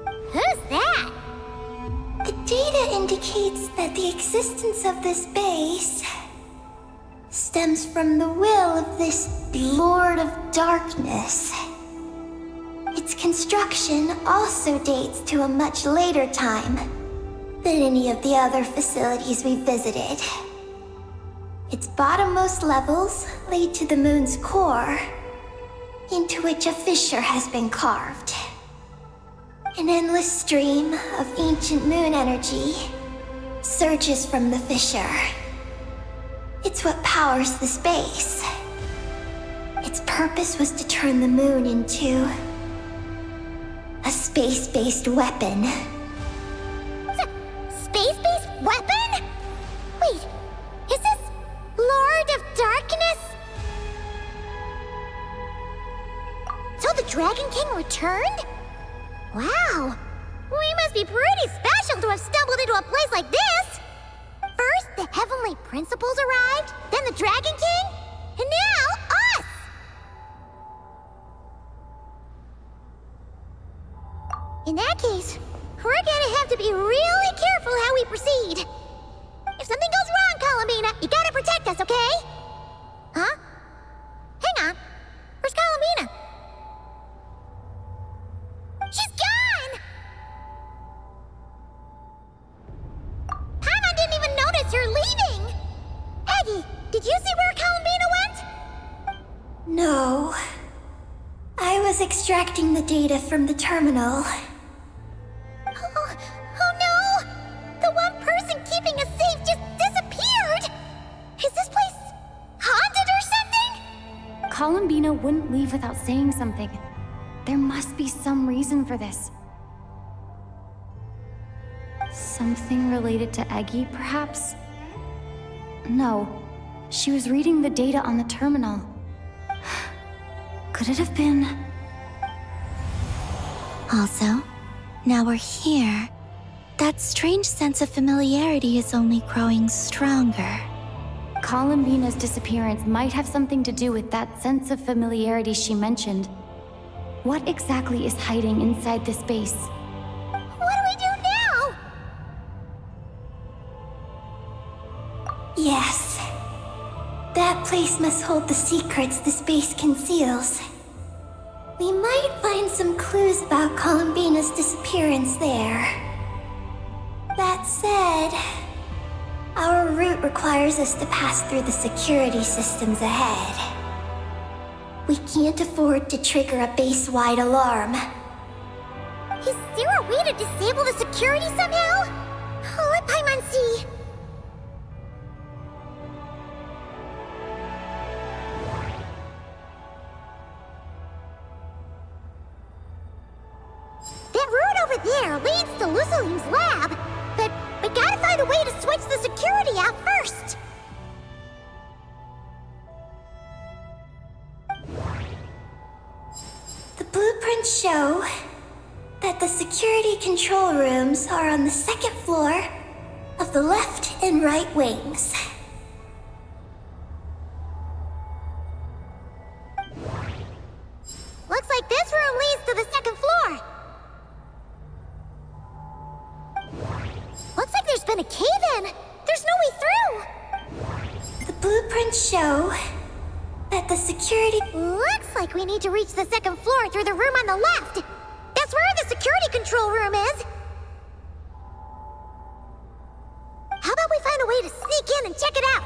Who's that? The data indicates that the existence of this base stems from the will of this Lord of Darkness. Its construction also dates to a much later time than any of the other facilities we visited. Its bottommost levels lead to the moon's core, into which a fissure has been carved. An endless stream of ancient moon energy surges from the fissure. It's what powers the space. Its purpose was to turn the moon into a space-based weapon. Space-based weapon? Wait, is this Lord of Darkness? So the Dragon King returned? Wow, we must be pretty special to have stumbled into a place like this. First, the Heavenly Principals arrived, then the Dragon King, and now us! In that case, we're gonna have to be really careful how we proceed. If something goes wrong, Columbina, you gotta protect us, okay? Huh? Hang on. Where's Columbina? She's gone! Paimon didn't even notice her leaving! Aggie, did you see where Columbina went? No. I was extracting the data from the terminal. Oh no! The one person keeping us safe just disappeared! Is this place haunted or something? Columbina wouldn't leave without saying something. There must be some reason for this. Something related to Eggy, perhaps? No. She was reading the data on the terminal. Could it have been... Also, now we're here. That strange sense of familiarity is only growing stronger. Columbina's disappearance might have something to do with that sense of familiarity she mentioned. What exactly is hiding inside this base? What do we do now? Yes. That place must hold the secrets the space conceals. We might find some clues about Columbina's disappearance there. That said, our route requires us to pass through the security systems ahead. We can't afford to trigger a base-wide alarm. Is there a way to disable the security somehow? Let Paimon see. That route over there leads to Lucilene's lab, but we gotta find a way to switch the security out first. The blueprints show that the security control rooms are on the second floor of the left and right wings. Looks like this room leads to the second floor. Looks like there's been a cave-in. There's no way through. The blueprints show that the security... Looks like we need to reach the second floor through the room on the left. That's where the security control room is. How about we find a way to sneak in and check it out?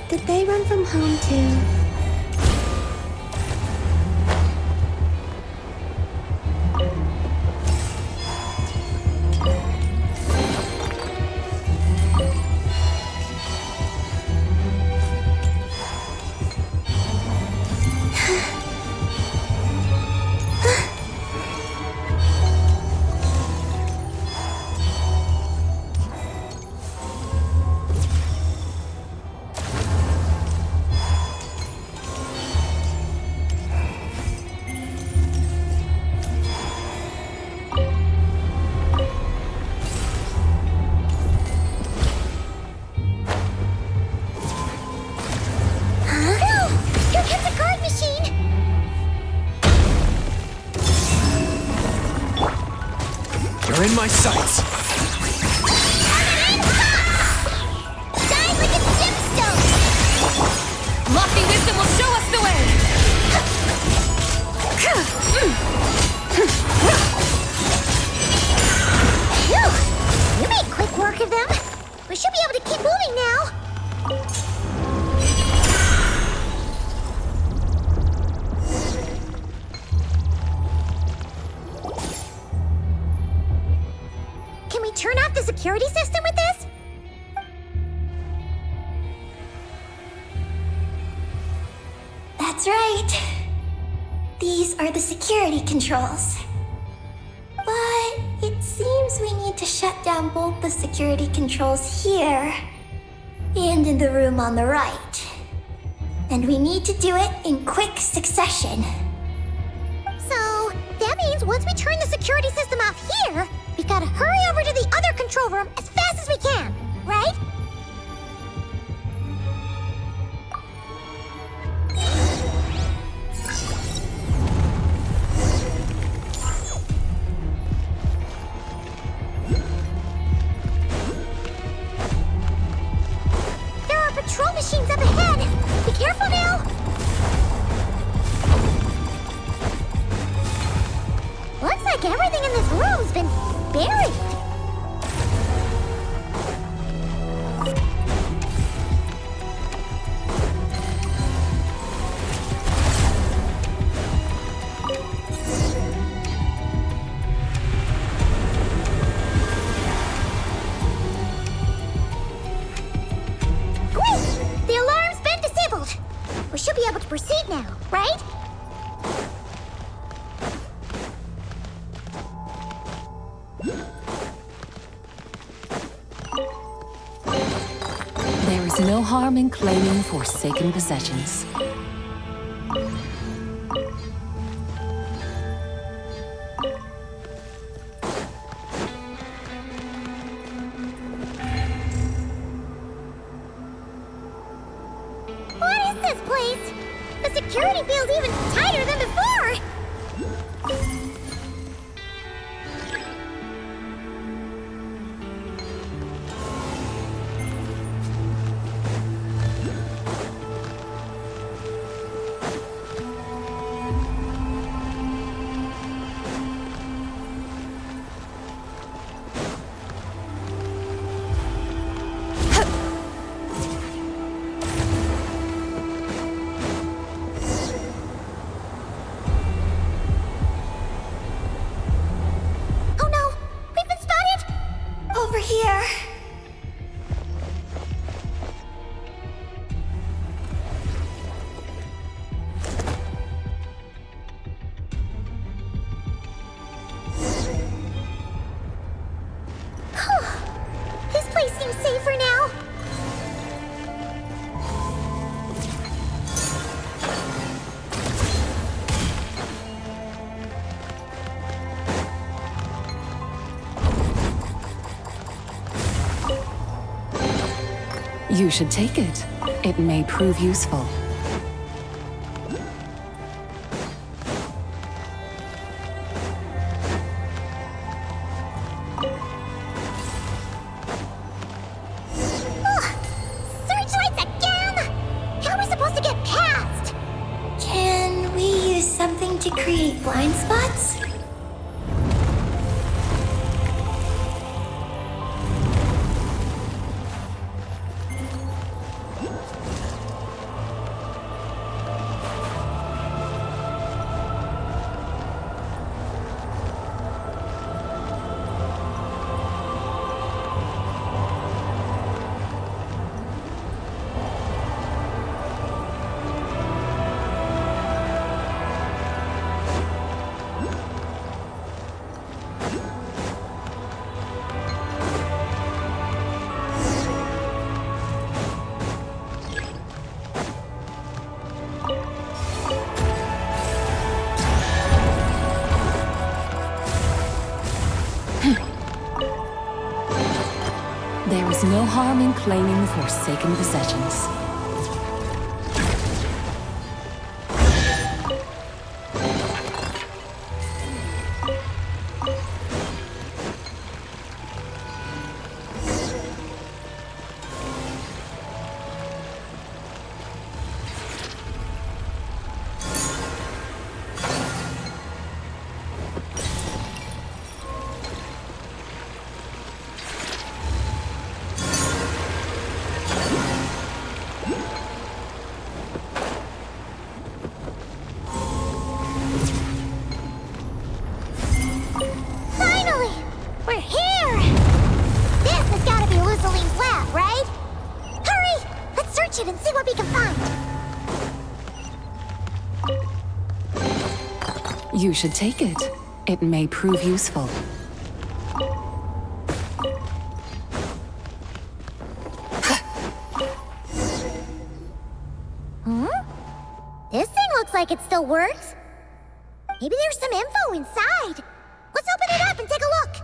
Did they run from home too? You're in my sights! Shine like a gemstone! Lofty wisdom will show us the way! Phew! You made quick work of them. We should be able to keep moving now. Can we turn off the security system with this? That's right. These are the security controls. But it seems we need to shut down both the security controls here and in the room on the right. And we need to do it in quick succession. So, that means once we turn the security system off here, we've got to hurry over to the other control room as fast as we can, right? There are patrol machines up ahead. Be careful now. Looks like everything in this room's been buried. Great! The alarm's been disabled. We should be able to proceed now, right? There is no harm in claiming forsaken possessions. What is this place? The security feels even tighter than before. You should take it. It may prove useful. Searchlights again! How are we supposed to get past? Can we use something to create blind spots? There is no harm in claiming forsaken possessions. Finally! We're here! This has got to be Luciline's lab, right? Hurry! Let's search it and see what we can find. You should take it. It may prove useful. This thing looks like it still works. Maybe there's some info inside. Let's open it up and take a look.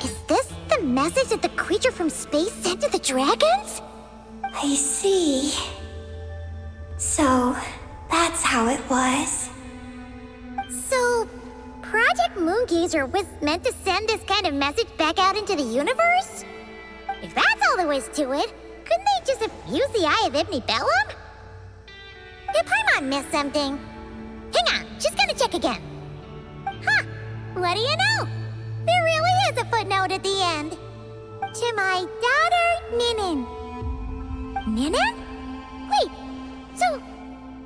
Is this the message that the creature from space sent to the dragons? I see. So, that's how it was. So, Project MoonGazer was meant to send this kind of message back out into the universe? If that's all there was to it, couldn't they just have used the Eye of Ibn Bellum? Did Paimon miss something? Hang on, she's gonna check again. Huh, what do you know? There really is a footnote at the end. To my daughter, Ninin. Ninin? Wait, so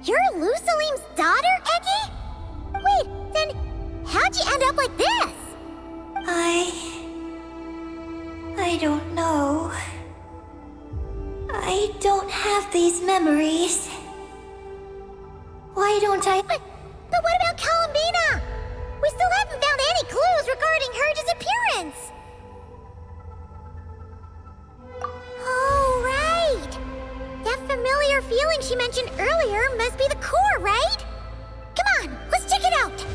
you're Luciline's daughter, Eggy? Wait, then how'd you end up like this? I don't know. I don't have these memories. Why don't I? But what about Columbina? We still haven't found any clues regarding her disappearance. Oh, right. That familiar feeling she mentioned earlier must be the core, right? Come on, let's check it out.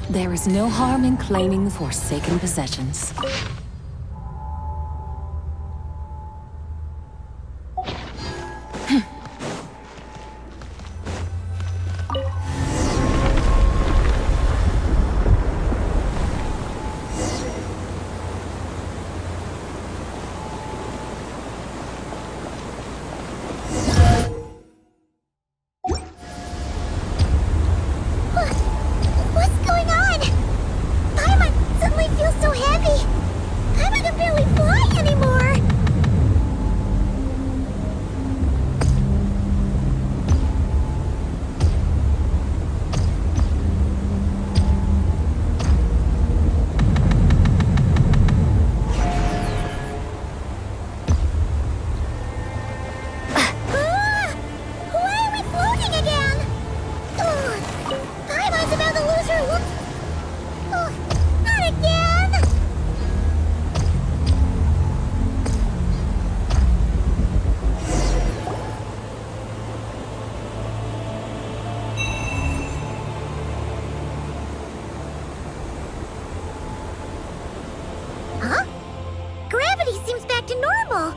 There is no harm in claiming forsaken possessions. What's going on? Paimon suddenly feels so heavy. back to normal.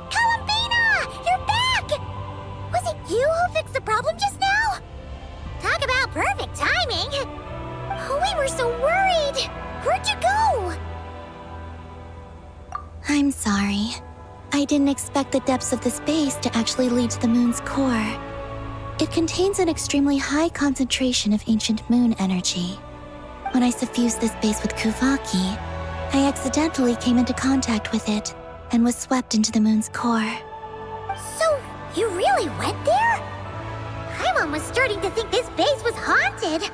Columbina! You're back! Was it you who fixed the problem just now? Talk about perfect timing! We were so worried! Where'd you go? I'm sorry. I didn't expect the depths of the space to actually lead to the moon's core. It contains an extremely high concentration of ancient moon energy. When I suffused this base with Kuvaki, I accidentally came into contact with it and was swept into the moon's core. So, you really went there? Paimon was starting to think this base was haunted.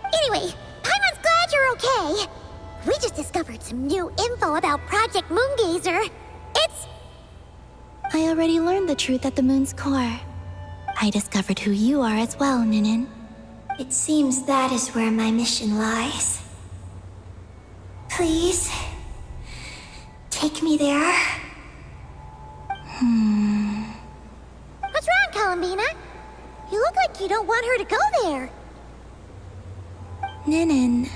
Anyway, Paimon's glad you're okay. We just discovered some new info about Project MoonGazer. It's... I already learned the truth at the moon's core. I discovered who you are as well, Ninin. It seems that is where my mission lies. Please, take me there. What's wrong, Columbina? You look like you don't want her to go there. Ninin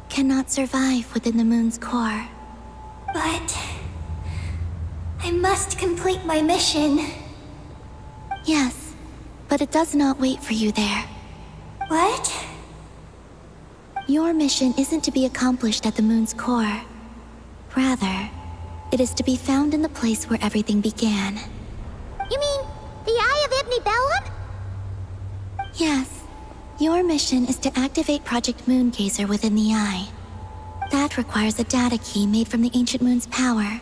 cannot survive within the moon's core. But I must complete my mission. Yes, but it does not wait for you there. What? Your mission isn't to be accomplished at the moon's core. Rather, it is to be found in the place where everything began. You mean the Eye of Ibn Bellum? Yes. Your mission is to activate Project MoonGazer within the Eye. That requires a data key made from the ancient moon's power.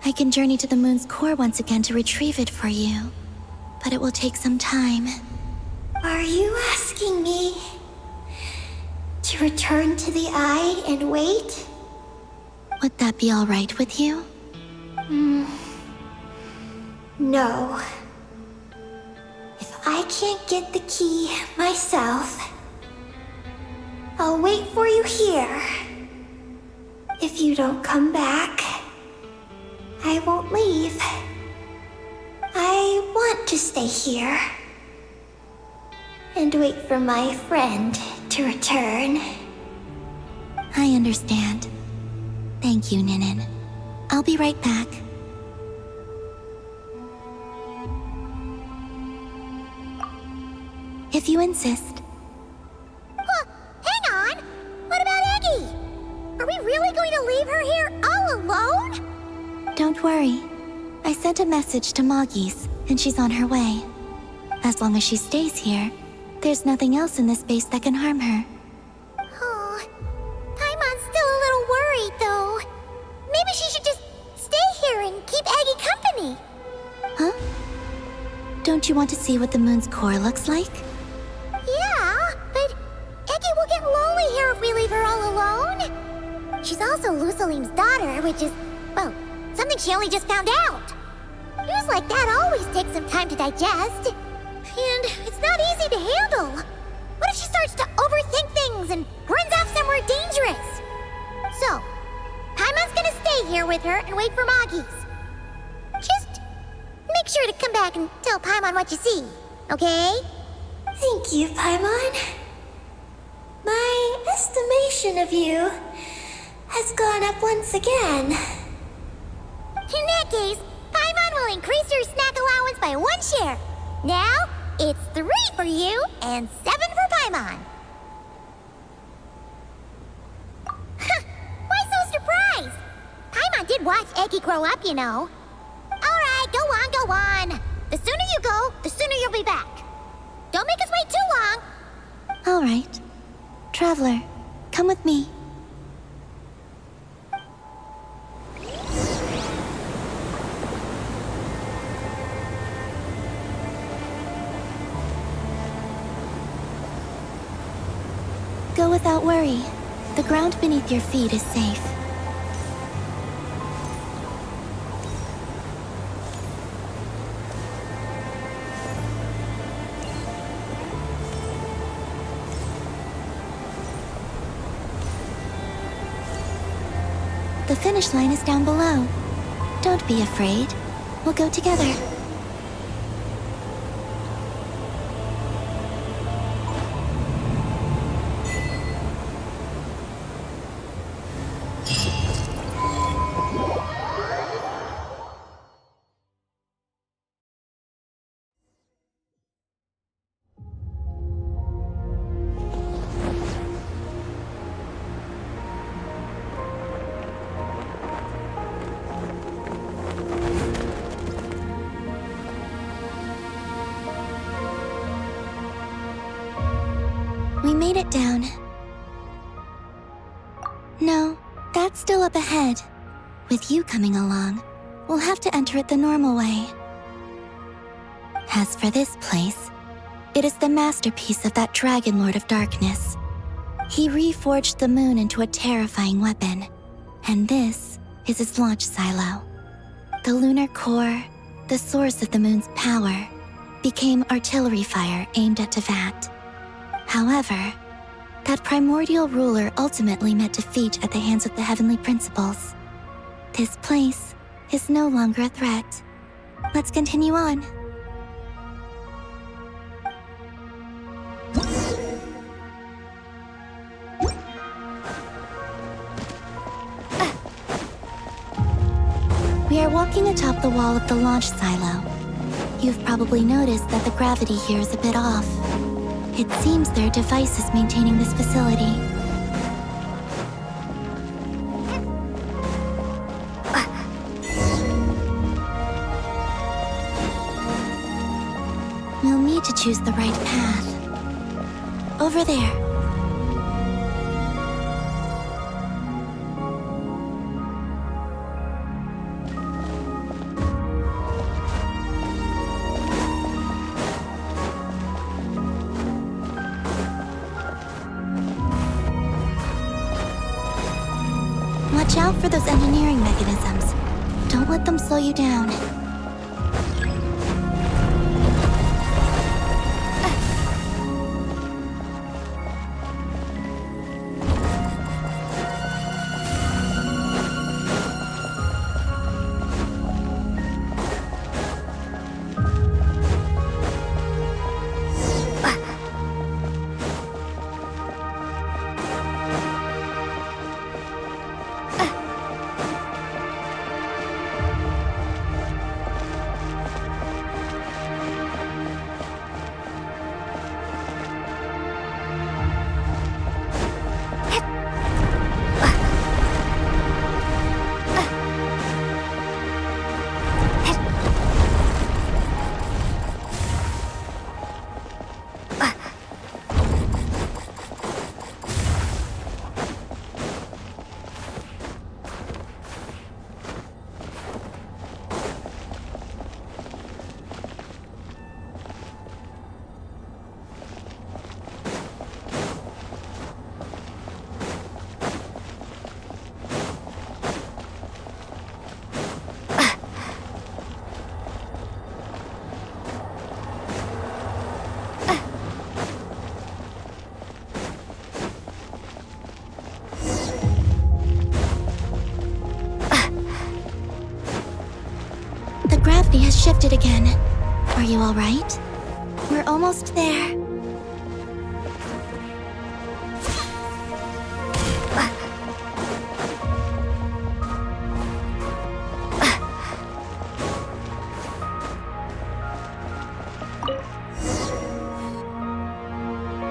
I can journey to the moon's core once again to retrieve it for you, but it will take some time. Are you asking me to return to the Eye and wait? Would that be all right with you? No. If I can't get the key myself, I'll wait for you here. If you don't come back, I won't leave. I want to stay here and wait for my friend to return. I understand. Thank you, Ninin. I'll be right back. If you insist. Hang on! What about Eggy? Are we really going to leave her here all alone? Don't worry. I sent a message to Moggy's, and she's on her way. As long as she stays here, there's nothing else in this space that can harm her. Oh, Paimon's still a little worried, though. Maybe she should just stay here and keep Eggy company. Huh? Don't you want to see what the moon's core looks like? Yeah, but Eggy will get lonely here if we leave her all alone. She's also Lusalim's daughter, which is, well, something she only just found out. News like that always takes some time to digest. And it's not easy to handle. What if she starts to overthink things and runs off somewhere dangerous? So, Paimon's gonna stay here with her and wait for Moggy's. Just make sure to come back and tell Paimon what you see, okay? Thank you, Paimon. My estimation of you has gone up once again. In that case, Paimon will increase your snack allowance by 1 share. Now, it's 3 for you and 7 for Paimon. Why so surprised? Paimon did watch Eggy grow up, you know. Alright, go on, go on. The sooner you go, the sooner you'll be back. Don't make us wait too long. All right. Traveler, come with me. Go without worry. The ground beneath your feet is safe. The finish line is down below. Don't be afraid. We'll go together. We made it down. No, that's still up ahead. With you coming along, we'll have to enter it the normal way. As for this place, it is the masterpiece of that Dragon Lord of Darkness. He reforged the moon into a terrifying weapon, and this is its launch silo. The lunar core, the source of the moon's power, became artillery fire aimed at Tevat. However, that primordial ruler ultimately met defeat at the hands of the heavenly principles. This place is no longer a threat. Let's continue on. We are walking atop the wall of the launch silo. You've probably noticed that the gravity here is a bit off. It seems there are devices maintaining this facility. We'll need to choose the right path. Over there. Watch out for those engineering mechanisms. Don't let them slow you down. The gravity has shifted again. Are you all right? We're almost there.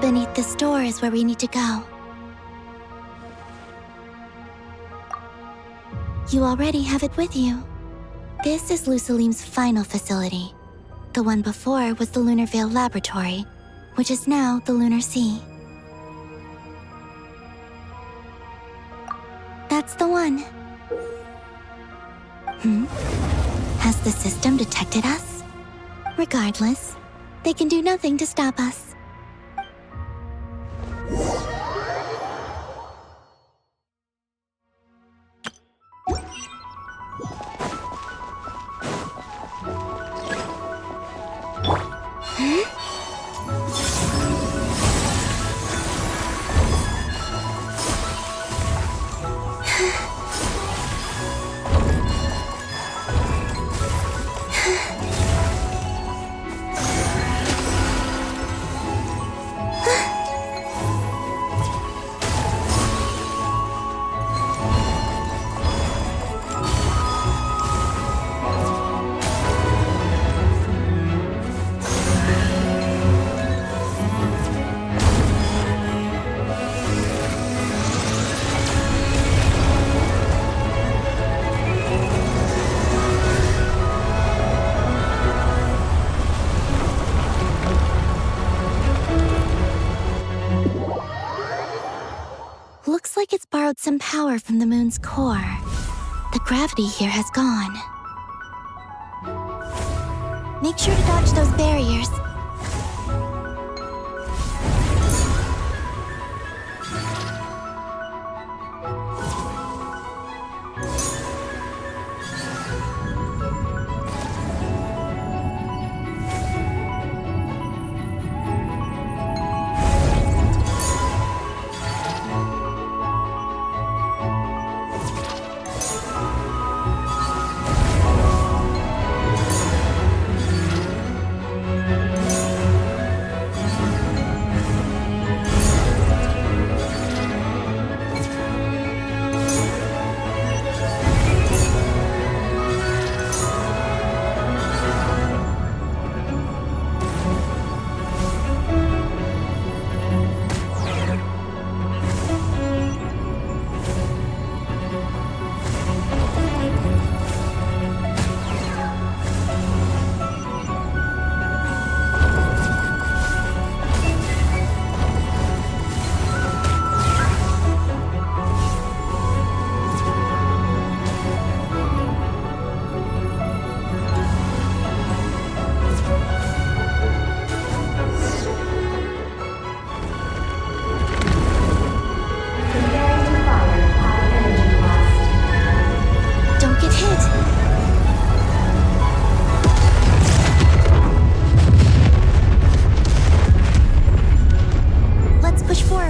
Beneath this door is where we need to go. You already have it with you. This is Lusalim's final facility. The one before was the Lunar Veil Laboratory, which is now the Lunar Sea. That's the one. Has the system detected us? Regardless, they can do nothing to stop us. some power from the moon's core. The gravity here has gone. Make sure to dodge those barriers.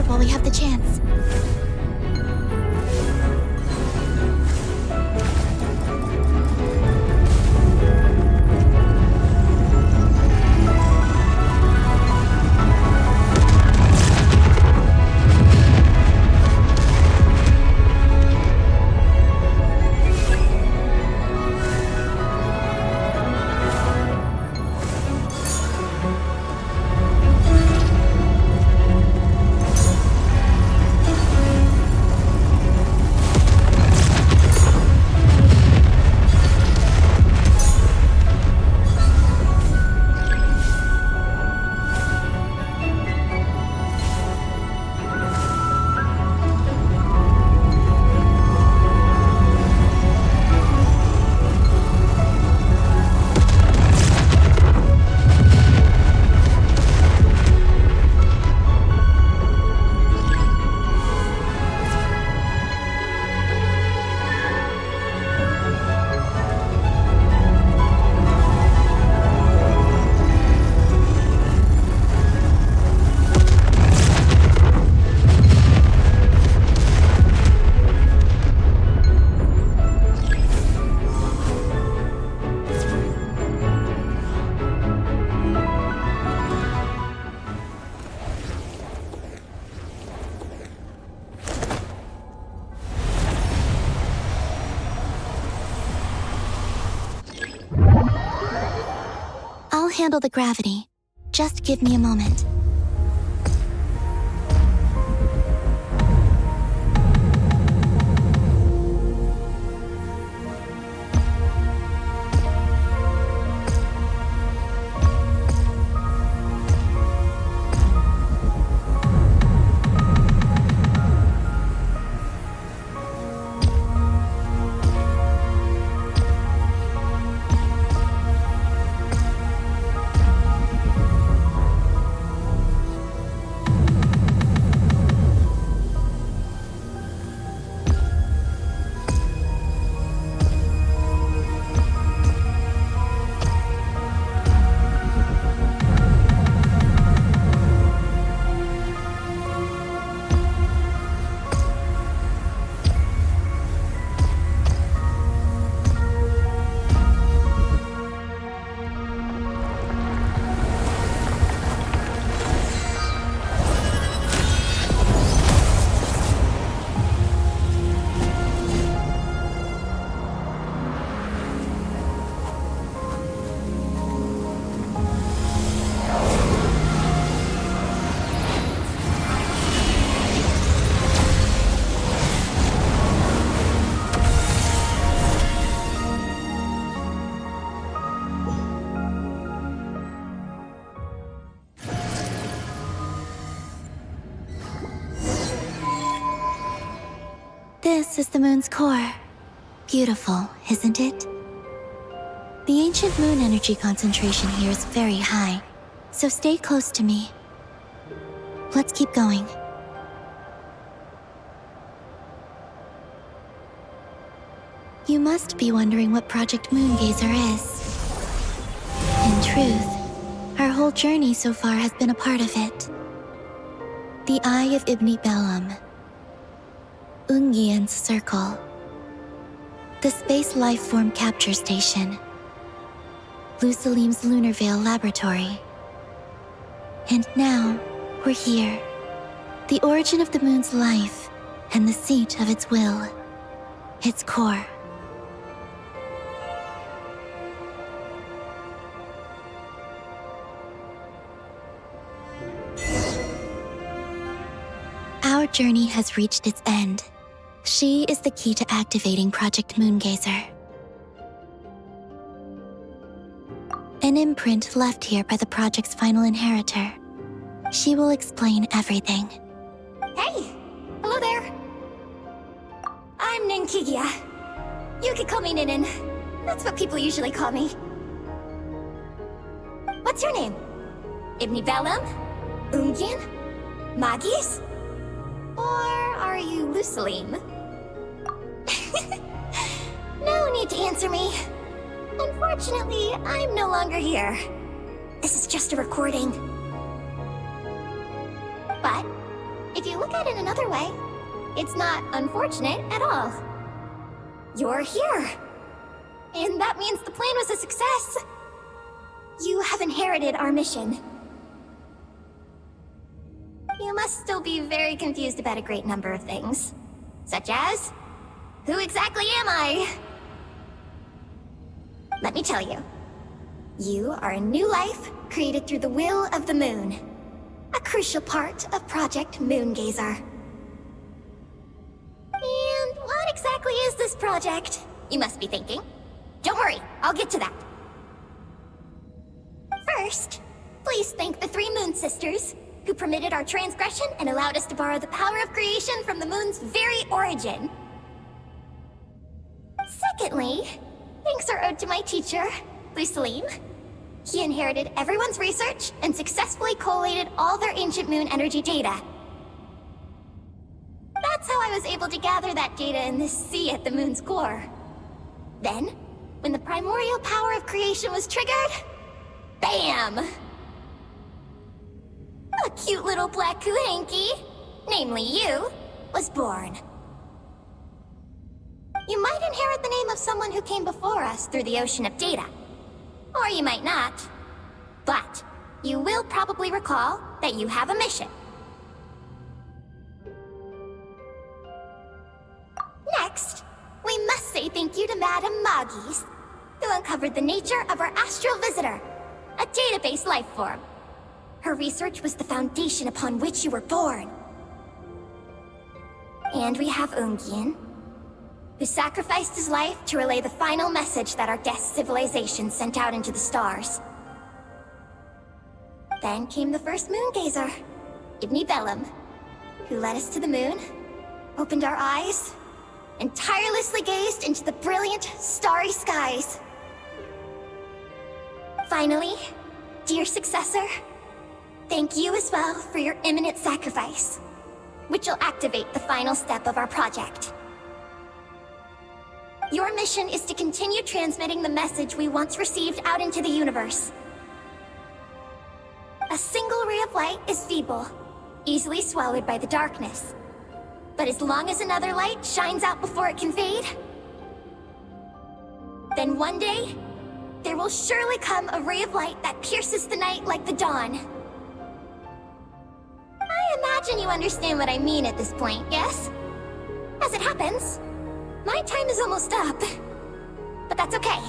While we have the chance. I'll handle the gravity. Just give me a moment. This is the moon's core. Beautiful, isn't it? The ancient moon energy concentration here is very high, so stay close to me. Let's keep going. You must be wondering what Project MoonGazer is. In truth, our whole journey so far has been a part of it. The Eye of Ibni Bellum, Ungian's Circle, the Space Lifeform Capture Station, Lusalim's Lunar Veil Laboratory. And now, we're here. The origin of the moon's life, and the seat of its will, its core. Our journey has reached its end. She is the key to activating Project MoonGazer. An imprint left here by the project's final inheritor. She will explain everything. Hey! Hello there! I'm Ninkigia. You could call me Ninin. That's what people usually call me. What's your name? Ibni Bellum? Ungian? Magis? Or are you Lusalim? No need to answer me. Unfortunately, I'm no longer here. This is just a recording. But, if you look at it another way, it's not unfortunate at all. You're here. And that means the plan was a success. You have inherited our mission. You must still be very confused about a great number of things. Such as, who exactly am I? Let me tell you. You are a new life created through the will of the moon. A crucial part of Project MoonGazer. And what exactly is this project? You must be thinking. Don't worry, I'll get to that. First, please thank the 3 Moon Sisters, who permitted our transgression and allowed us to borrow the power of creation from the moon's very origin. Secondly, thanks are owed to my teacher, Lusalim. He inherited everyone's research and successfully collated all their ancient moon energy data. That's how I was able to gather that data in this sea at the moon's core. Then, when the primordial power of creation was triggered, BAM! A cute little black kuhanky, namely you, was born. You might inherit the name of someone who came before us through the ocean of data. Or you might not. But you will probably recall that you have a mission. Next, we must say thank you to Madame Magis, who uncovered the nature of our astral visitor, a database life form. Her research was the foundation upon which you were born. And we have Ungian, who sacrificed his life to relay the final message that our guest civilization sent out into the stars. Then came the first MoonGazer, Ibni Bellum, who led us to the moon, opened our eyes, and tirelessly gazed into the brilliant, starry skies. Finally, dear successor, thank you as well for your imminent sacrifice, which will activate the final step of our project. Your mission is to continue transmitting the message we once received out into the universe. A single ray of light is feeble, easily swallowed by the darkness. But as long as another light shines out before it can fade, then one day, there will surely come a ray of light that pierces the night like the dawn. I imagine you understand what I mean at this point, yes? As it happens, my time is almost up. But that's okay.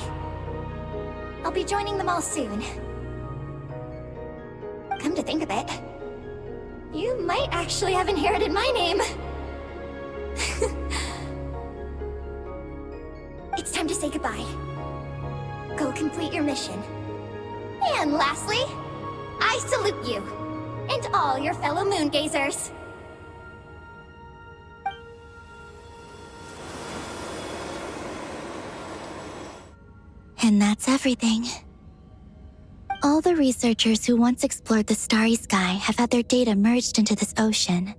I'll be joining them all soon. Come to think of it, you might actually have inherited my name. It's time to say goodbye. Go complete your mission. And lastly, I salute you, and all your fellow MoonGazers. And that's everything. All the researchers who once explored the starry sky have had their data merged into this ocean.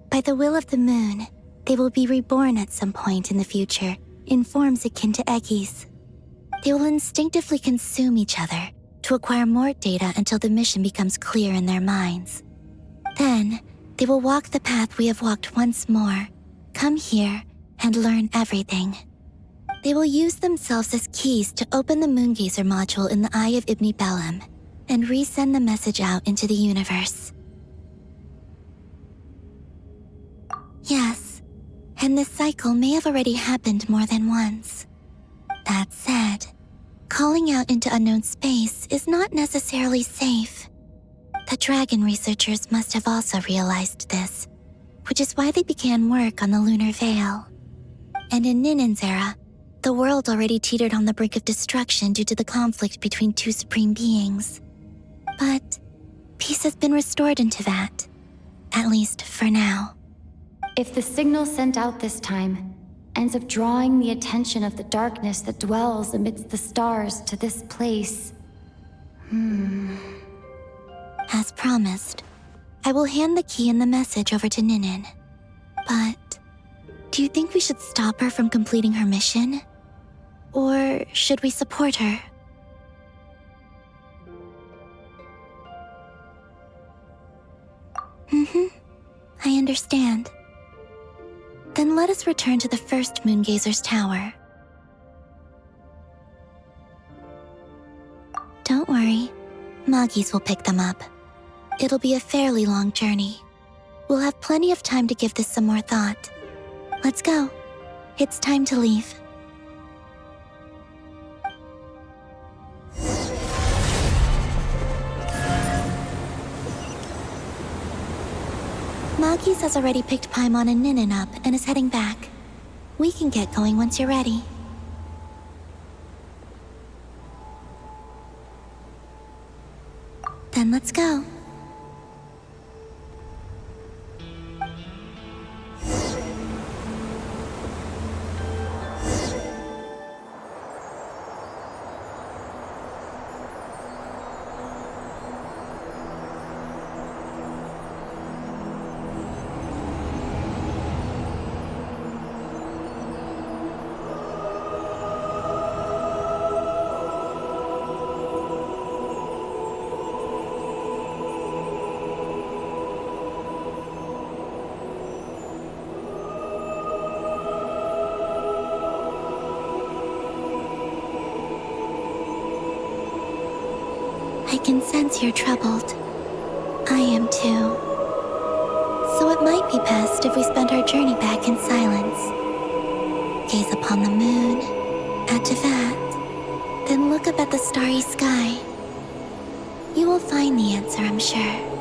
By the will of the moon, they will be reborn at some point in the future in forms akin to eggies. They will instinctively consume each other to acquire more data until the mission becomes clear in their minds. Then, they will walk the path we have walked once more, come here, and learn everything. They will use themselves as keys to open the MoonGazer module in the Eye of Ibni Bellum and resend the message out into the universe. Yes, and this cycle may have already happened more than once. That said, calling out into unknown space is not necessarily safe. The dragon researchers must have also realized this, which is why they began work on the lunar veil. And in Ninen's era, the world already teetered on the brink of destruction due to the conflict between two supreme beings. But peace has been restored into that, at least for now. If the signal sent out this time ends up drawing the attention of the darkness that dwells amidst the stars to this place... As promised, I will hand the key and the message over to Ninen. But do you think we should stop her from completing her mission? Or should we support her? I understand. Then let us return to the first MoonGazer's tower. Don't worry, Moggies will pick them up. It'll be a fairly long journey. We'll have plenty of time to give this some more thought. Let's go. It's time to leave. Moggies has already picked Paimon and Ninen up and is heading back. We can get going once you're ready. Then let's go. I can sense you're troubled. I am too. So it might be best if we spend our journey back in silence. Gaze upon the moon, add to that, then look up at the starry sky. You will find the answer, I'm sure.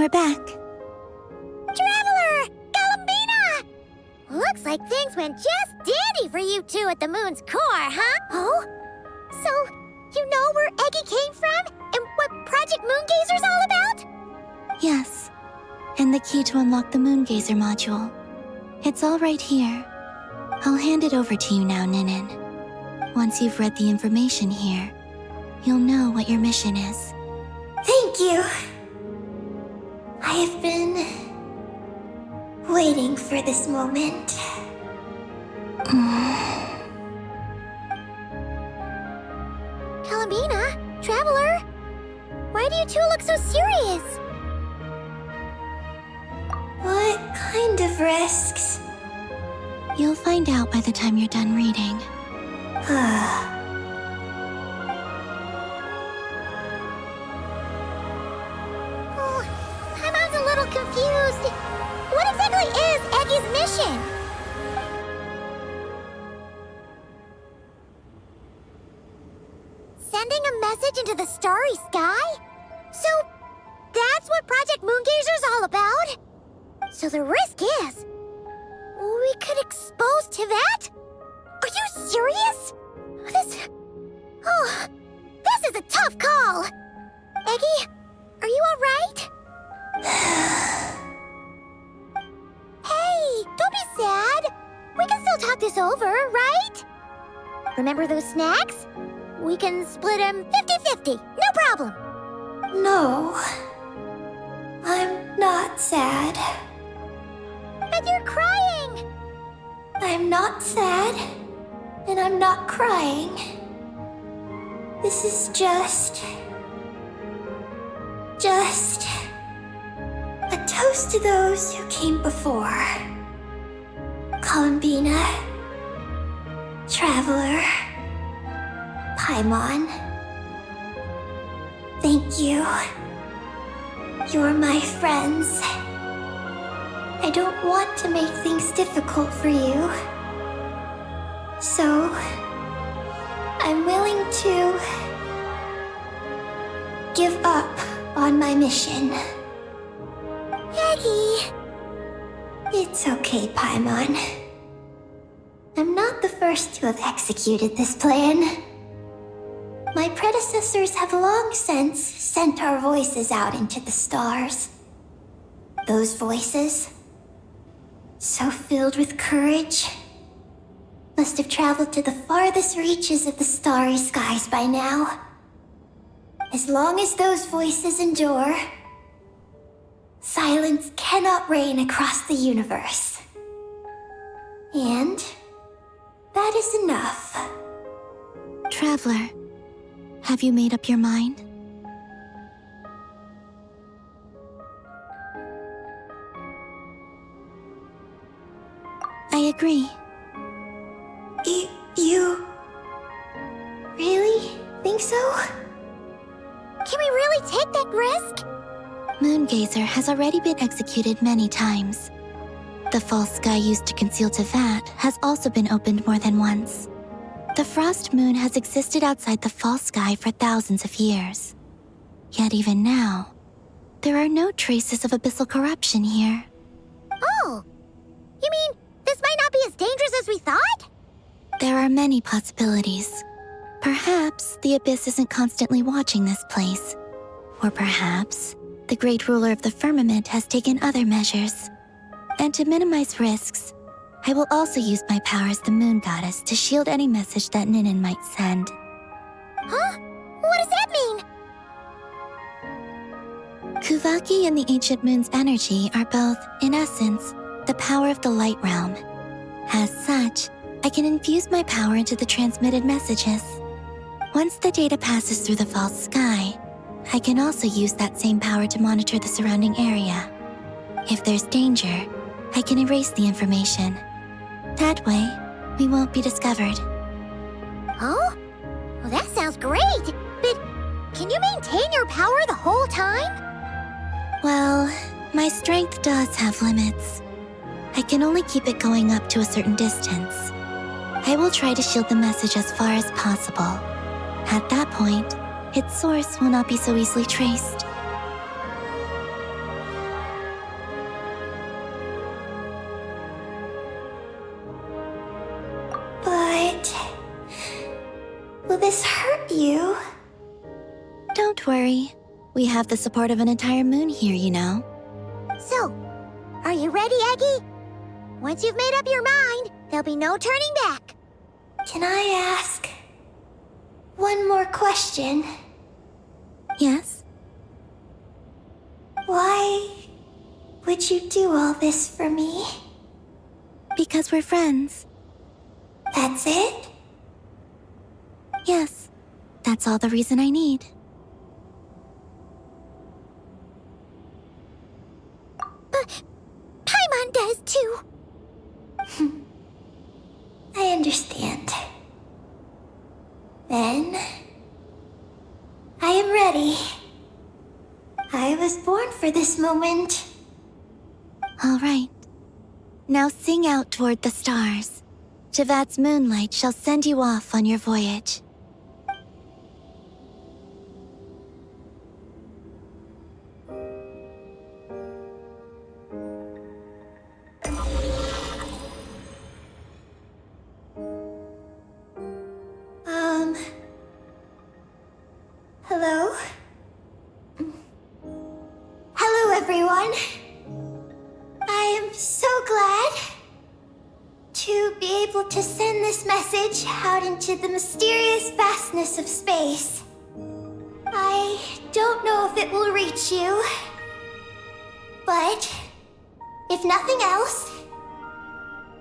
We're back. Traveler! Columbina! Looks like things went just dandy for you two at the moon's core, huh? Oh? So, you know where Eggy came from? And what Project MoonGazer's all about? Yes, and the key to unlock the MoonGazer module. It's all right here. I'll hand it over to you now, Ninin. Once you've read the information here, you'll know what your mission is. Thank you. I have been waiting for this moment. Columbina? Traveler? Why do you two look so serious? What kind of risks? You'll find out by the time you're done reading. Oh, Paimon's a little confused. What exactly is Eggy's mission? Sending a message into the starry sky? So, that's what Project MoonGazer's all about? So the risk is, we could expose to that? Are you serious? This is a tough call. Eggy, are you all right? Hey, don't be sad. We can still talk this over, right? Remember those snacks? We can split them 50-50, no problem. No. I'm not sad. But you're crying. I'm not sad, and I'm not crying. This is just a toast to those who came before. Columbina, Traveler, Paimon. Thank you. You're my friends. I don't want to make things difficult for you. So, I'm willing to give up on my mission. Eggy. It's okay, Paimon. I'm not the first to have executed this plan. My predecessors have long since sent our voices out into the stars. Those voices, so filled with courage, must have traveled to the farthest reaches of the starry skies by now. As long as those voices endure, silence cannot reign across the universe. And that is enough. Traveler, have you made up your mind? I agree. You really think so? Can we really take that risk? MoonGazer has already been executed many times. The false sky used to conceal Tevat has also been opened more than once. The frost moon has existed outside the false sky for thousands of years. Yet even now, there are no traces of abyssal corruption here. Oh, you mean this might not be as dangerous as we thought? There are many possibilities. Perhaps the Abyss isn't constantly watching this place. Or perhaps the great ruler of the firmament has taken other measures. And to minimize risks, I will also use my power as the moon goddess to shield any message that Ninin might send. Huh? What does that mean? Kuvaki and the ancient moon's energy are both, in essence, the power of the light realm. As such, I can infuse my power into the transmitted messages. Once the data passes through the false sky, I can also use that same power to monitor the surrounding area. If there's danger, I can erase the information. That way, we won't be discovered. Oh? Well, that sounds great. But can you maintain your power the whole time? Well, my strength does have limits. I can only keep it going up to a certain distance. I will try to shield the message as far as possible. At that point, its source will not be so easily traced. We have the support of an entire moon here, you know. So, are you ready, Eggy? Once you've made up your mind, there'll be no turning back. Can I ask one more question? Yes? Why would you do all this for me? Because we're friends. That's it? Yes. That's all the reason I need. But Paimon does too. I understand. Then, I am ready. I was born for this moment. All right. Now sing out toward the stars. Javat's moonlight shall send you off on your voyage. Hello? Hello, everyone. I am so glad to be able to send this message out into the mysterious vastness of space. I don't know if it will reach you, but if nothing else,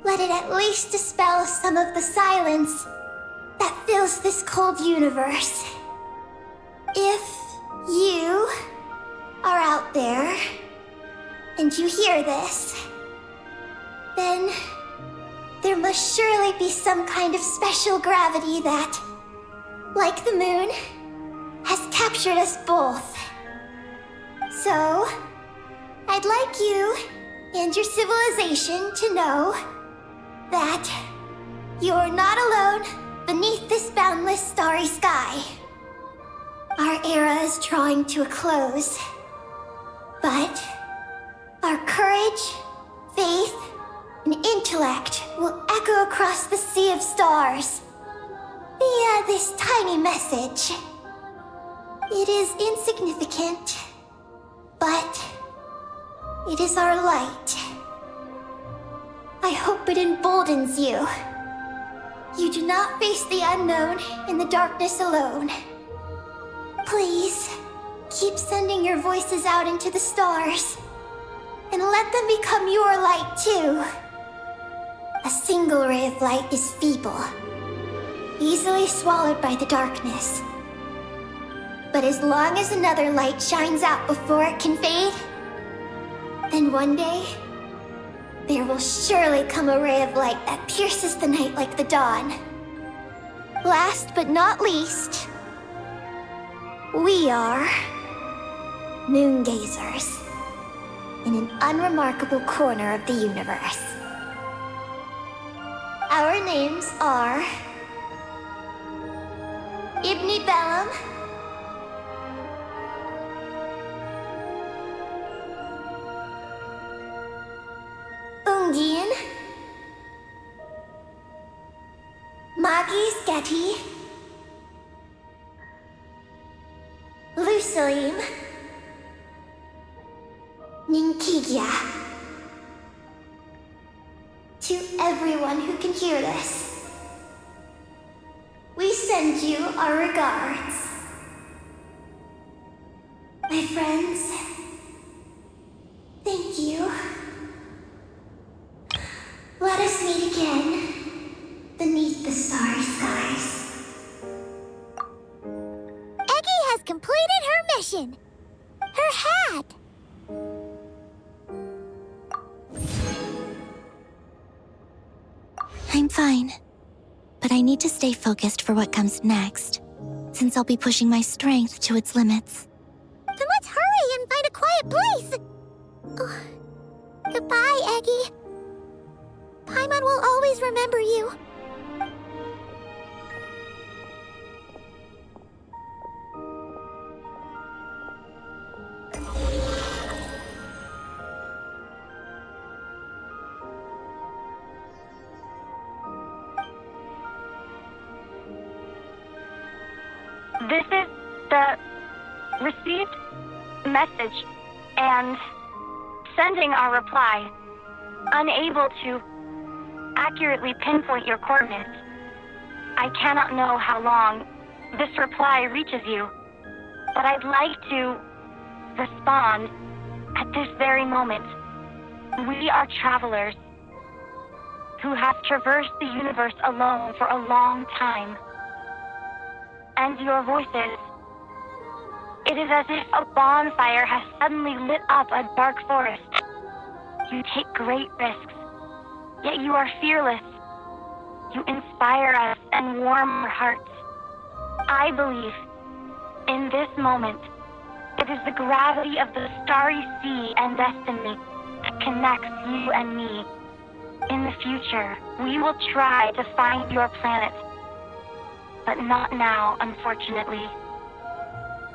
let it at least dispel some of the silence that fills this cold universe. If you are out there and you hear this, then there must surely be some kind of special gravity that, like the moon, has captured us both. So, I'd like you and your civilization to know that you're not alone beneath this boundless starry sky. Our era is drawing to a close, but our courage, faith, and intellect will echo across the sea of stars via this tiny message. It is insignificant, but it is our light. I hope it emboldens you. You do not face the unknown in the darkness alone. Please, keep sending your voices out into the stars, and let them become your light too. A single ray of light is feeble, easily swallowed by the darkness. But as long as another light shines out before it can fade, then one day, there will surely come a ray of light that pierces the night like the dawn. Last but not least, we are MoonGazers in an unremarkable corner of the universe. Our names are Ibni Bellum, Ungian, Magis Getty, Lusalim, Ninkigia. To everyone who can hear this, we send you our regards. My friends, thank you. Let us meet again beneath the starry skies. Eggy has completed her mission. Her hat. I'm fine. But I need to stay focused for what comes next, since I'll be pushing my strength to its limits. Then let's hurry and find a quiet place. Oh, goodbye, Eggy. Paimon will always remember you. This is the received message and sending our reply, unable to accurately pinpoint your coordinates. I cannot know how long this reply reaches you, but I'd like to respond at this very moment. We are travelers who have traversed the universe alone for a long time. And your voices, it is as if a bonfire has suddenly lit up a dark forest. You take great risks, yet you are fearless. You inspire us and warm our hearts. I believe, in this moment, it is the gravity of the starry sea and destiny that connects you and me. In the future, we will try to find your planet. But not now, unfortunately.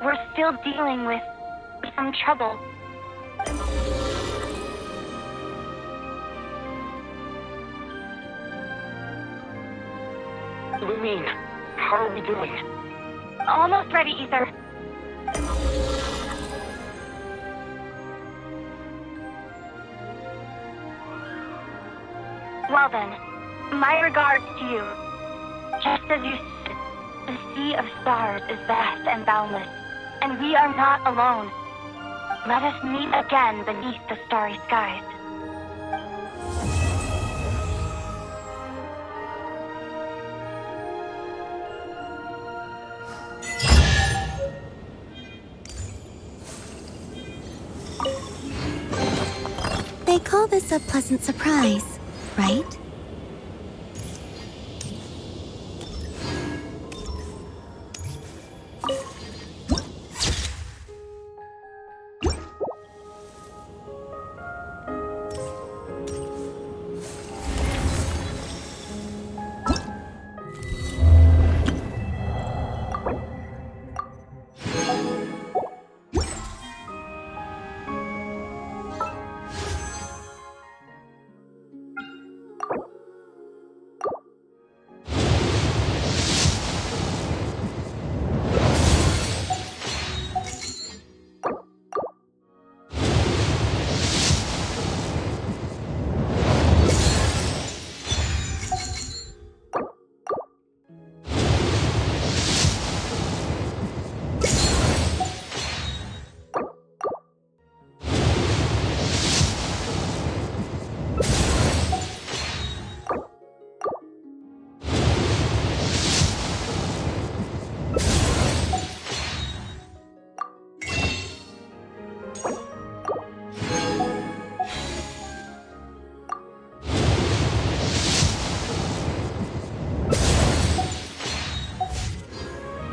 We're still dealing with some trouble. Lumine, how are we doing? Almost ready, Ether. Well then, my regards to you. Just as you said, the sea of stars is vast and boundless, and we are not alone. Let us meet again beneath the starry skies. They call this a pleasant surprise, right?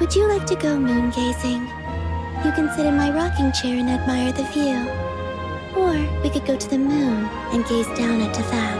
Would you like to go moon gazing? You can sit in my rocking chair and admire the view. Or we could go to the moon and gaze down at Tefat.